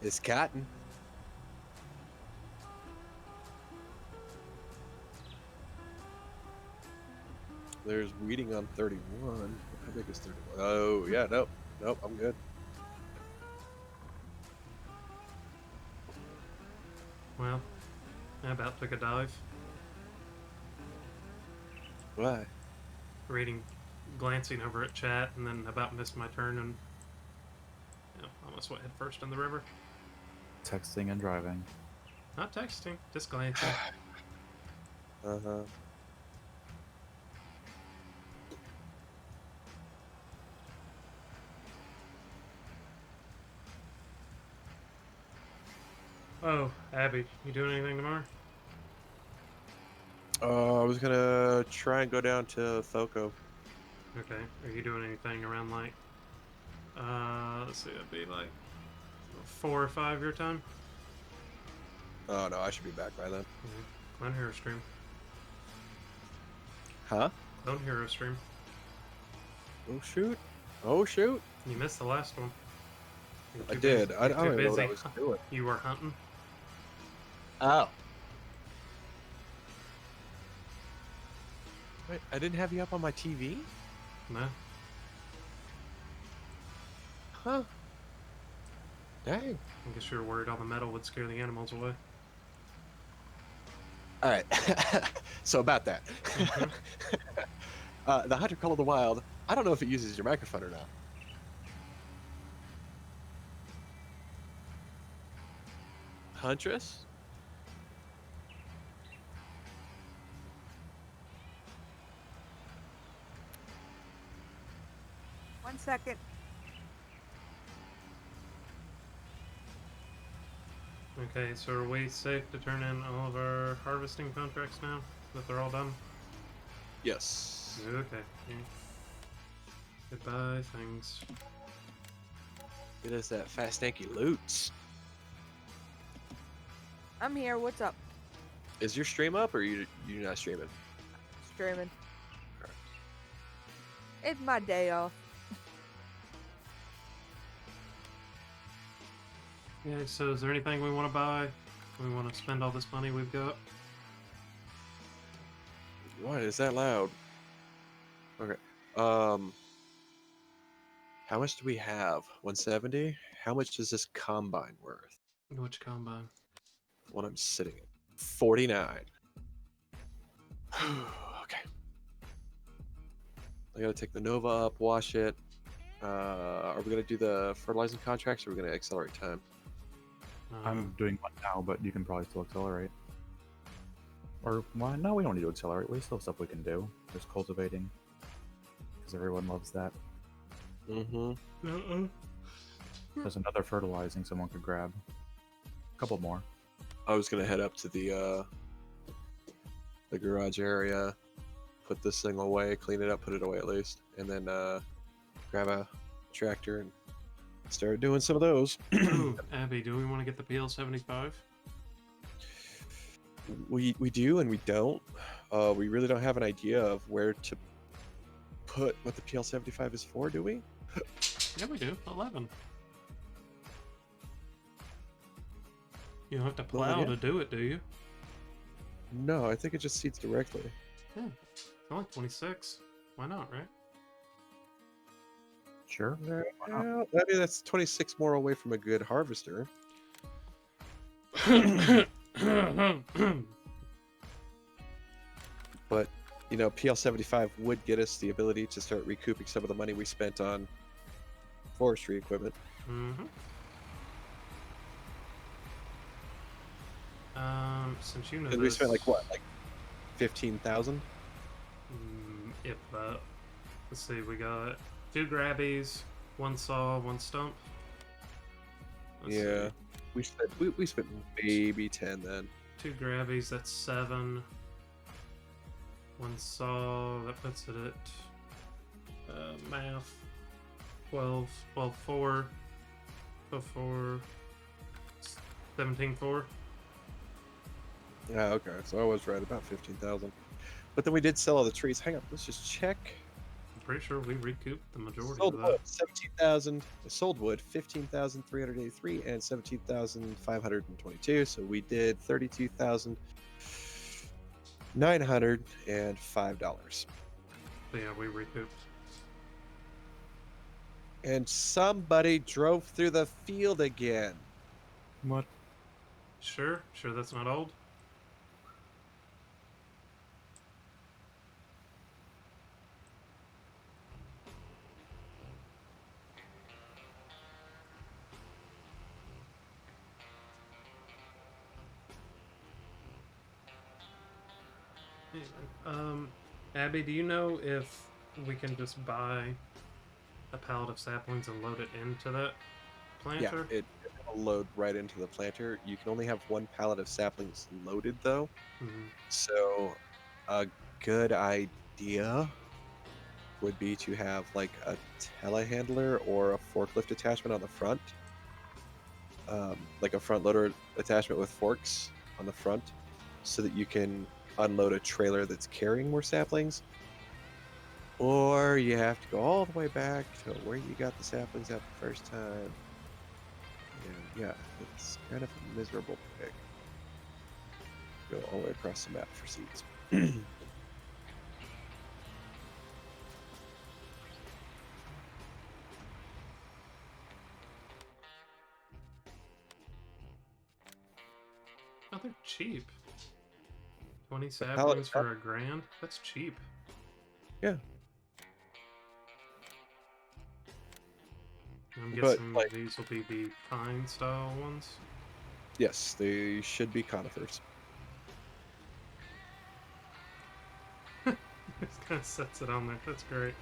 It's cotton. There's weeding on 31. How big is 31? Oh, yeah, nope. Nope, I'm good. Well, I about took a dive. Why? Reading glancing over at chat and then about missed my turn and almost went head first in the river. Texting and driving. Not texting, just glancing. Uh-huh. Oh, Abby, you doing anything tomorrow? I was gonna try and go down to Foco. Okay. Are you doing anything around like let's see, that'd be like 4 or 5 your time? Oh no, I should be back by then. Clone Hero stream. Huh? Clone Hero stream. Oh shoot! Oh shoot! You missed the last one. You're I too did. busy- I you're don't too even know what I busy. was doing. You were hunting. Oh. Wait, I didn't have you up on my TV? No. Huh? Dang. I guess you were worried all the metal would scare the animals away. All right. So about that. Mhm. The Hunter Call of the Wild, I don't know if it uses your microphone or not. Huntress? One second. Okay, so are we safe to turn in all of our harvesting contracts now? That they're all done? Yes. Okay. Yeah. Goodbye, things. It is that fast stanky loot. I'm here. What's up? Is your stream up or you not streaming? Streaming. It's my day off. Yeah, so is there anything we want to buy? We want to spend all this money we've got? Why is that loud? Okay. How much do we have? 170? How much is this combine worth? Which combine? What I'm sitting at. 49. Okay. I gotta take the Nova up, wash it. Are we gonna do the fertilizing contracts or are we gonna accelerate time? I'm doing one now, but you can probably still accelerate. Or, well, no, we don't need to accelerate. We still have stuff we can do. There's cultivating. Because everyone loves that. Mm-hmm. There's another fertilizing someone could grab. A couple more. I was gonna head up to the garage area, put this thing away, clean it up, put it away at least, and then grab a tractor and start doing some of those. Ooh, Abby, do we want to get the PL75? We do and we don't. We really don't have an idea of where to put what the PL75 is for, do we? Yeah, we do. 11. You don't have to Well, plow yeah. to do it, do you? No, I think it just seeds directly. Yeah. It's only 26. Why not, right? Sure. Well, I mean, that's 26 more away from a good harvester. But, you know, PL75 would get us the ability to start recouping some of the money we spent on forestry equipment. Mm-hmm. Since you know And this, we spent like what, like 15,000? If let's see, we got 2 grabbies, 1 saw, 1 stump. Let's Yeah, see. we spent maybe 10 then. 2 grabbies, that's 7. 1 saw, that puts it at math 12, 4, 17, 4. Yeah, okay, so I was right about 15,000. But then we did sell all the trees. Hang on, let's just check. I'm pretty sure we recouped the majority Sold of wood, that. 17,000. Sold wood, 15,383, and 17,522. So we did $32,905. So yeah, we recouped. And somebody drove through the field again. What? Sure that's not old. Anyway, Abby, do you know if we can just buy a pallet of saplings and load it into that Yeah, planter? it'll load right into the planter. You can only have one pallet of saplings loaded though. Mhm. So a good idea would be to have like a telehandler or a forklift attachment on the front, like a front loader attachment with forks on the front, so that you can unload a trailer that's carrying more saplings. Or you have to go all the way back to where you got the saplings at the first time. And yeah, it's kind of a miserable pick. Go all the way across the map for seeds. Oh, they're cheap. 20 A pallet of saplings for $1,000? That's cheap. yeah, I'm but guessing like these will be the pine style ones. yes, they should be conifers. It kind of sets it on there. That's great.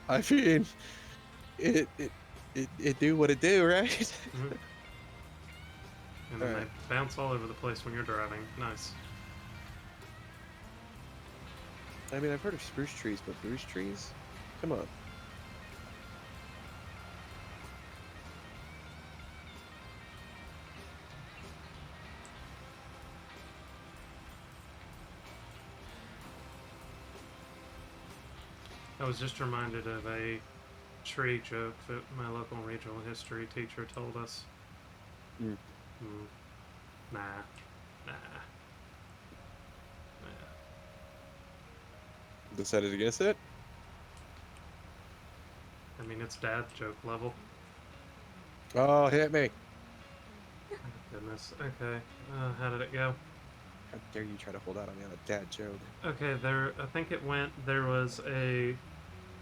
I mean, it it it do what it do, right? Mhm. And then Alright. they bounce all over the place when you're driving. Nice. I mean, I've heard of spruce trees, but spruce trees? Come on. I was just reminded of a tree joke that my local regional history teacher told us. Mm. Hmm. Nah. Nah. Nah. Decided against it? I mean, it's dad joke level. Oh, hit me. Goodness. Okay. How did it go? How dare you try to hold out on me on a dad joke? Okay, I think it went. There was a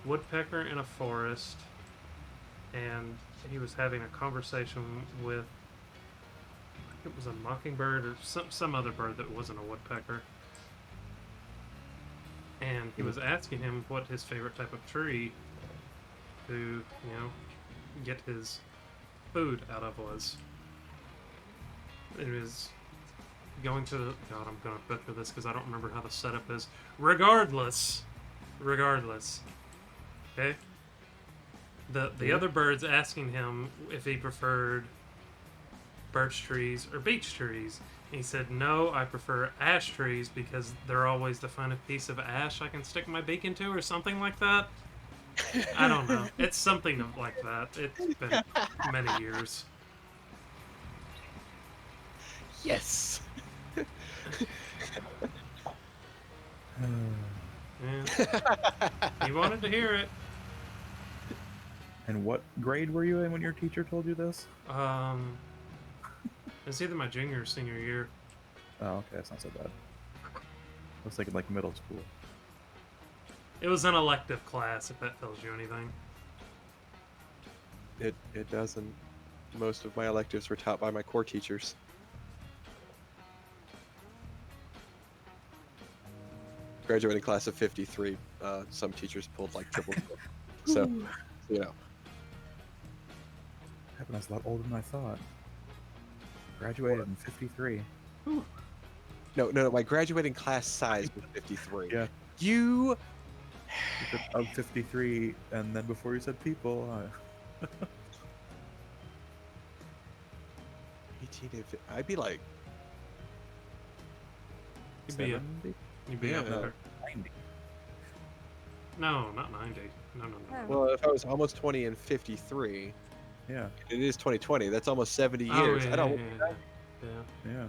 woodpecker in a forest, and he was having a conversation with. I think it was a mockingbird or some other bird that wasn't a woodpecker. And he was asking him what his favorite type of tree to, get his food out of was. It was going to. God, I'm going to butcher this because I don't remember how the setup is. Regardless. Okay? The other bird's asking him if he preferred birch trees or beech trees. And he said, "No, I prefer ash trees because they're always the finest piece of ash I can stick my beak into," or something like that. I don't know. It's something like that. It's been many years. Yes. Yeah. He wanted to hear it. And what grade were you in when your teacher told you this? It's either my junior or senior year. Oh, okay, that's not so bad. I was thinking like middle school. It was an elective class, if that tells you anything. It doesn't. Most of my electives were taught by my core teachers. Graduating class of 53. Some teachers pulled like triple. So, you know. Heaven, I was a lot older than I thought. Graduated in '53. No. My graduating class size was 53. Yeah. You. Of 53, and then before you said people, 18 to 50, I'd be like. You'd be up, 70? you'd be Yeah, up no. there. 90. No, not 90. No. Yeah. Well, if I was almost 20 and 53, Yeah, it is 2020. That's almost 70 Oh, years. yeah, I don't. yeah. yeah.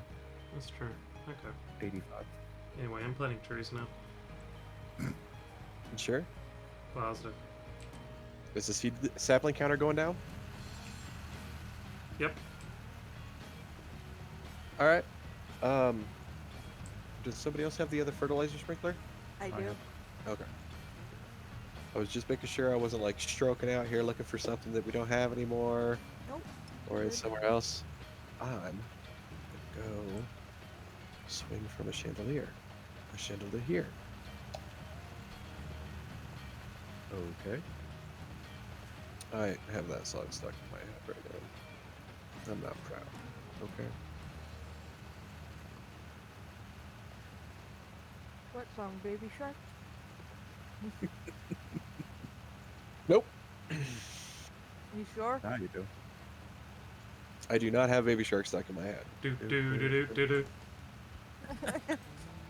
That's true. Okay. 85. Anyway, I'm planting trees now. Sure. Positive. Is the seed sapling counter going down? Yep. All right. Does somebody else have the other fertilizer sprinkler? I do. have- Okay. I was just making sure I wasn't like stroking out here looking for something that we don't have anymore, Nope. or Good. is somewhere else. I'm gonna go Swing from a chandelier. A chandelier. Okay. I have that song stuck in my head right now. I'm not proud. Okay. What song? Baby Shark? Nope. You sure? Now you do. I do not have Baby Shark stuck in my head. Do do do do do do.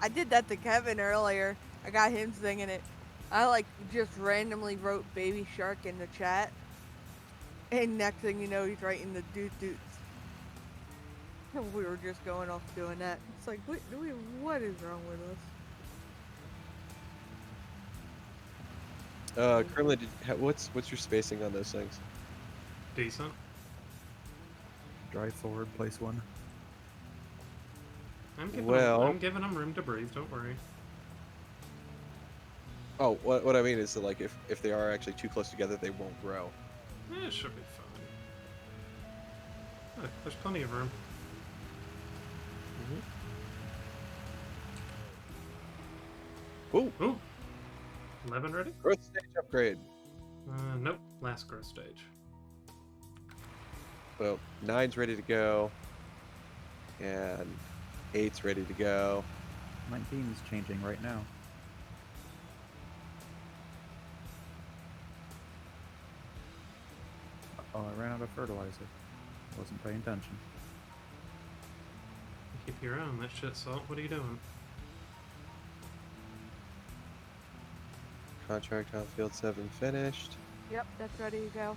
I did that to Kevin earlier. I got him singing it. I like just randomly wrote Baby Shark in the chat, and next thing you know, he's writing the doot doots. We were just going off doing that. It's like, what is wrong with us? Kremlin, what's your spacing on those things? Decent. Drive forward, place one. I'm giving them room to breathe. Don't worry. Oh, what I mean is that, like, if they are actually too close together, they won't grow. It should be fine. There's plenty of room. Ooh, Ooh. 11 ready? growth stage upgrade. Nope. Last growth stage. Well, 9's ready to go, and 8's ready to go. 19 is changing right now. Oh, I ran out of fertilizer. Wasn't paying attention. Keep your eye on that shit, Salt. What are you doing? Contract on field 7 finished. Yep, that's ready to go.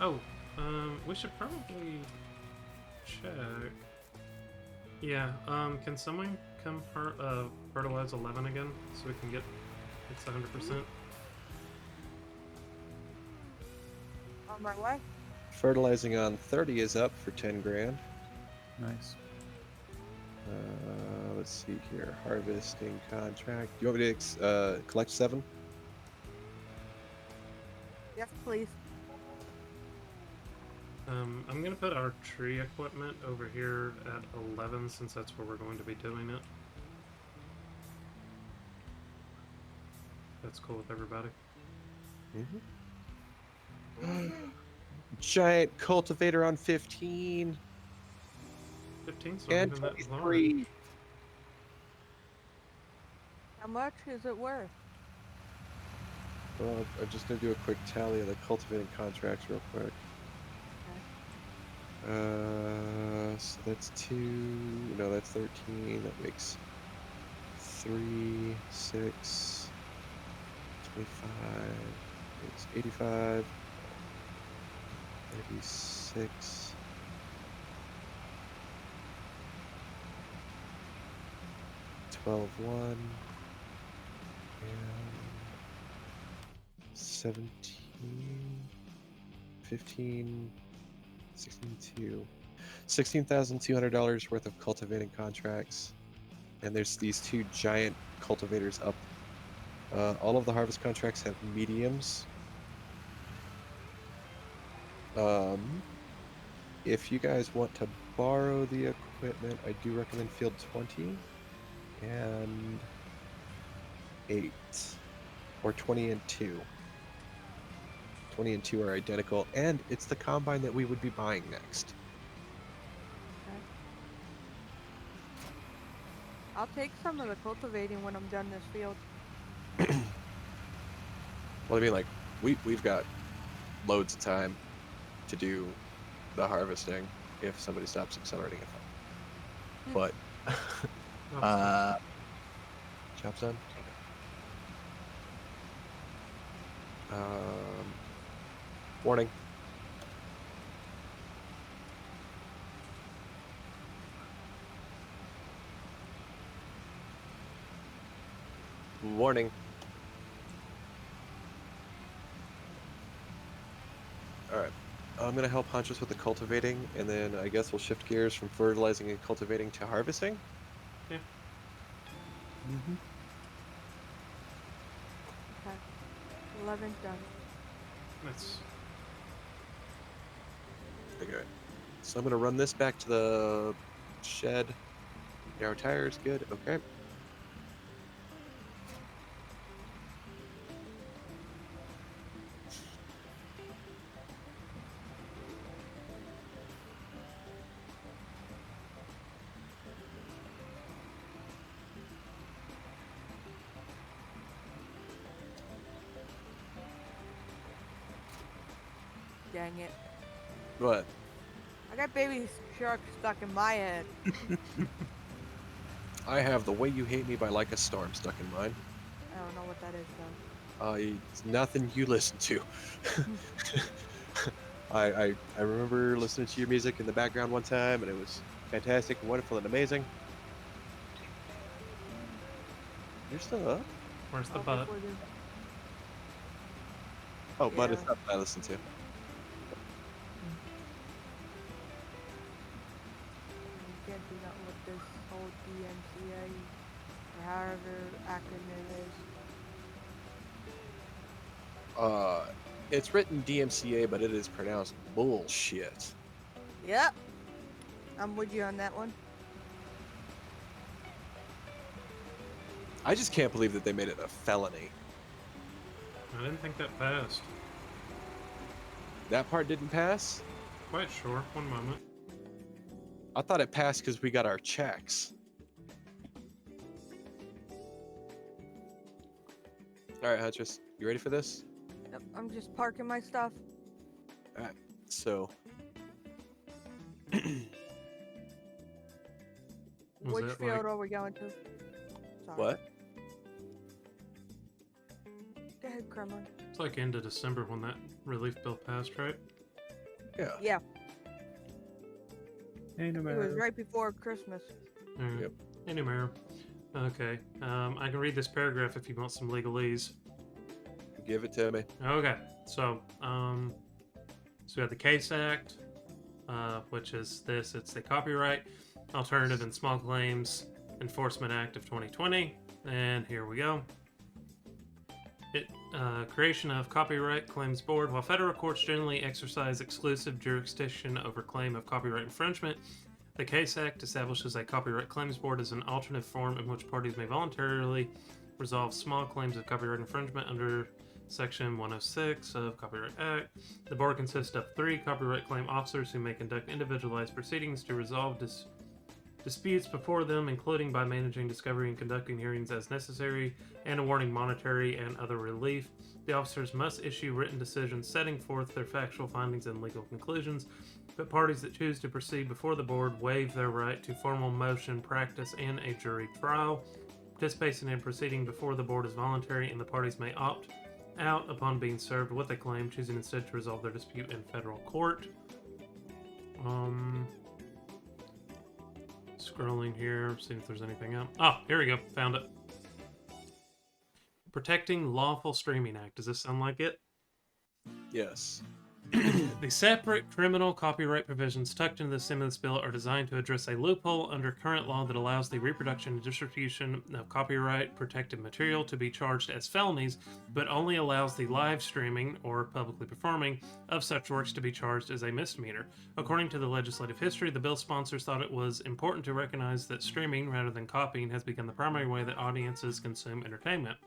Oh, we should probably check. Yeah, can someone come fertilize 11 again so we can get it's 100%? On my way. Fertilizing on 30 is up for 10 grand. Nice. Let's see here. Harvesting contract. You want me to collect 7? Yes, please. I'm gonna put our tree equipment over here at 11 since that's where we're going to be doing it. That's cool with everybody. Giant cultivator on 15 15's not and even that large. 23. How much is it worth? Well, I'm just gonna do a quick tally of the cultivating contracts real quick. So that's 2. No, that's 13. That makes 3, 6, 25. Makes 85. 36. 12, 1. And 17. 15. 62. $16,200 worth of cultivating contracts, and there's these 2 giant cultivators up. All of the harvest contracts have mediums. If you guys want to borrow the equipment, I do recommend field 20 and 8, or 20 and 2. 20 and 2 are identical, and it's the combine that we would be buying next. Okay. I'll take some of the cultivating when I'm done this field. Well, I mean, like, we've got loads of time to do the harvesting if somebody stops accelerating it. But job's done. Warning. Warning. Alright. I'm going to help Huntress with the cultivating, and then I guess we'll shift gears from fertilizing and cultivating to harvesting. Yeah. Okay. 11's done. That's Okay. So I'm going to run this back to the Shed. Narrow tires, good. Okay. Dang it. What? I got Baby Shark stuck in my head. I have The Way You Hate Me by Like a Storm stuck in mine. I don't know what that is, though. It's nothing you listen to. I remember listening to your music in the background one time, and it was fantastic and wonderful and amazing. You're still up? Where's the Oh, butt? before the- Oh, but it's Yeah. not what I listen to. You can't do nothing with this whole DMCA, or however acronym is. It's written DMCA, but it is pronounced bullshit. Yep. I'm with you on that one. I just can't believe that they made it a felony. I didn't think that passed. That part didn't pass? Quite sure. One moment. I thought it passed because we got our checks. All right, Huntress, you ready for this? Yep. I'm just parking my stuff. So, Was Which it field like are we going to? Sorry. what? Go ahead, Kremlin. it's like end of December when that relief bill passed, right? Yeah. Yeah, Hey, no it was matter. right before Christmas. Alright. Yep. Anyway. Okay. I can read this paragraph if you want some legalese. Give it to me. Okay. So we have the Case Act, which is this. It's the Copyright Alternative and Small Claims Enforcement Act of 2020. And here we go. Creation of Copyright Claims Board. While federal courts generally exercise exclusive jurisdiction over claim of copyright infringement, the Case Act establishes a Copyright Claims Board as an alternate form in which parties may voluntarily resolve small claims of copyright infringement under Section 106 of Copyright Act. The board consists of 3 copyright claim officers who may conduct individualized proceedings to resolve disputes before them, including by managing discovery and conducting hearings as necessary, and awarding monetary and other relief. The officers must issue written decisions setting forth their factual findings and legal conclusions, but parties that choose to proceed before the board waive their right to formal motion practice and a jury trial. Participation in proceeding before the board is voluntary, and the parties may opt out upon being served with a claim, choosing instead to resolve their dispute in federal court. Scrolling here, seeing if there's anything else. Oh, here we go. Found it. Protecting Lawful Streaming Act. Does this sound like it? Yes. The separate criminal copyright provisions tucked into the stimulus bill are designed to address a loophole under current law that allows the reproduction and distribution of copyright protected material to be charged as felonies, but only allows the live streaming or publicly performing of such works to be charged as a misdemeanor. According to the legislative history, the bill sponsors thought it was important to recognize that streaming rather than copying has become the primary way that audiences consume entertainment.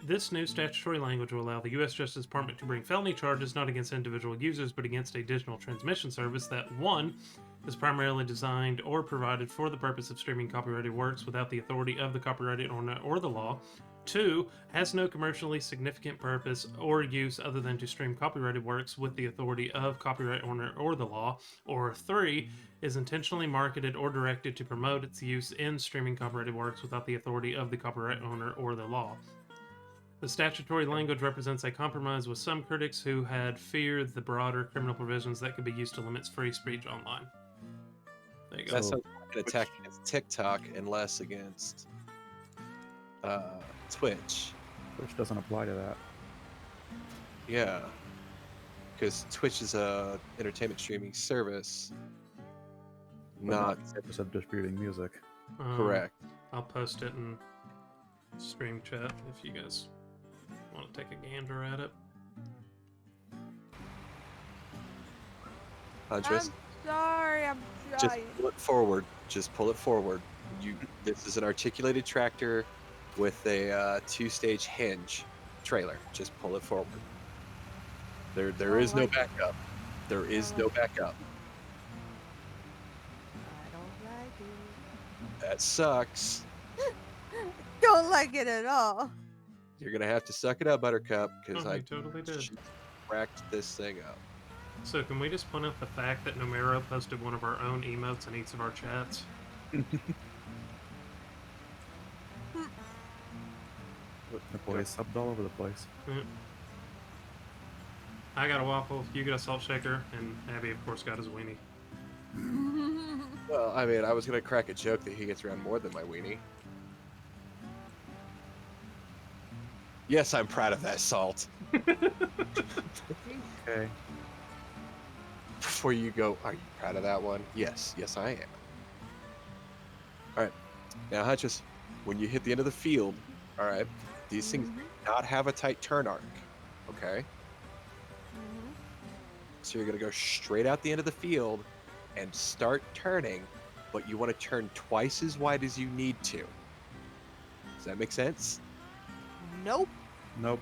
This new statutory language will allow the U.S. Justice Department to bring felony charges not against individual users but against a digital transmission service that, 1, is primarily designed or provided for the purpose of streaming copyrighted works without the authority of the copyrighted owner or the law, 2, has no commercially significant purpose or use other than to stream copyrighted works with the authority of copyright owner or the law, or 3, is intentionally marketed or directed to promote its use in streaming copyrighted works without the authority of the copyright owner or the law. The statutory language represents a compromise with some critics who had feared the broader criminal provisions that could be used to limit free speech online. There you go. That sounds like an attack against TikTok and less against Twitch. Which doesn't apply to that. Yeah. Because Twitch is a entertainment streaming service. But Not the purpose of distributing music. correct. I'll post it in stream chat if you guys want to take a gander at it. Huntress? sorry. I'm Just trying. pull it forward. Just pull it forward. This is an articulated tractor with a 2-stage hinge trailer. Just pull it forward. There Don't is no like it. backup. There is no like it. backup. I don't like it. That sucks. Don't like it at all. You're gonna have to suck it up, Buttercup, because Oh, I he totally did. just cracked this thing up. So can we just point out the fact that Numero posted one of our own emotes in each of our chats? The boys subbed all over the place. Mm. I got a waffle, you got a salt shaker, and Abby, of course, got his weenie. Well, I mean, I was gonna crack a joke that he gets around more than my weenie. Yes, I'm proud of that, Salt. Okay. Before you go, are you proud of that one? Yes, I am. All right, now Hutchus, when you hit the end of the field, all right, these things do not have a tight turn arc, okay? So you're gonna go straight out the end of the field and start turning, but you want to turn twice as wide as you need to. Does that make sense? Nope. Nope.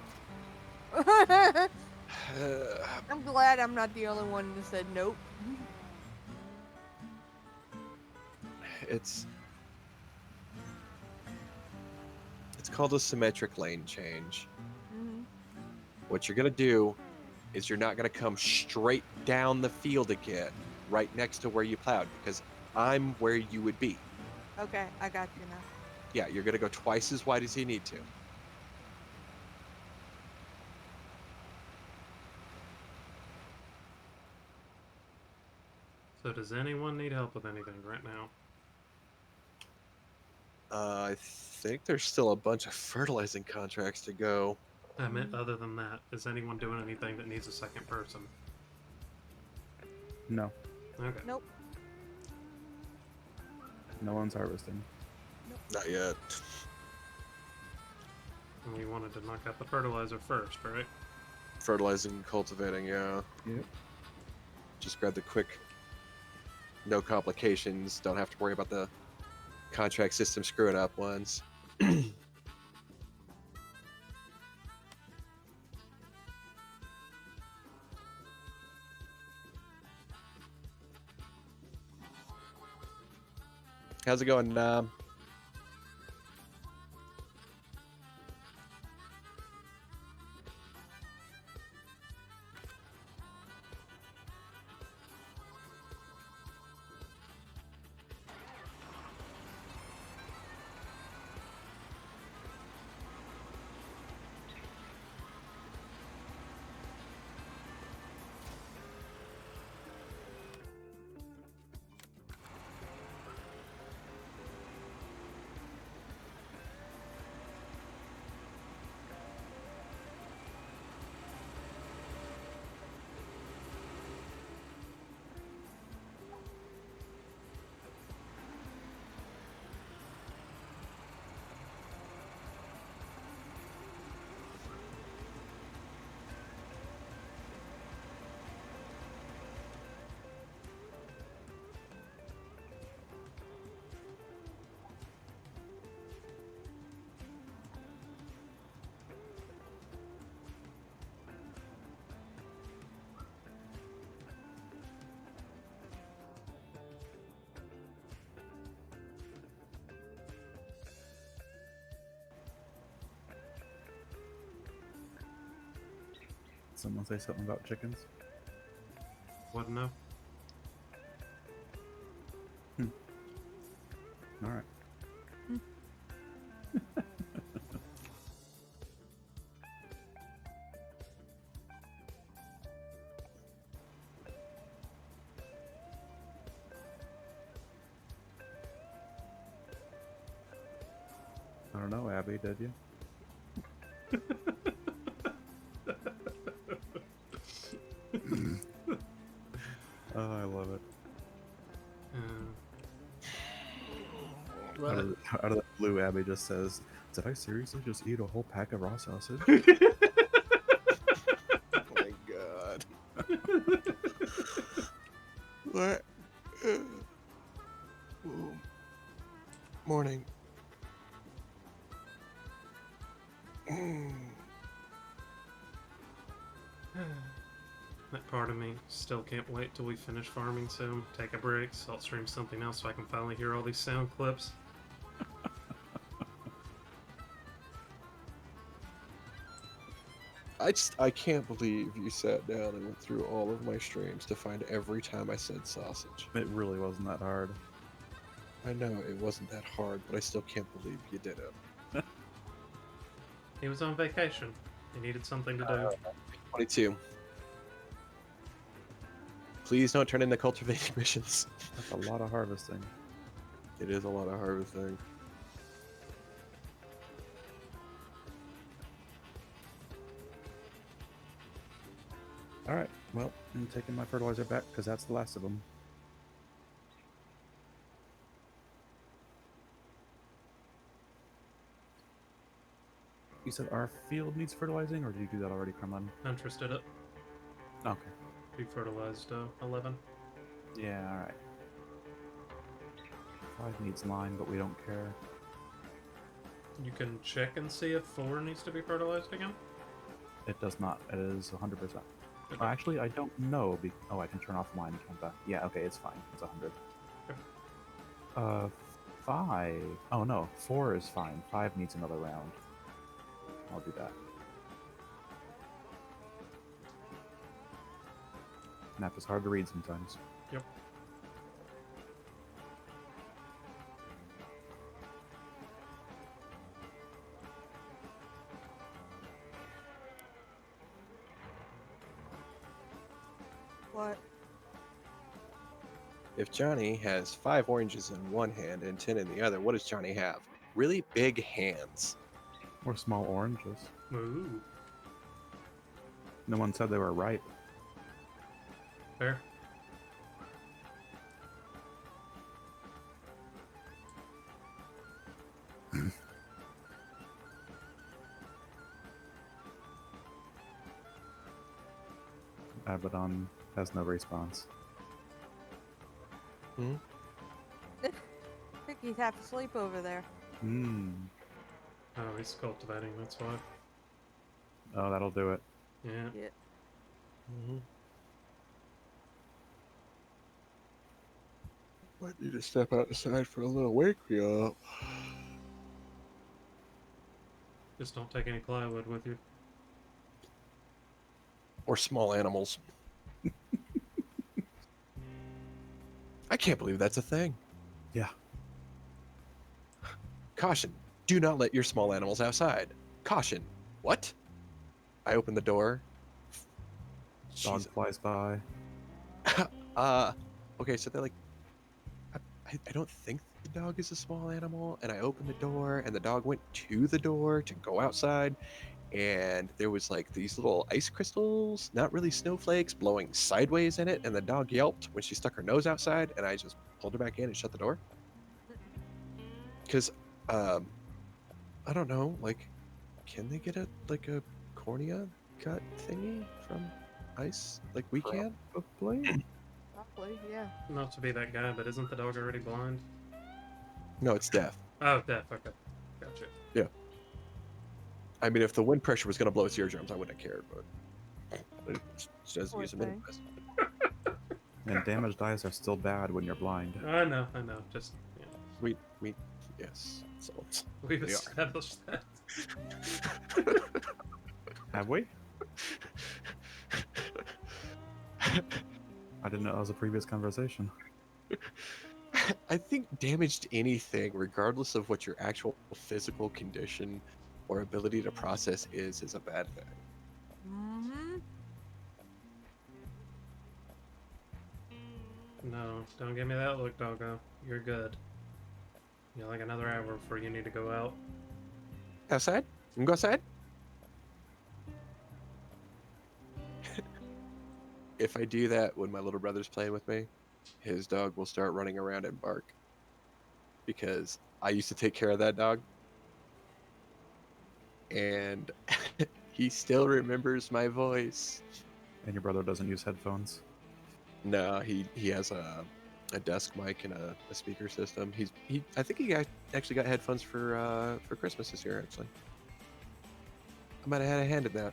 I'm glad I'm not the only one that said nope. It's called a symmetric lane change. What you're gonna do is you're not gonna come straight down the field again, right next to where you plowed, because I'm where you would be. Okay, I got you now. Yeah, you're gonna go twice as wide as you need to. So does anyone need help with anything right now? I think there's still a bunch of fertilizing contracts to go. I meant other than that, is anyone doing anything that needs a second person? No. Okay. Nope. No one's harvesting. Not yet. And we wanted to knock out the fertilizer first, right? Fertilizing and cultivating, yeah. Yep. Just grab the quick, no complications, don't have to worry about the contract system screwing up ones. How's it going, Nom? Someone say something about chickens? Wouldn't know. All right. I don't know, Abby, did you? Oh, I love it. Out of the blue, Abby just says, "Did I seriously just eat a whole pack of raw sausage?" Oh my god. What? Morning. That part of me still can't wait till we finish farming soon. Take a break, salt stream something else so I can finally hear all these sound clips. I can't believe you sat down and went through all of my streams to find every time I said sausage. It really wasn't that hard. I know it wasn't that hard, but I still can't believe you did it. He was on vacation. He needed something to do. 22. Please don't turn into cultivating missions. That's a lot of harvesting. It is a lot of harvesting. All right. Well, I'm taking my fertilizer back because that's the last of them. You said our field needs fertilizing, or did you do that already, Kremlin? Huntress did it. Okay. We fertilized 11. Yeah, all right. 5 needs lime, but we don't care. You can check and see if 4 needs to be fertilized again. It does not. It is 100%. Okay. Actually, I don't know. Oh, I can turn off lime and count that. Yeah, okay, it's fine. It's 100. Okay. 5. Oh no, 4 is fine. 5 needs another round. I'll do that. Map is hard to read sometimes. Yep. What? If Johnny has 5 oranges in one hand and 10 in the other, what does Johnny have? Really big hands. Or small oranges. Ooh. No one said they were ripe. Fair. Abaddon has no response. I think he's half asleep over there. Hmm. Oh, he's cultivating, that's why. Oh, that'll do it. Yeah. Yeah. Mm-hmm. Might need to step outside for a little wake me up. Just don't take any plywood with you. Or small animals. I can't believe that's a thing. Yeah. Caution, do not let your small animals outside. Caution, what? I open the door. Dog Jeez. flies by. Okay, so they're like, I don't think the dog is a small animal. And I opened the door, and the dog went to the door to go outside. And there was like these little ice crystals, not really snowflakes, blowing sideways in it. And the dog yelped when she stuck her nose outside. And I just pulled her back in and shut the door. Because, I don't know, like, can they get a cornea cut thingy from ice like we can? Probably. Probably, yeah. Not to be that guy, but isn't the dog already blind? No, it's deaf. Oh, deaf. Okay. Gotcha. I mean, if the wind pressure was going to blow its eardrums, I wouldn't have cared, but it just doesn't Poor use them thing. anyways. And damaged eyes are still bad when you're blind. I know. Just, yeah. We, yes. So, We've They are. established that. Have we? I didn't know that was a previous conversation. I think damaged anything, regardless of what your actual physical condition or ability to process is a bad thing. Mm-hmm. No, don't give me that look, doggo. You're good. You got like another hour before you need to go out. Outside? You can go outside? If I do that when my little brother's playing with me, his dog will start running around and bark. Because I used to take care of that dog. And he still remembers my voice. And your brother doesn't use headphones. No, he has a desk mic and a speaker system. I think actually got headphones for Christmas this year. Actually, I might have had a hand in that.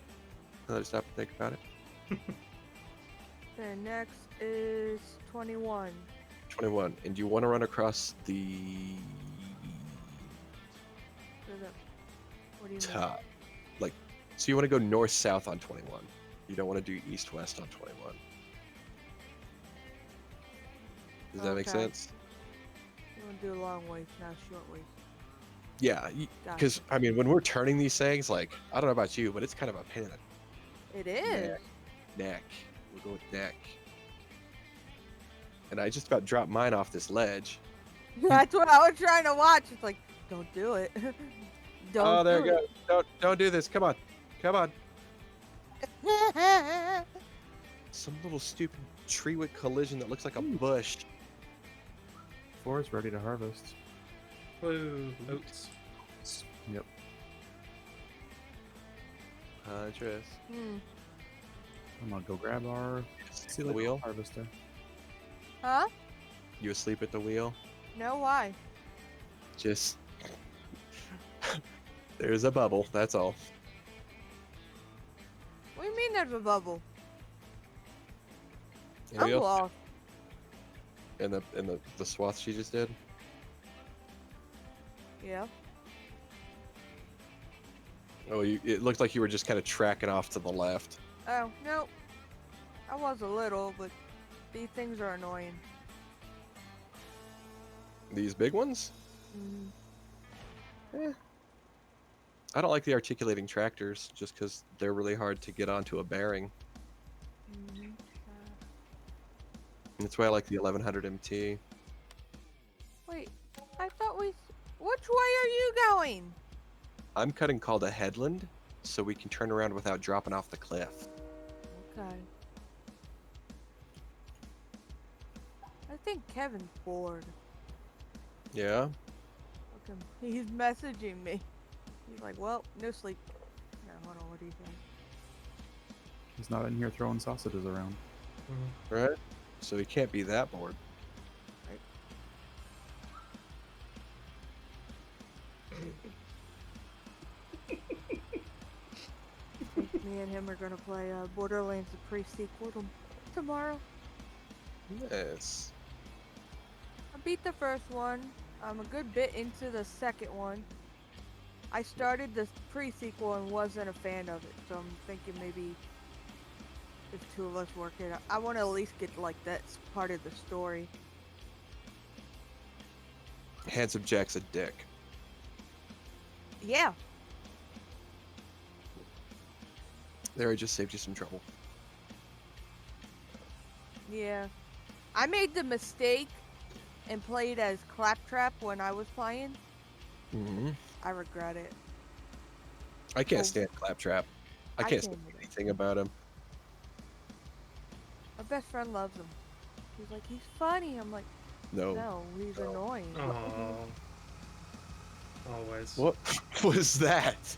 Now that I stop and think about it. Okay, next is 21. 21, and you want to run across the What do you mean? top, like, so you want to go north south on 21. You don't want to do east west on 21. Does that make Okay. sense? You want to do a long ways, not a short ways. Yeah, because Gotcha. I mean, when we're turning these things, like, I don't know about you, but it's kind of a pain in It the is. neck. We'll go with neck. And I just about dropped mine off this ledge. That's what I was trying to watch. It's like, don't do it. Don't Oh, there do you go. Don't do this. Come on. Come on. it. Some little stupid tree with collision that looks like a bush. Forest ready to harvest. Woo, oats. Yep. Huntress. I'm gonna go grab our The wheel? harvester. Huh? You asleep at the wheel? No, why? Just there's a bubble. That's all. What do you mean there's a bubble? Anybody I'm else lost. in the swath she just did? Yeah. Oh, it looked like you were just kind of tracking off to the left. Oh, no. I was a little, but these things are annoying. These big ones? I don't like the articulating tractors just because they're really hard to get onto a bearing. That's why I like the 1100 MT. Wait, I thought we... Which way are you going? I'm cutting called a headland, so we can turn around without dropping off the cliff. Okay. I think Kevin's bored. Yeah? Look him. He's messaging me. He's like, well, no sleep. No, hold on, what do you think? He's not in here throwing sausages around. Right? So he can't be that bored. Me and him are gonna play Borderlands the pre-sequel tomorrow. Yes. I beat the first one. I'm a good bit into the second one. I started the pre-sequel and wasn't a fan of it, so I'm thinking maybe if two of us work it out. I want to at least get like that part of the story. Handsome Jack's a dick. Yeah. There, I just saved you some trouble. Yeah. I made the mistake and played as Claptrap when I was playing. Mm-hmm. I regret it. I can't stand Claptrap. I can't stand either. anything about him. My best friend loves him. He's like, he's funny. I'm like, No. no, he's annoying. Oh. Always. What was that?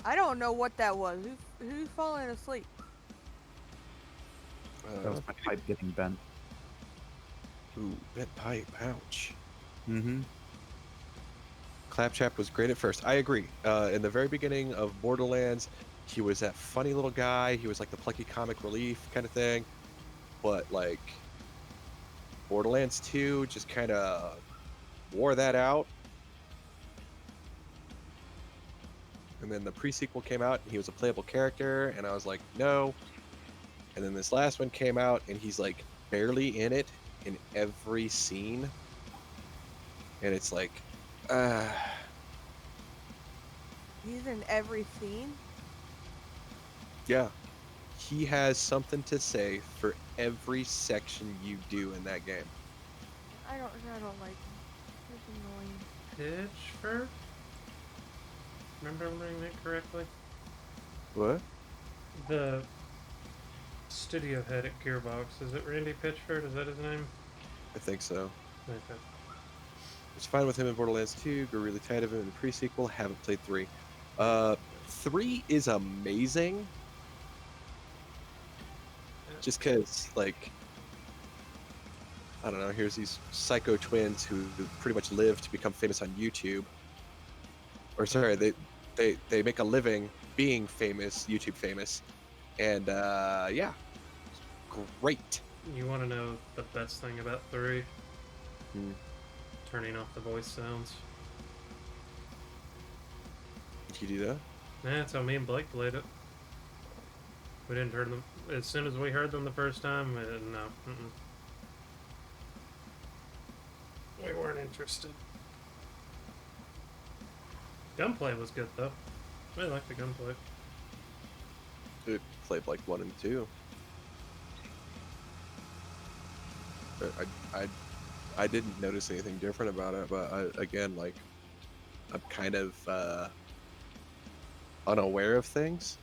I don't know what that was. Who's falling asleep? That was my pipe getting bent. Ooh, bent pipe. Ouch. Mm-hmm. Claptrap was great at first. I agree. In the very beginning of Borderlands, he was that funny little guy. He was like the plucky comic relief kind of thing. But like Borderlands 2 just kind of wore that out. And then the pre-sequel came out and he was a playable character and I was like, no. And then this last one came out and he's like barely in it in every scene. And it's like, He's in every scene. yeah. He has something to say for every section you do in that game. I don't like him. He's annoying. Pitchford? Remember remembering that correctly? What? The studio head at Gearbox, is it Randy Pitchford? Is that his name? I think so. Okay. Was fine with him in Borderlands 2, grew really tired of him in the pre-sequel, haven't played 3. 3 is amazing. Just because, like, I don't know. Here's these psycho twins who pretty much live to become famous on YouTube. Or sorry, they make a living being famous, YouTube famous, and yeah, great. You want to know the best thing about 3? Hmm. Turning off the voice sounds. Did you do that? Nah, that's how me and Blake played it. We didn't hear them. As soon as we heard them the first time, no. We weren't interested. Gunplay was good, though. I liked the gunplay. It played like 1 and 2. But I didn't notice anything different about it, but again, like, I'm kind of unaware of things.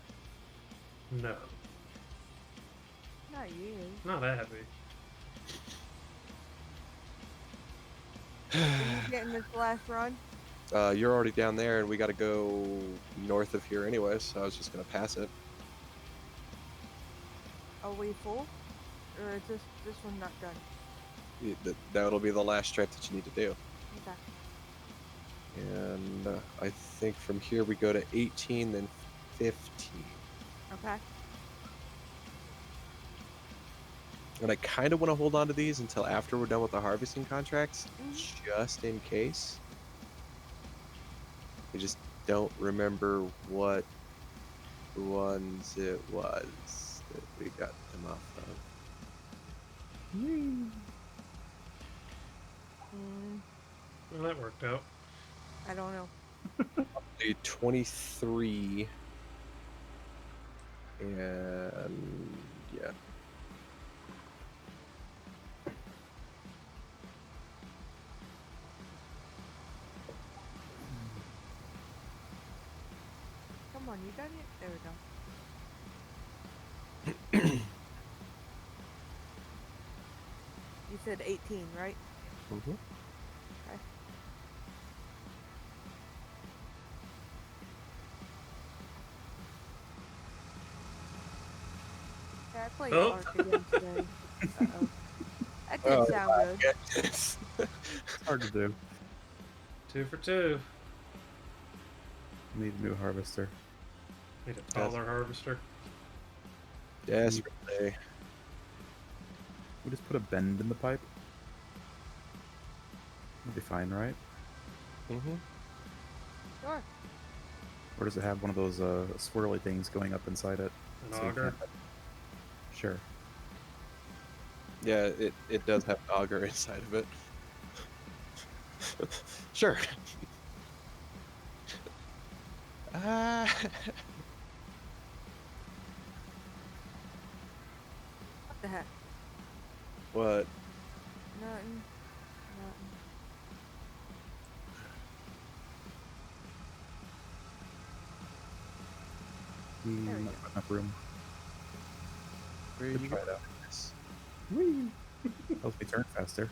No. Not you. Not Abby. Are you getting this last run? You're already down there, and we got to go north of here anyway, so I was just gonna pass it. Are we full? Or is this one not done? That'll be the last stripe that you need to do. Okay. And I think from here we go to 18, then 15. Okay. And I kind of want to hold on to these until after we're done with the harvesting contracts, Mhm. just in case. I just don't remember what ones it was that we got them off of. Mm, Well, that worked out. I don't know. The 23. And yeah. Come on, you done it? There we go. You said 18, right? Mm-hmm. Okay. Yeah, I played Oh. Ark again today. Uh-oh. That didn't sound good. Yes. It's hard to do. 2 for 2. Need a new harvester. Need a taller harvester. Desperately. We just put a bend in the pipe. It'll be fine, right? Mm-hmm. Sure. Or does it have one of those swirly things going up inside it? An so you auger. can't- Sure. Yeah, it does have an auger inside of it. Sure. Uh, What the heck? what? Nothing. Nothing. There we Not go. enough room. Where are Could you try going it out. with this? Helps me turn faster.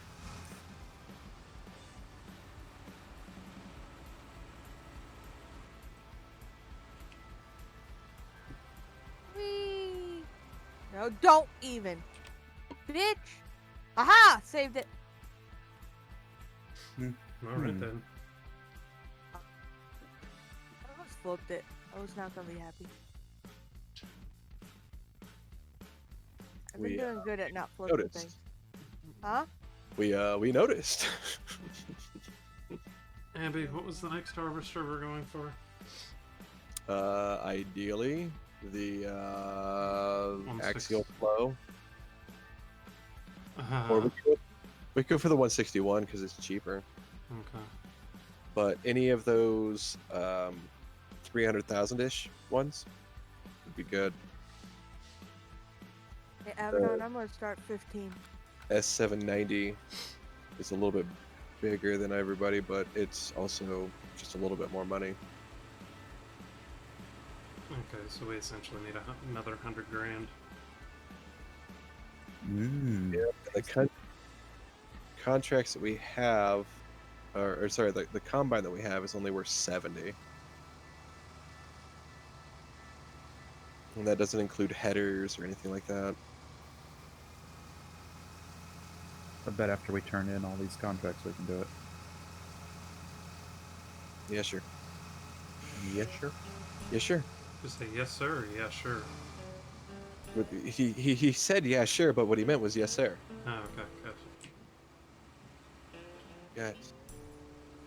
Whee! No, don't even. Bitch! Aha! Saved it. Alright then. I almost flipped it. I was not gonna be happy. I've been We, doing good at not flipping noticed. things. Huh? We noticed. Abby, what was the next harvester we're going for? Ideally, the 160. axial flow, or Uh, we go for the 161 because it's cheaper. okay. But any of those 300,000-ish ones would be good. Hey, Abaddon, I'm gonna start 15. S790 is a little bit bigger than everybody, but it's also just a little bit more money. Okay, so we essentially need another 100 grand. Mmm. And the contracts that we have, or sorry, the combine that we have is only worth 70. And that doesn't include headers or anything like that. I bet after we turn in all these contracts, we can do it. Yeah, sure. Yes, sure. Yeah, sure. Just say yes, sir, or yeah, sure. He said yeah, sure, but what he meant was yes, sir. Oh, okay, gotcha. Guys,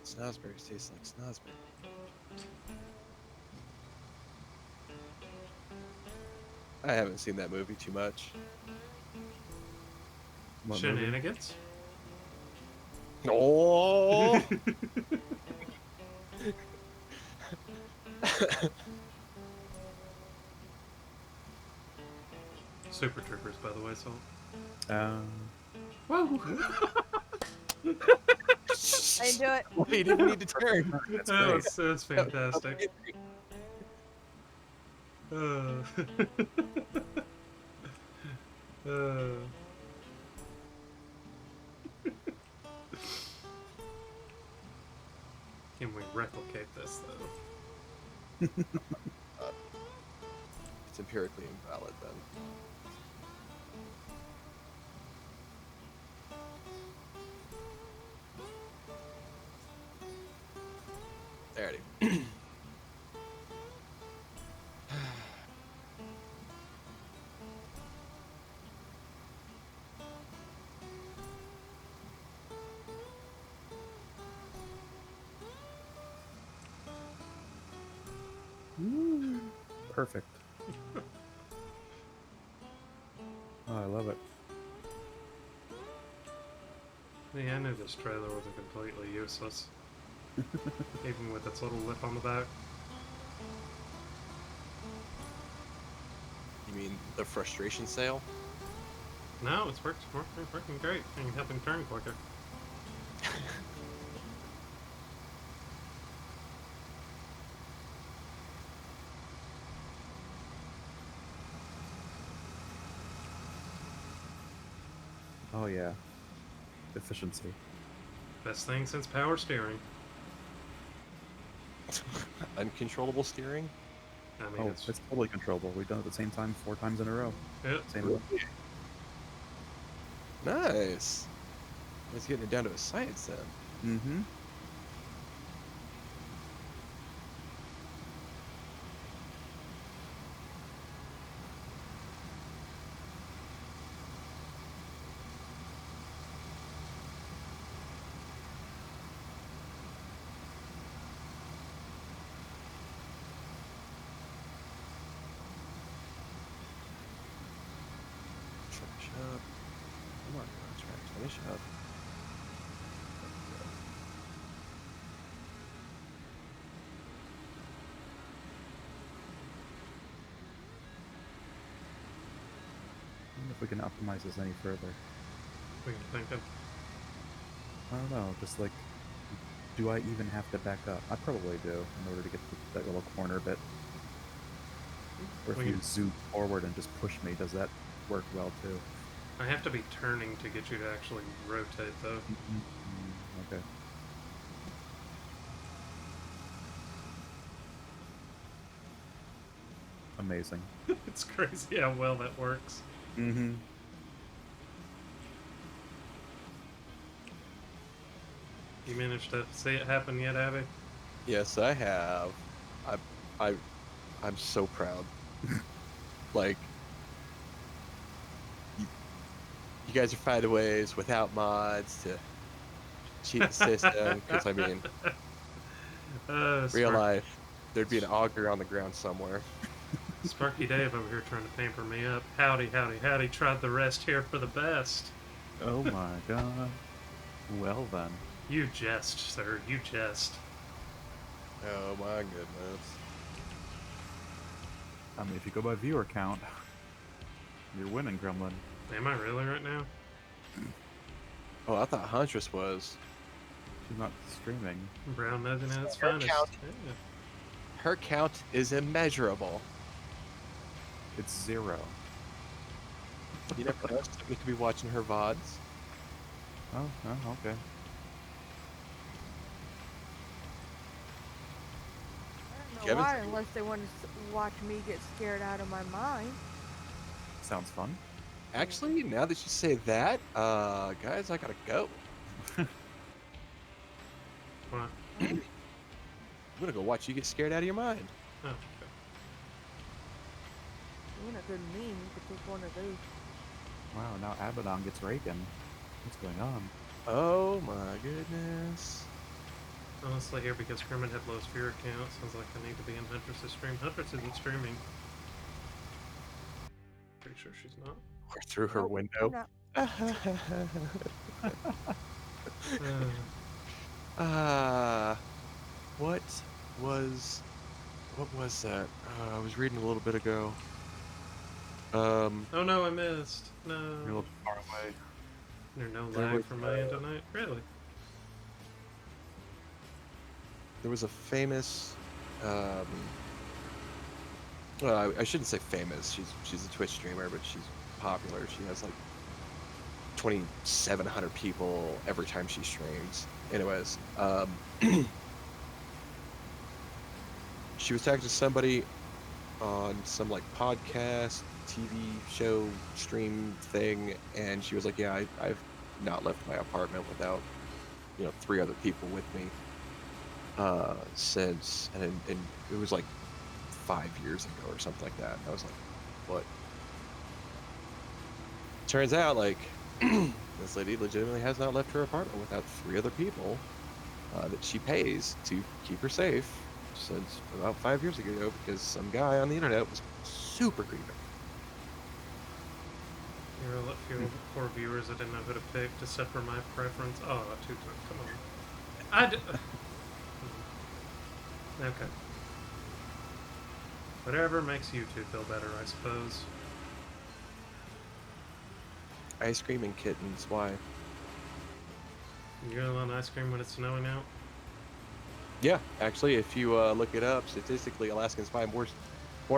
snozzberries taste like snozzberries. I haven't seen that movie too much. What movie? Shenanigans? Oh, Super Troopers, by the way, Salt. Whoa! I didn't do it. well, he didn't need to turn. That's That great. was fantastic. Uh, uh, can we replicate this, though? It's empirically invalid then. Alrighty. Perfect. Oh, I love it. Yeah, I knew this trailer wasn't completely useless. Even with its little lip on the back. You mean the frustration sale? No, it's working great. And helping turn quicker. Oh yeah. Efficiency. Best thing since power steering. Uncontrollable steering? I mean, Oh, it's it's totally controllable. We've done it at the same time 4 times in a row. yeah. Same way. Nice. Let's get it down to a science then. Mm-hmm. Finish up. Come on, contract. Finish up. I wonder if we can optimize this any further. We can think of. I don't know, just like, do I even have to back up? I probably do, in order to get that little corner bit. Or if We you can- zoom forward and just push me, does that work well too? I have to be turning to get you to actually rotate, though. Okay. Amazing. It's crazy how well that works. Mm-hmm. You managed to see it happen yet, Abby? Yes, I have. I, I, I'm so proud. Like, you guys are finding ways without mods to cheat the system. Because I mean, real Spark- life, there'd be an auger on the ground somewhere. Sparky Dave over here trying to pamper me up. Howdy, howdy, howdy. Tried the rest here for the best. Oh my god. Well then. You jest, sir. You jest. Oh my goodness. I mean, if you go by viewer count, you're winning, Gremlin. Am I really right now? Oh, I thought Huntress was. She's not streaming. Brown nothing at its Her finest. count. Yeah. Her count is immeasurable. It's 0. You never know. We could be watching her VODs. Oh, okay. I don't know Kevin's- why, unless they want to watch me get scared out of my mind. Sounds fun. Actually, now that you say that, guys, I gotta go. Why? I'm gonna go watch you get scared out of your mind. Oh, okay. You want a good meme, you could take one of those. Wow, now Abaddon gets Raken. What's going on? Oh my goodness. Honestly, here because Kermit had low sphere account, sounds like I need to be in Huntress's stream. Huntress isn't streaming. Pretty sure she's not. Or through her Nope, window. no. What was that? I was reading a little bit ago. Oh no, I missed. You're a No. little far away. There's no There lag was, from my end tonight. Really? there was a famous well, I shouldn't say famous. She's a Twitch streamer, but she's popular. She has like 2,700 people every time she streams. Anyways, she was talking to somebody on some like podcast, TV show, stream thing, and she was like, "Yeah, I've not left my apartment without, 3 other people with me since," and it was like 5 years ago or something like that. And I was like, "What?" Turns out, like, this lady legitimately has not left her apartment without 3 other people that she pays to keep her safe since about 5 years ago because some guy on the internet was super creepy. You're a few poor viewers that didn't know who to pick to separate my preference. Oh, 2 times. Come on. Okay. Whatever makes you two feel better, I suppose. Ice cream and kittens, why? You're the one ice cream when it's snowing out? Yeah, actually, if you look it up, statistically, Alaskans buy more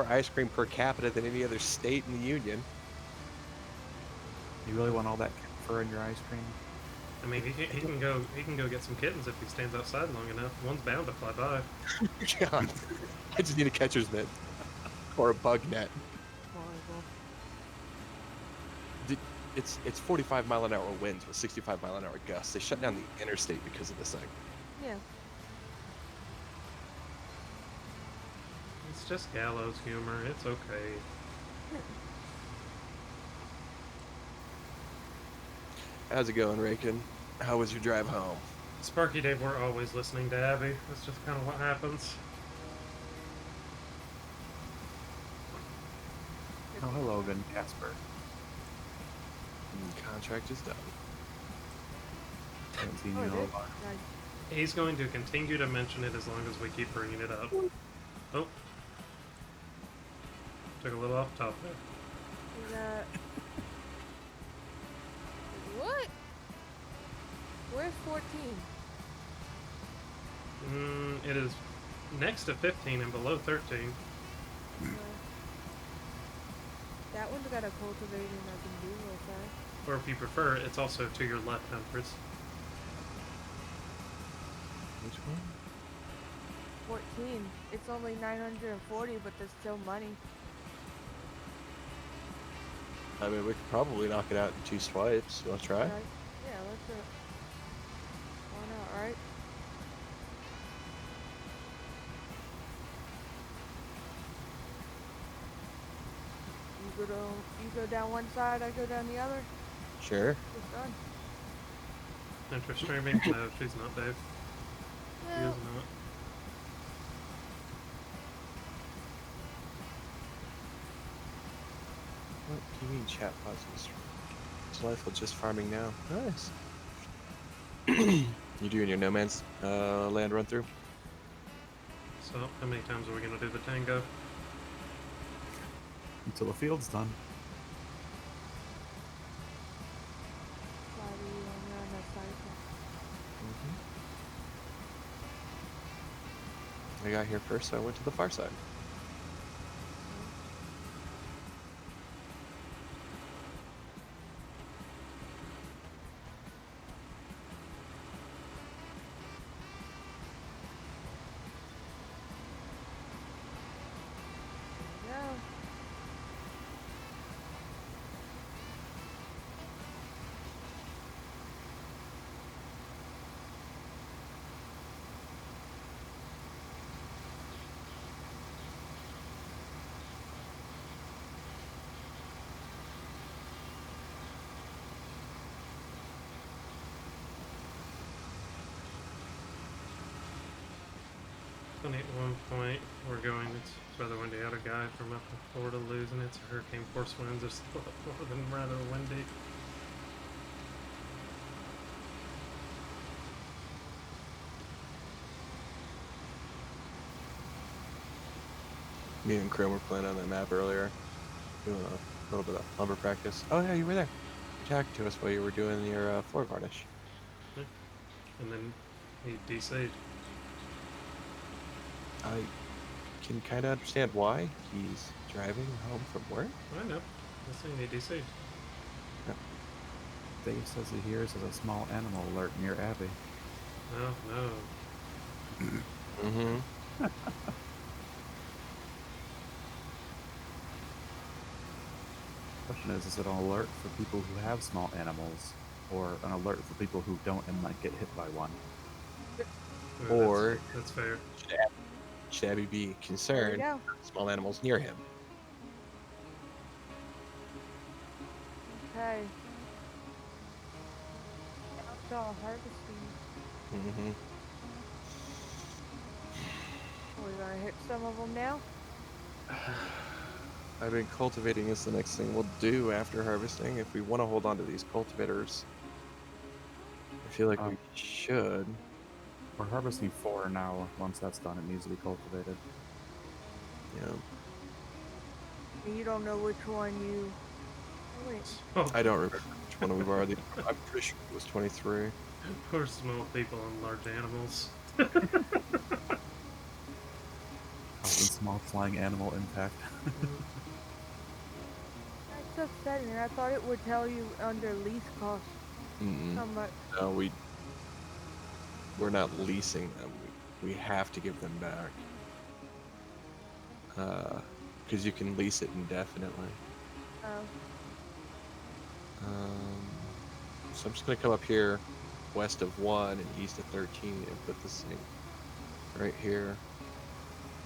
ice cream per capita than any other state in the union. You really want all that fur in your ice cream? I mean, he can go get some kittens if he stands outside long enough. One's bound to fly by. God, I just need a catcher's mitt or a bug net. Horrible. It's 45-mile-an-hour winds with 65-mile-an-hour gusts. They shut down the interstate because of this thing. Yeah. It's just gallows humor. It's okay. How's it going, Raken? How was your drive home? Sparky Dave, we're always listening to Abby. That's just kind of what happens. Oh, hello again, Casper. Contract is done. Haven't seen Oh, you it in a is? while. Nice. He's going to continue to mention it as long as we keep bringing it up. Oh. Took a little off the top there. Is that... What? Where's 14? It is next to 15 and below 13. That one's got a cultivating I can do real fast. Or if you prefer, it's also to your left, Empress. Which one? 14. It's only 940, but there's still money. I mean, we could probably knock it out in 2 swipes. You want to try? Right? Yeah, let's do it. Why not, right? You go down one side, I go down the other. Sure. It's done. Empress streaming? No, she's not, Dave. She is Well, not. What do you mean chat pauses? Delightful, just farming now. Nice. You doing your No Man's Land run through? So, how many times are we going to do the tango? Until the field's done. why do you want to run that cycle? I got here first, so I went to the far side. Yeah. Funny, at one point, we're going, it's rather windy. I had a guy from up in Florida losing it to hurricane force winds. Are still up more than rather windy. Me and Chrome were playing on that map earlier, doing a little bit of lumber practice. Oh yeah, you were there. You talked to us while you were doing your floor varnish. And then he DC'd. I can kind of understand why. He's driving home from work. I know. That's saying he DC'd. Dave says he hears as a small animal alert near Abby. No, no. Mm-hmm. Question is it an alert for people who have small animals, or an alert for people who don't and might get hit by one? Ooh, Or that's fair. should Abby be There you concerned go. about small animals near him? Okay. Outdoor harvesting. Mm-hmm. We're gonna hit some of them now. I mean, cultivating is the next thing we'll do after harvesting. If we want to hold on to these cultivators, I feel like we should. We're harvesting 4 now. Once that's done, it needs to be cultivated. Yeah. And you don't know which one you. Oh, wait. Oh, I don't remember which one we've already. I'm pretty sure it was 23. poor small people and large animals. Causing small flying animal impact. That's upsetting. I thought it would tell you under lease cost Mm-mm. how much. No, we're not leasing them. We have to give them back. Because you can lease it indefinitely. Oh. So I'm just gonna come up here, west of 1 and east of 13, and put this thing right here.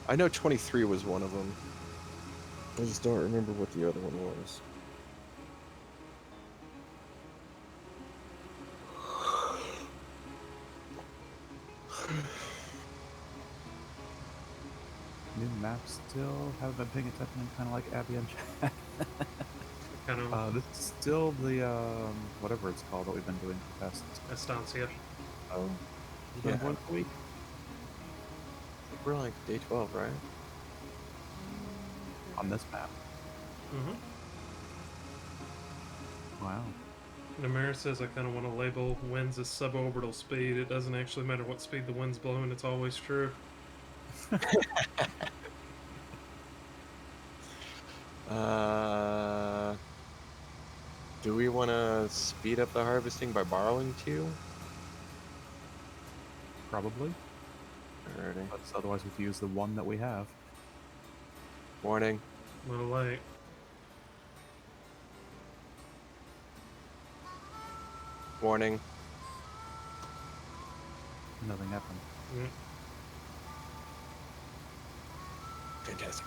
I know 23 was one of them. I just don't remember what the other one was. New maps still haven't been paying attention, kind of like Abby and Chad. Kind of This is still the whatever it's called that we've been doing for the past. Estancia. Oh, you've Yeah. been once a week. I think we're like day 12, right? On this map. Mm-hmm. Wow. Namir says I kind of want to label winds as suborbital speed. It doesn't actually matter what speed the wind's blowing, it's always true. Do we want to speed up the harvesting by borrowing 2? Probably. Alrighty. But otherwise, we have to use the one that we have. Warning. A little late. Warning. Nothing happened. Yeah. Fantastic.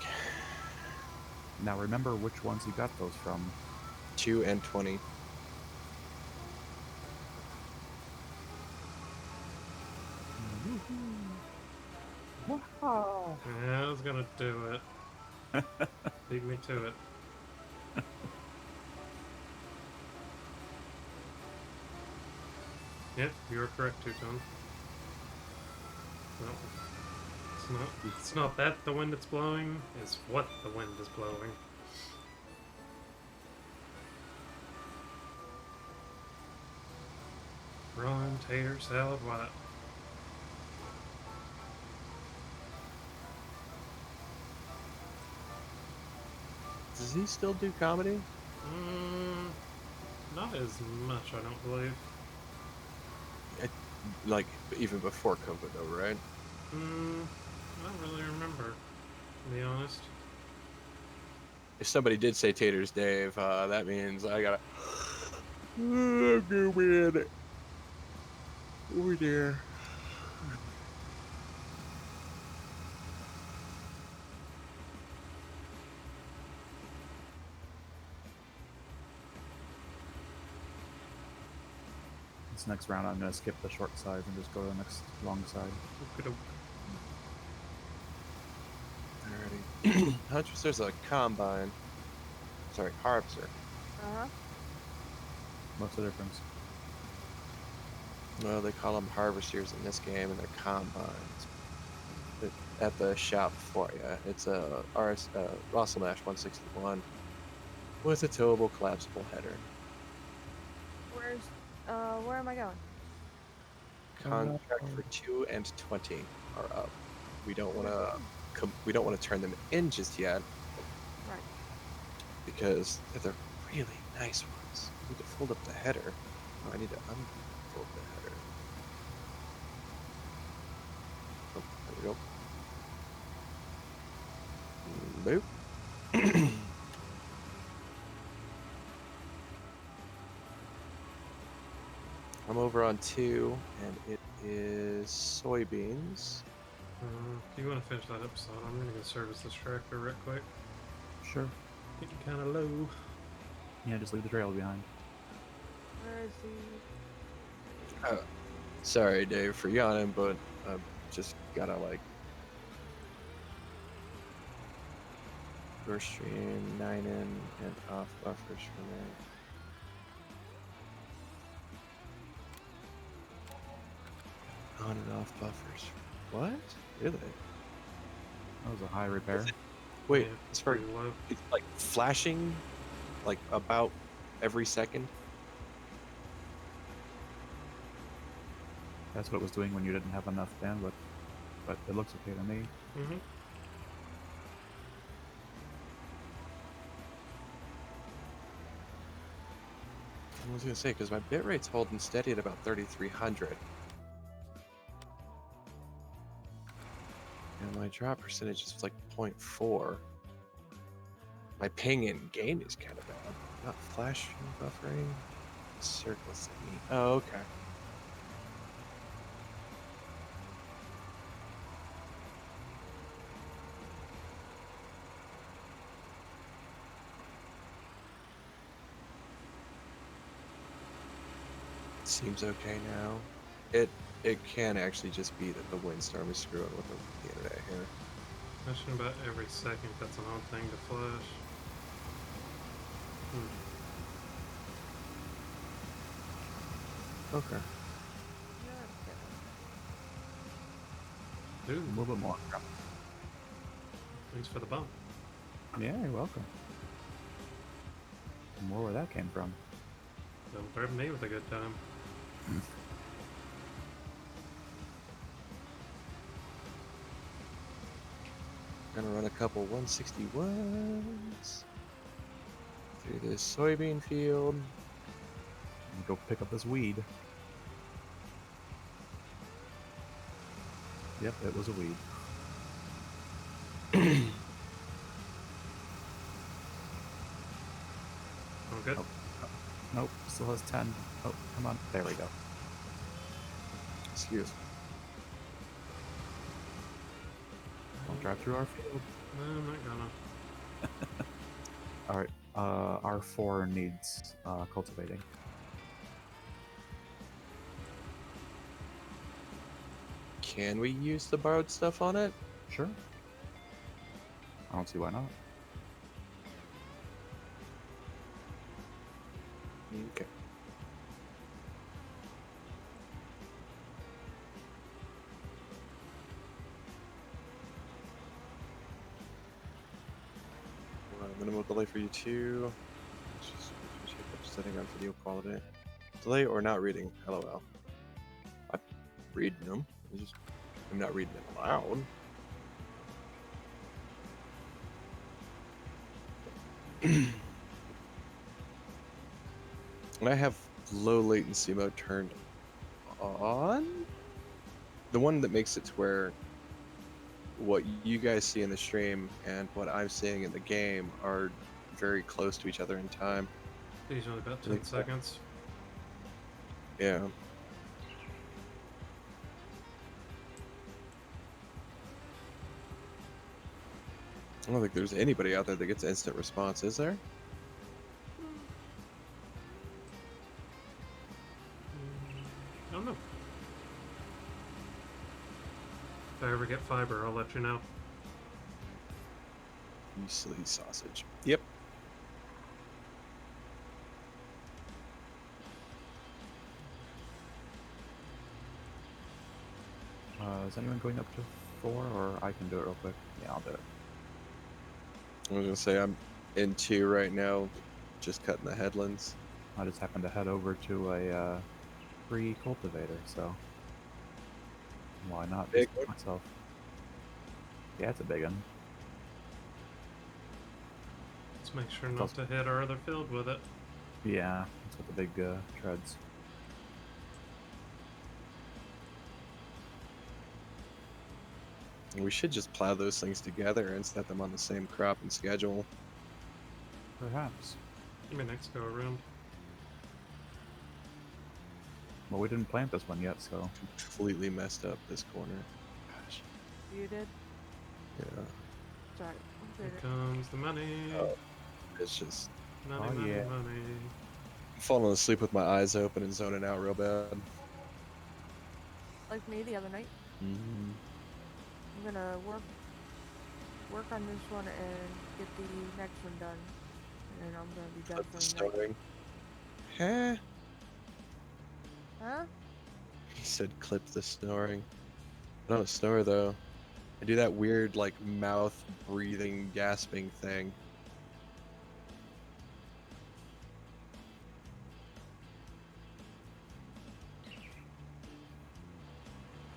Now remember which ones you got those from. 2 and 20. Wow. Yeah, I was gonna do it. Beat me to it. Yep, you're correct, Tucson. No, it's not. It's not that the wind is blowing. It's what the wind is blowing. Run, tater, salad, what? Does he still do comedy? Not as much, I don't believe. Like, even before COVID, though, right? I don't really remember, to be honest. If somebody did say Taters Dave, that means I gotta. I'm gonna win it. Oh dear. This next round, I'm going to skip the short side and just go to the next long side. Okey-doke. Huntress, there's a combine. Sorry, harvester. Uh-huh. What's the difference? Well, they call them harvesters in this game, and they're combines. At the shop for you, it's a Rosselmash 161 with a towable collapsible header. Where am I going? Contract for 2 and 20 are up. We don't want to turn them in just yet Right. because they're really nice ones. I need to fold up the header. Oh, I need to unfold the header. Oh, there we go. Boop. I'm over on 2, and it is soybeans. If you want to finish that episode, I'm gonna go service this tractor real quick. Sure. Getting kind of low. Yeah, just leave the trail behind. Where is he? Sorry, Dave, for yawning, but I've just gotta like your stream 9 in and off buffers for me. On and off buffers. What? Really? That was a high repair. Wait, Yeah, it's for pretty low. it's like flashing, like about every second. That's what it was doing when you didn't have enough bandwidth. But it looks okay to me. Mm-hmm. I was gonna say because my bit rate's holding steady at about 3,300, and my drop percentage is like 0.4. My ping in game is kind of bad. Not flashing, buffering, circle thingy. Oh, okay. Seems okay now. It can actually just be that the windstorm is screwing with the internet here. Flashing about every second. That's an odd thing to flash. Okay. Ooh, A little bit more. thanks for the bump. Yeah, you're welcome. More where that came from. Don't threaten me with a good time. Gonna run a couple 161s through this soybean field. And go pick up this weed. Yep, it was a weed. Oh, good. Oh. Nope, still has 10. Oh, come on. There we go. Excuse me. Don't drive through our field. No, I'm not gonna. Alright, R4 needs cultivating. Can we use the borrowed stuff on it? Sure. I don't see why not. Okay. Minimum delay for you too. Let's just check up setting on video quality. Delay or not reading? LOL. I'm reading them. I'm not reading it loud. And I have low latency mode turned on. The one that makes it to where what you guys see in the stream and what I'm seeing in the game are very close to each other in time. Usually about 10 seconds. Yeah. I don't think there's anybody out there that gets instant response, is there? I don't know. If I ever get fiber, I'll let you know. silly sausage. Yep. Is anyone going up to 4, or I can do it real quick? Yeah, I'll do it. I was gonna say I'm in 2 right now, just cutting the headlands. I just happened to head over to a free cultivator, so why not Big just myself? Yeah, it's a big one. Let's make sure It's not also- to hit our other field with it. Yeah, it's with the big treads. We should just plow those things together and set them on the same crop and schedule. Perhaps. Maybe next go around. Well, we didn't plant this one yet, so Completely messed up this corner. Gosh. You did? Yeah. Sorry. Here comes the money. Oh. It's just Money, Oh, money, yeah. money. falling asleep with my eyes open and zoning out real bad. Like me the other night. Mm-hmm. I'm gonna work on this one and get the next one done. And then I'm gonna be done Clip the for the night. snoring. Huh? Huh? He said clip the snoring. I don't snore though. I do that weird like mouth breathing gasping thing.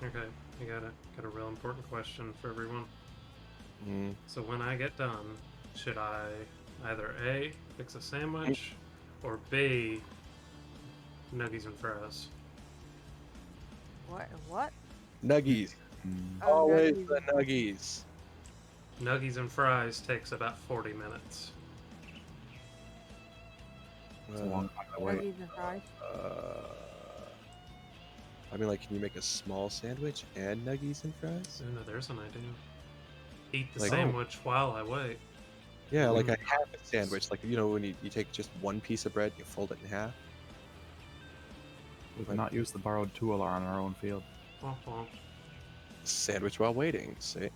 Okay, I got a real important question for everyone. Mm. So when I get done, should I either A, fix a sandwich, or B, nuggies and fries? What? What? Nuggies. Oh, Always nuggies the and fries. nuggies. Nuggies and fries takes about 40 minutes. it's a long time to wait. Nuggies and fries. I mean, like, can you make a small sandwich and nuggies and fries? Oh no, there's an idea. Eat the Like- sandwich while I wait. Yeah, like a Mm. half a sandwich. Like, you know, when you take just one piece of bread, you fold it in half. We've not used the borrowed tool on our own field. Womp womp. Sandwich while waiting. See?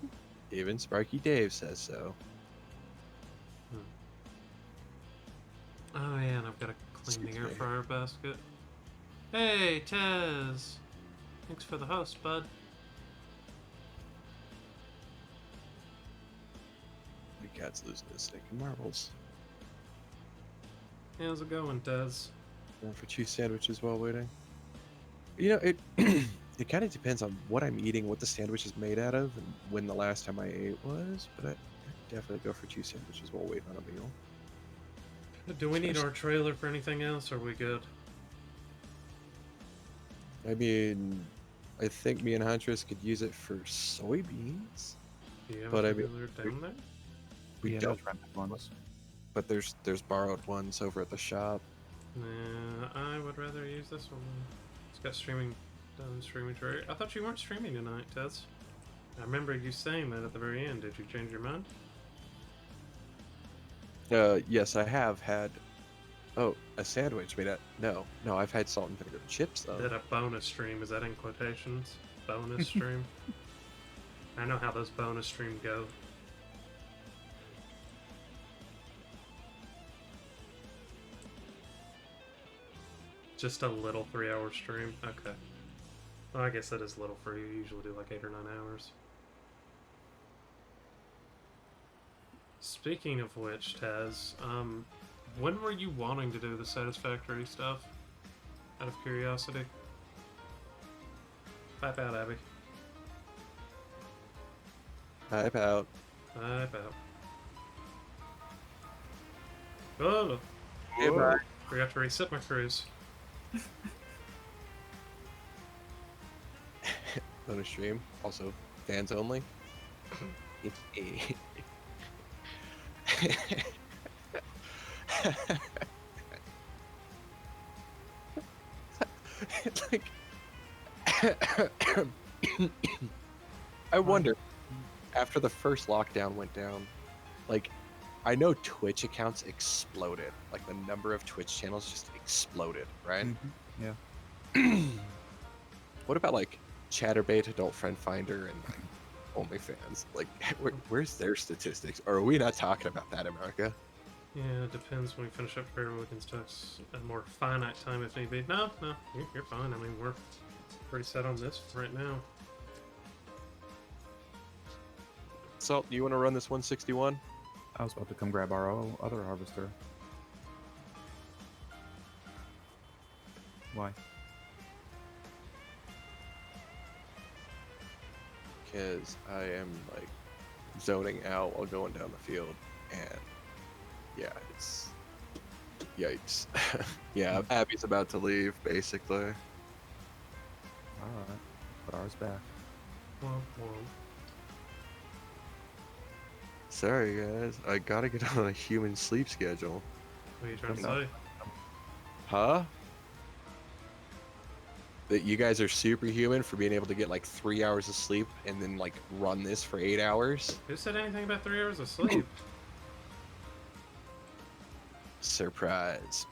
Even Sparky Dave says so. Oh yeah, and I've got to clean the Excuse air me. fryer basket. Hey, Tez! Thanks for the host, bud. My cat's losing his steak and marbles. How's it going, Tez? Going for 2 sandwiches while waiting. You know, it it kind of depends on what I'm eating, what the sandwich is made out of, and when the last time I ate was. But I definitely go for 2 sandwiches while waiting on a meal. Do we need our trailer for anything else, or are we good? I mean, I think me and Huntress could use it for soybeans. Do you have But a I mean, trailer down there? We Yeah, don't, those rented ones. but there's borrowed ones over at the shop. Nah, I would rather use this one. It's got streaming done streaming trailer. I thought you weren't streaming tonight, Tez. I remember you saying that at the very end. Did you change your mind? Yes, I have had. Oh, a sandwich made out. No, I've had salt and vinegar chips though. Did a bonus stream? Is that in quotations? Bonus stream? I know how those bonus streams go. Just a little 3-hour stream? Okay. Well, I guess that is little for you. You usually do like 8 or 9 hours. Speaking of which, Taz, when were you wanting to do the Satisfactory stuff? Out of curiosity? Pipe out, Abby. Pipe out. Pipe out. Oh! Goodbye. Forgot to reset my cruise. Bonus stream. Also, fans only. Like, I wonder, after the first lockdown went down, like, I know Twitch accounts exploded. Like, the number of Twitch channels just exploded, right? Yeah. What about, like, Chatterbait, Adult Friend Finder, and like, OnlyFans. Like, where's their statistics? Or are we not talking about that, America? Yeah, it depends. When we finish up here, we can start a more finite time if need be. No, you're fine. I mean, we're pretty set on this right now. Salt, you want to run this 161? I was about to come grab our other harvester. Why? Because I am like zoning out while going down the field, and yeah, it's yikes. Yeah, Abby's about to leave, basically. Alright. Put ours back. Well, Sorry, guys, I gotta get on a human sleep schedule. what are you trying to Come say? Huh? That you guys are superhuman for being able to get like 3 hours of sleep and then like run this for 8 hours? Who said anything about 3 hours of sleep? Surprise.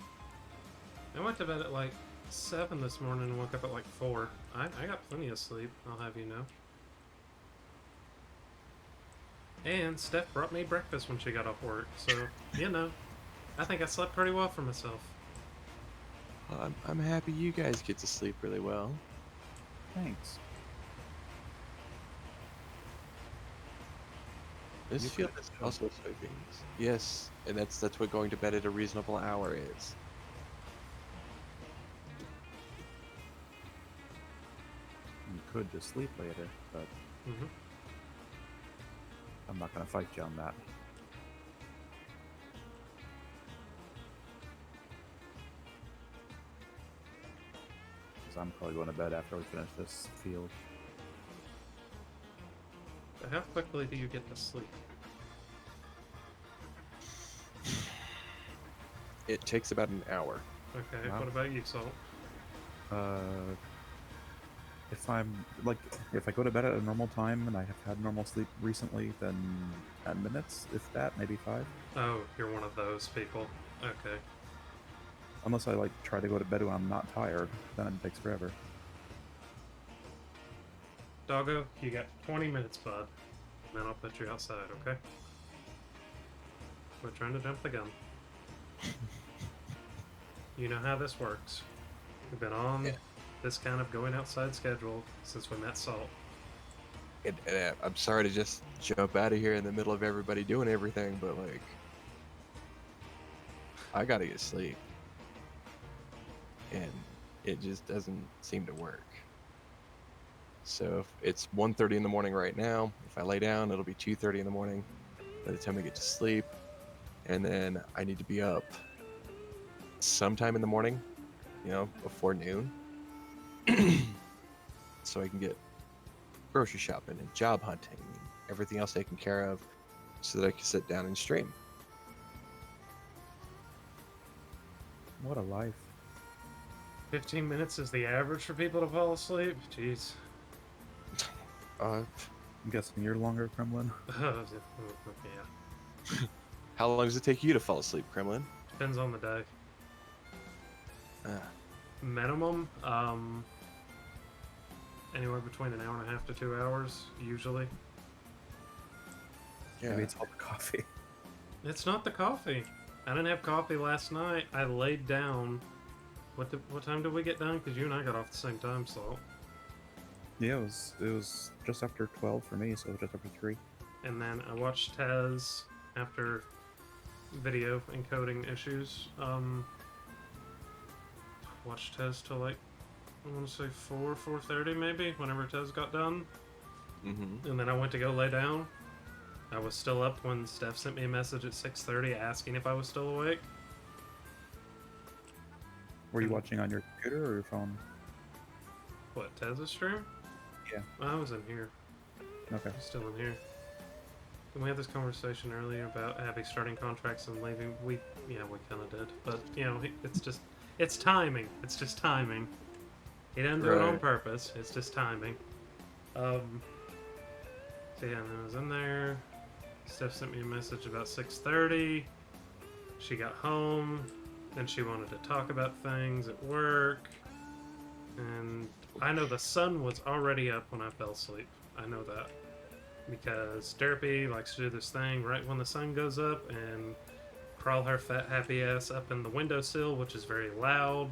I went to bed at like 7 this morning and woke up at like 4. I got plenty of sleep, I'll have you know. And Steph brought me breakfast when she got off work, so, you know, I think I slept pretty well for myself. Well, I'm happy you guys get to sleep really well. Thanks. This You field could- is also soybeans. Yes, and that's what going to bed at a reasonable hour is. You could just sleep later, but Mm-hmm. I'm not gonna fight you on that. Because I'm probably going to bed after we finish this field. But how quickly do you get to sleep? It takes about an hour. Okay, Wow. what about you, Salt? If I go to bed at a normal time and I have had normal sleep recently, then 10 minutes, if that, maybe 5. Oh, you're one of those people. Okay. Unless I try to go to bed when I'm not tired, then it takes forever. Doggo, you got 20 minutes, bud. And then I'll put you outside, okay? We're trying to jump the gun. You know how this works. We've been on this kind of going outside schedule since we met Salt. And I'm sorry to just jump out of here in the middle of everybody doing everything, but like, I gotta get sleep. And it just doesn't seem to work. So if it's 1:30 in the morning right now. If I lay down, it'll be 2:30 in the morning by the time I get to sleep. And then I need to be up sometime in the morning, before noon. So I can get grocery shopping and job hunting and everything else taken care of so that I can sit down and stream. What a life. 15 minutes is the average for people to fall asleep? Jeez. Uh, I'm guessing you're longer, Kremlin. Yeah. how long does it take you to fall asleep, Kremlin? Depends on the day. Ah, Minimum, anywhere between an hour and a half to 2 hours, usually. yeah. Maybe it's all the coffee. It's not the coffee. I didn't have coffee last night. I laid down. What time did we get done? Because you and I got off at the same time, Salt. Yeah, it was just after 12 for me, so just after 3. And then I watched Tez after video encoding issues. Watched Tez till like, I want to say 4:30 maybe, whenever Tez got done. Mm-hmm. And then I went to go lay down. I was still up when Steph sent me a message at 6:30 asking if I was still awake. Were you watching on your computer or your phone? What, Tez's stream? Yeah. I was in here. Okay. I'm still in here. And we had this conversation earlier about Abby starting contracts and leaving. We kind of did. But, it's timing. It's just timing. He didn't do it on Right. purpose. It's just timing. So yeah, and I was in there. Steph sent me a message about 6:30. She got home. Then she wanted to talk about things at work. And I know the sun was already up when I fell asleep. I know that. because Derpy likes to do this thing right when the sun goes up and crawl her fat happy ass up in the windowsill, which is very loud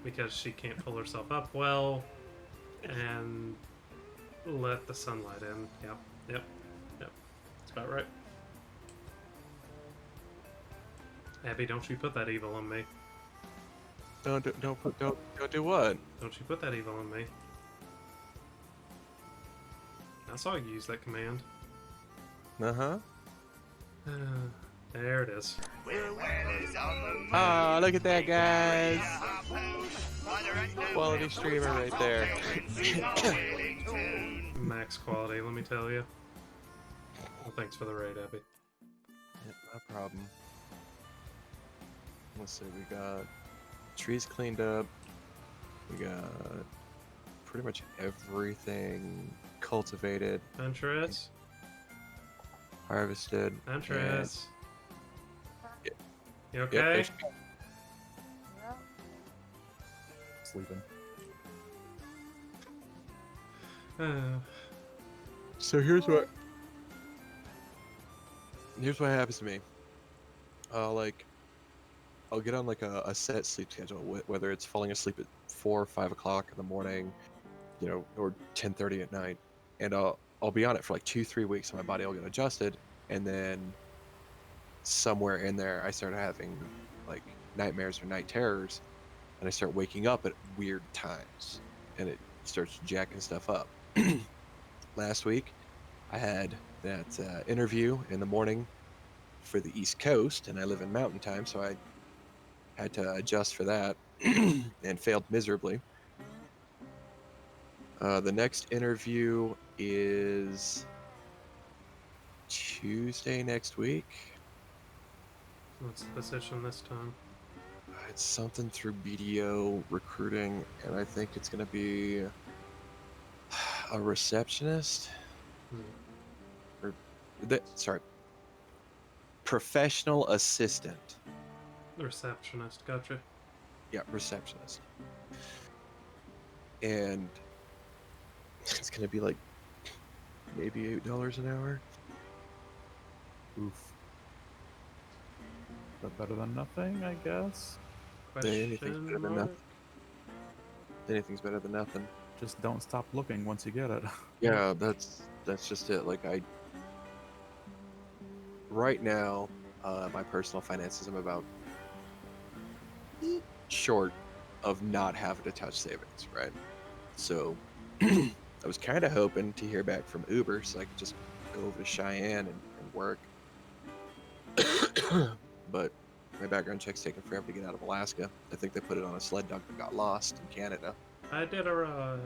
because she can't pull herself up well, and let the sunlight in. Yep, yep, yep. That's about right. Abby, don't you put that evil on me. Don't do what? Don't you put that evil on me. I saw you use that command. Uh-huh. There it is. Ah, look at that, guys. Quality streamer right there. Max quality, let me tell you. Well, thanks for the raid, Abby. Yeah, no problem. Let's see, we got trees cleaned up. We got pretty much everything cultivated, Huntress? harvested. Huntress? Yep. You Yep, okay? there's- Yep. Sleeping. So here's what happens to me. I'll get on like a set sleep schedule, whether it's falling asleep at 4 or 5 o'clock in the morning, or 10:30 at night, and I'll be on it for like 2-3 weeks, and my body will get adjusted, and then somewhere in there I start having like nightmares or night terrors, and I start waking up at weird times, and it starts jacking stuff up. Last week, I had that interview in the morning for the East Coast, and I live in Mountain Time, so I had to adjust for that and failed miserably. The next interview is Tuesday next week. What's the position this time? It's something through BDO recruiting, and I think it's going to be a receptionist. Sorry, professional assistant. The receptionist, gotcha. Yeah, receptionist. And it's going to be like maybe $8 an hour. Oof. But better than nothing, I guess. Anything's better Question than mark? nothing. Anything's better than nothing. Just don't stop looking once you get it. Yeah, that's just it. Right now, my personal finances, I'm about short of not having to touch savings, right? So I was kind of hoping to hear back from Uber so I could just go over to Cheyenne and work. But my background check's taking forever to get out of Alaska. I think they put it on a sled dog that got lost in Canada. I did a ride.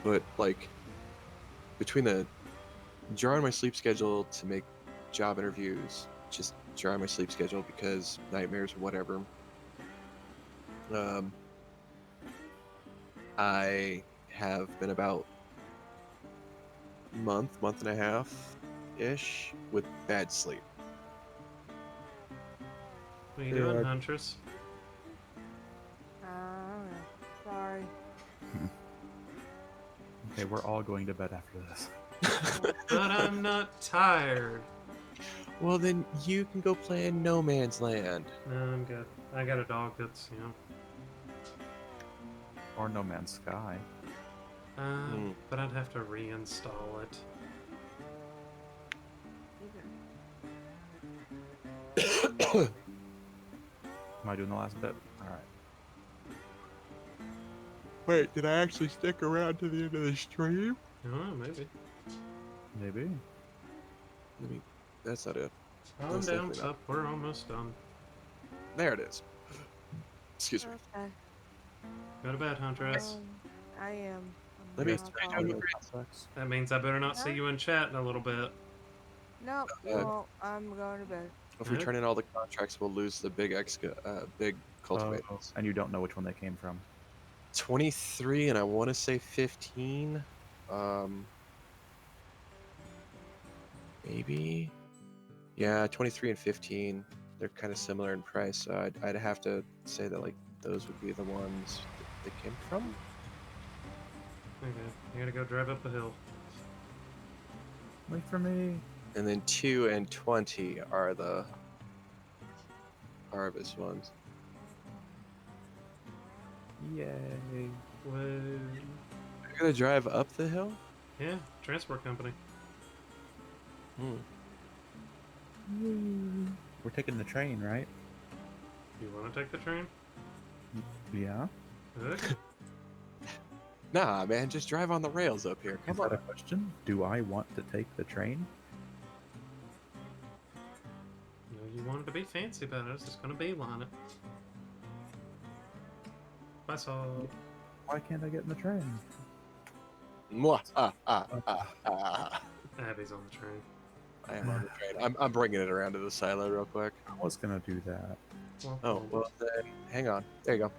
But like between the jarring my sleep schedule to make job interviews, just jarring my sleep schedule because nightmares or whatever. I have been about month and a half ish with bad sleep. What are you Yeah, doing, I- Huntress? I don't know. Sorry. Okay, we're all going to bed after this. But I'm not tired. Well, then you can go play in No Man's Land. No, I'm good. I got a dog that's, Or No Man's Sky. but I'd have to reinstall it. Am I doing the last bit? Alright. Wait, did I actually stick around to the end of the stream? Oh, maybe. Maybe. That's not it. Calm That's down, definitely not. pup. We're almost done. There it is. Excuse me. Okay. Go to bed, Huntress. I am. Let I'm me- not I falling. don't Sucks. That means I better not see you in chat in a little bit. No, you won't. I'm going to bed. If we Alright. turn in all the contracts, we'll lose the big big cultivators. And you don't know which one they came from. 23 and I want to say 15. Maybe. Yeah, 23 and 15. They're kind of similar in price, so I'd have to say that like those would be the ones that they came from. Okay, I gotta go drive up the hill. Wait for me. And then 2 and 20 are the harvest ones. Yay. Whoa. You're gonna drive up the hill? Yeah, transport company. Hmm. We're taking the train, right? You want to take the train? Yeah. Okay. Nah, man, just drive on the rails up here. Is Come that on. a question? Do I want to take the train? No, you wanted to be fancy about it. I was just gonna beeline it. Bye, Saul. Why can't I get in the train? Mwah, ah. Abby's on the train. I am on the train. I'm bringing it around to the silo real quick. I was gonna do that. Oh, well, then, hang on. There you go.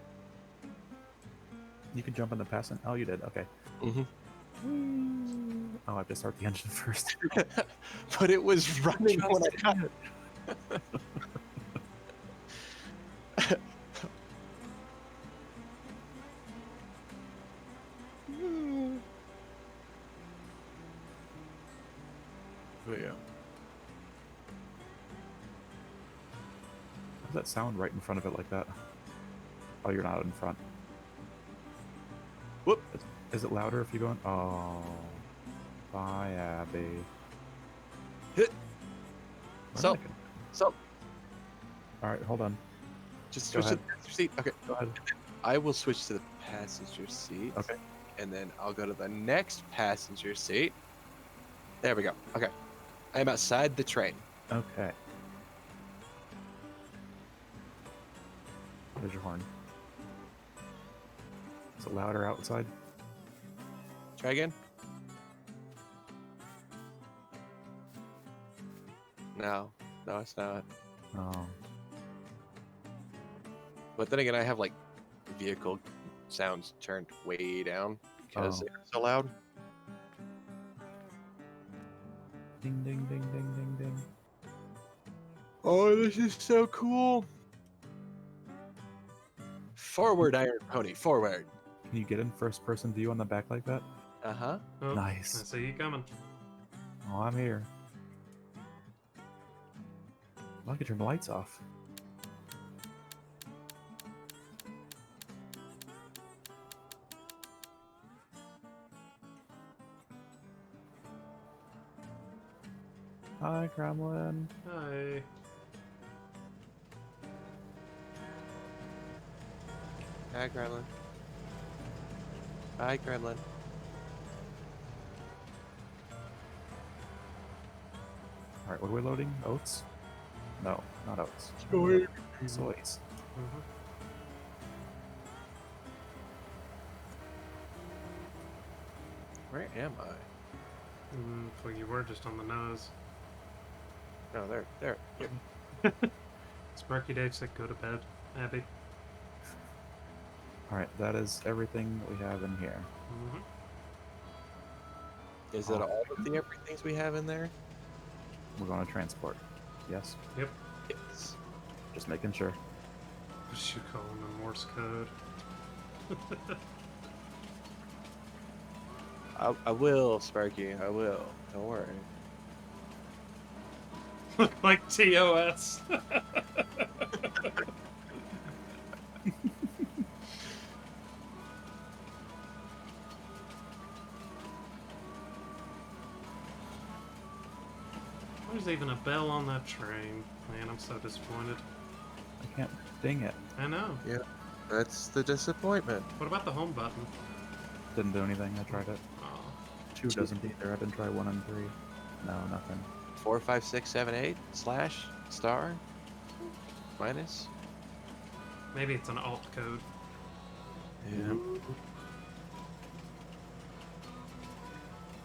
You can jump in the passenger. Oh, you did. Okay. Mm-hmm. Oh, I have to start the engine first. But it was running when I got it. Oh, yeah. How does that sound right in front of it like that? Oh, you're not in front. Whoop. Is it louder if you go in? Oh. Bye, Abby. Hit. Where So, am I going? so, Alright, hold on. just Go switch to ahead. the passenger seat. Okay. Go ahead. I will switch to the passenger seat. Okay. And then I'll go to the next passenger seat. There we go. Okay. I am outside the train. Okay. There's your horn. Is it louder outside? Try again. No. No, it's not. Oh. But then again, I have like vehicle sounds turned way down because Oh. they're so loud. Ding, ding, ding, ding, ding, ding. Oh, this is so cool. Forward, Iron Pony, forward. Can you get in first person view on the back like that? Uh-huh. Oh, Nice. I see you coming. Oh, I'm here. I can turn the lights off. Hi, Kremlin. Hi. Hi, Gremlin. Hi, Gremlin. Alright, what are we loading? Oats? No, not oats. Soys. Mm-hmm. Where am I? Well, you were just on the nose. No, there. Here. Sparky Dave said go to bed, Abby. Alright, that is everything that we have in here. Mm-hmm. Is it all of the everythings we have in there? We're going to transport. Yes? Yep. Yes. Just making sure. What should you call them? A Morse code. I will, Sparky. I will. Don't worry. Look like TOS. There's even a bell on that train. Man, I'm so disappointed. I can't ding it. I know. Yeah. That's the disappointment. What about the home button? Didn't do anything. I tried it. Oh, 2 doesn't either. I didn't try 1 and 3. No, nothing. 4, 5, 6, 7, 8 slash star minus. maybe it's an alt code. Yeah. You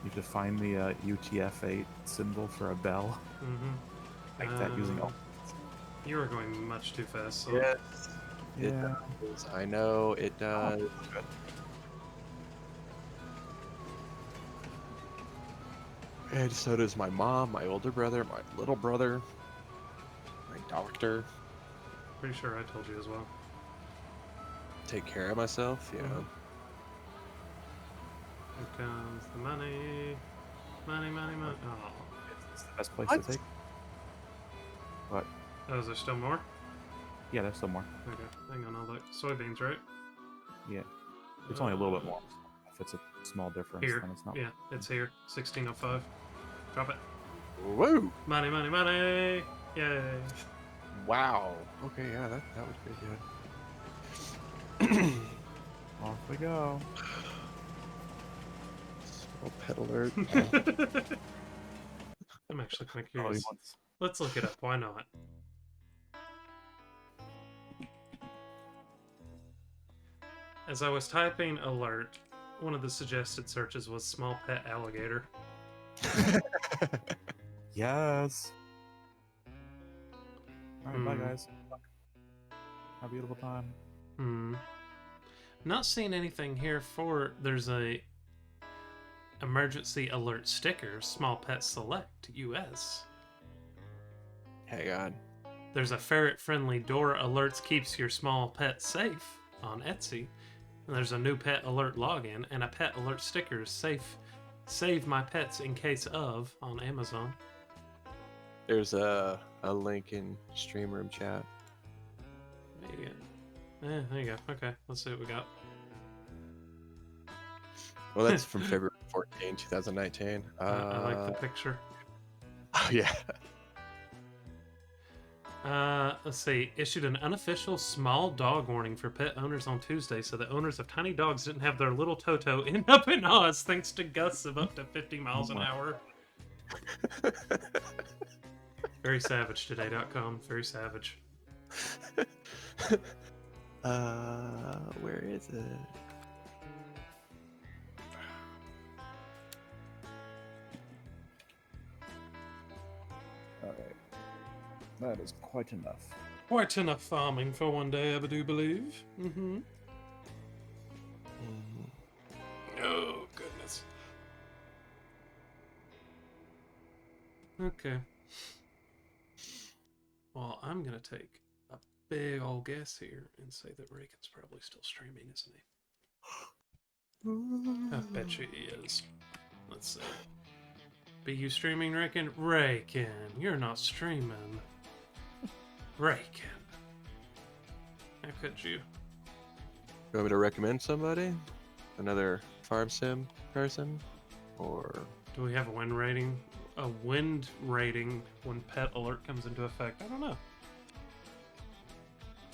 have to find the UTF-8 symbol for a bell. Mm-hmm. Like that using alt. You were going much too fast. So Yes. It Yeah. does. I know it does. Good. And so does my mom, my older brother, my little brother, my doctor. Pretty sure I told you as well. Take care of myself, yeah. Mhm. comes the money. Money, money, money. Oh. It's the best place What? to take. But Oh, is there still more? yeah, there's still more. Okay, hang on, I'll look. Soybeans, right? Yeah, it's only a little bit more. If it's a small difference, Here. then it's not. Yeah, it's here. 1605. Drop it. Whoa! Money, money, money! Yay! Wow. Okay, yeah, that would be good. Off we go. Small pet alert. I'm actually kind of Oh, he curious. wants. Let's look it up. Why not? As I was typing alert, one of the suggested searches was small pet alligator. Yes. All right, bye Hmm. guys. Have a beautiful time. Not seeing anything here for there's a emergency alert sticker, small pet select US. Hang on. There's a ferret friendly door alerts keeps your small pet safe on Etsy. And there's a new pet alert login and a pet alert stickers save my pets in case of on Amazon. There's a link in stream room chat. There you go. There you go. Okay, let's see what we got. Well, that's from February 14, 2019. I like the picture. Oh, yeah. Let's see. Issued an unofficial small dog warning for pet owners on Tuesday, so the owners of tiny dogs didn't have their little Toto end up in Oz thanks to gusts of up to 50 miles an hour. Very savage today.com. Very savage. Where is it? All right. That is quite enough. Quite enough farming for one day, I do believe. Mm-hmm. Oh, goodness. Okay. Well, I'm going to take a big old guess here and say that Reagan's probably still streaming, isn't he? I bet you he is. Let's see. Be you streaming, Reagan? Reagan, you're not streaming. Reagan. How could you? You want me to recommend somebody? Another farm sim person? Or Do we have a wind rating? A wind rating when pet alert comes into effect? I don't know.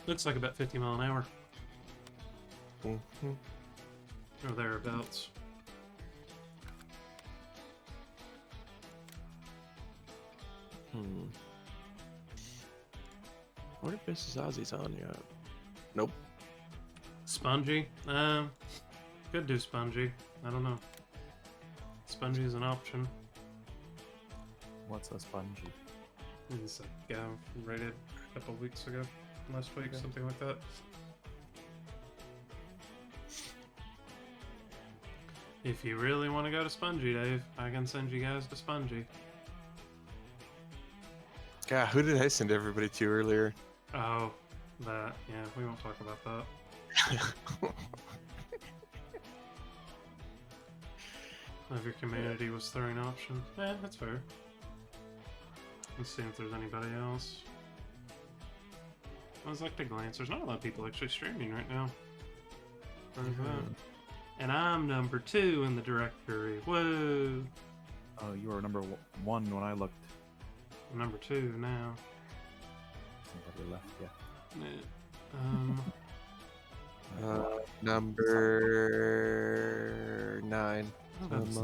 Looks like about 50 mile an hour or thereabouts. I wonder if Mrs. Ozzy's on yet. Nope. Spongy? Could do spongy. I don't know. Spongy is an option. What's a spongy? He's a guy rated a couple weeks ago. Last week, something like that. If you really want to go to Spongy, Dave, I can send you guys to Spongy. God, who did I send everybody to earlier? Oh, that. Yeah, we won't talk about that. If your community was throwing options. Yeah, that's fair. Let's see if there's anybody else. I was like to glance. There's not a lot of people actually streaming right now. Where's that? And I'm number 2 in the directory. Whoa! Oh, you were number one when I looked. I'm number 2 now. Somebody left, yeah. Number 9. Oh, that's-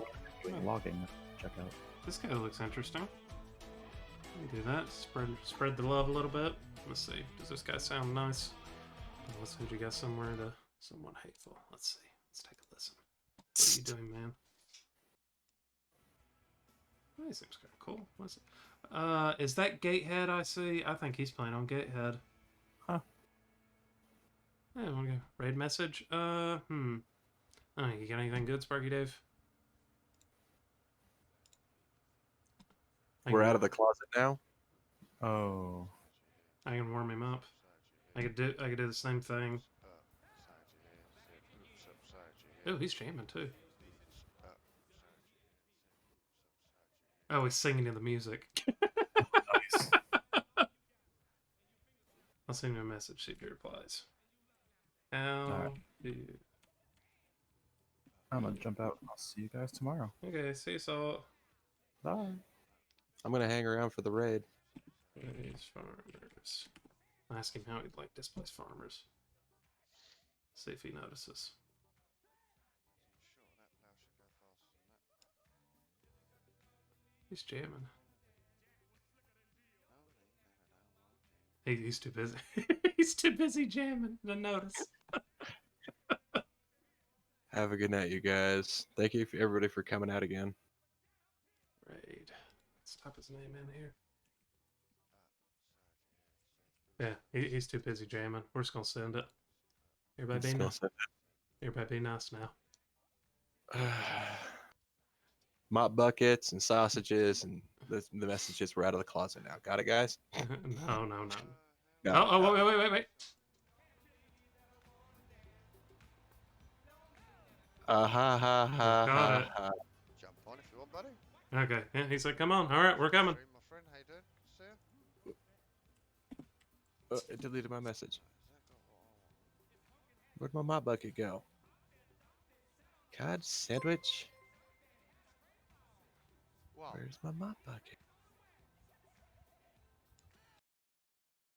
Doing logging. Check out. this guy looks interesting. Let me do that. Spread the love a little bit. Let's see. Does this guy sound nice? Let's send you guys somewhere to someone hateful. Let's see. Let's take a listen. What are you doing, man? Oh, he seems kind of cool. What's it? Is that Gatehead I see? I think he's playing on Gatehead. Huh. Yeah, I want to go raid message. Oh, you got anything good, Sparky Dave? We're out of the closet now. Oh. I can warm him up. I could do the same thing. Oh, he's jamming too. Oh, he's singing in the music. Nice. I'll send him a message, see if he replies. How Alright. do you... I'm gonna jump out. I'll see you guys tomorrow. Okay, see you, Salt. Bye. I'm gonna hang around for the raid. These farmers. Ask him how he'd like displaced farmers. See if he notices. He's jamming. He's too busy. He's too busy jamming to notice. Have a good night, you guys. Thank you, everybody, for coming out again. Raid. Let's type his name in here. Yeah, he's too busy jamming. We're just gonna send it. Everybody be nice. Everybody be nice now. Mop buckets and sausages and the messages were out of the closet now. Got it, guys? No. No, Oh, no. wait. Ha. Got it. Jump on if you want, buddy. Okay, yeah, he said, come on. All right, we're coming. Stream, my friend. How you doing? Good to see you. It deleted my message. Is that got what I want? Where'd my mop bucket go? God, sandwich. Wow. Where's my mop bucket?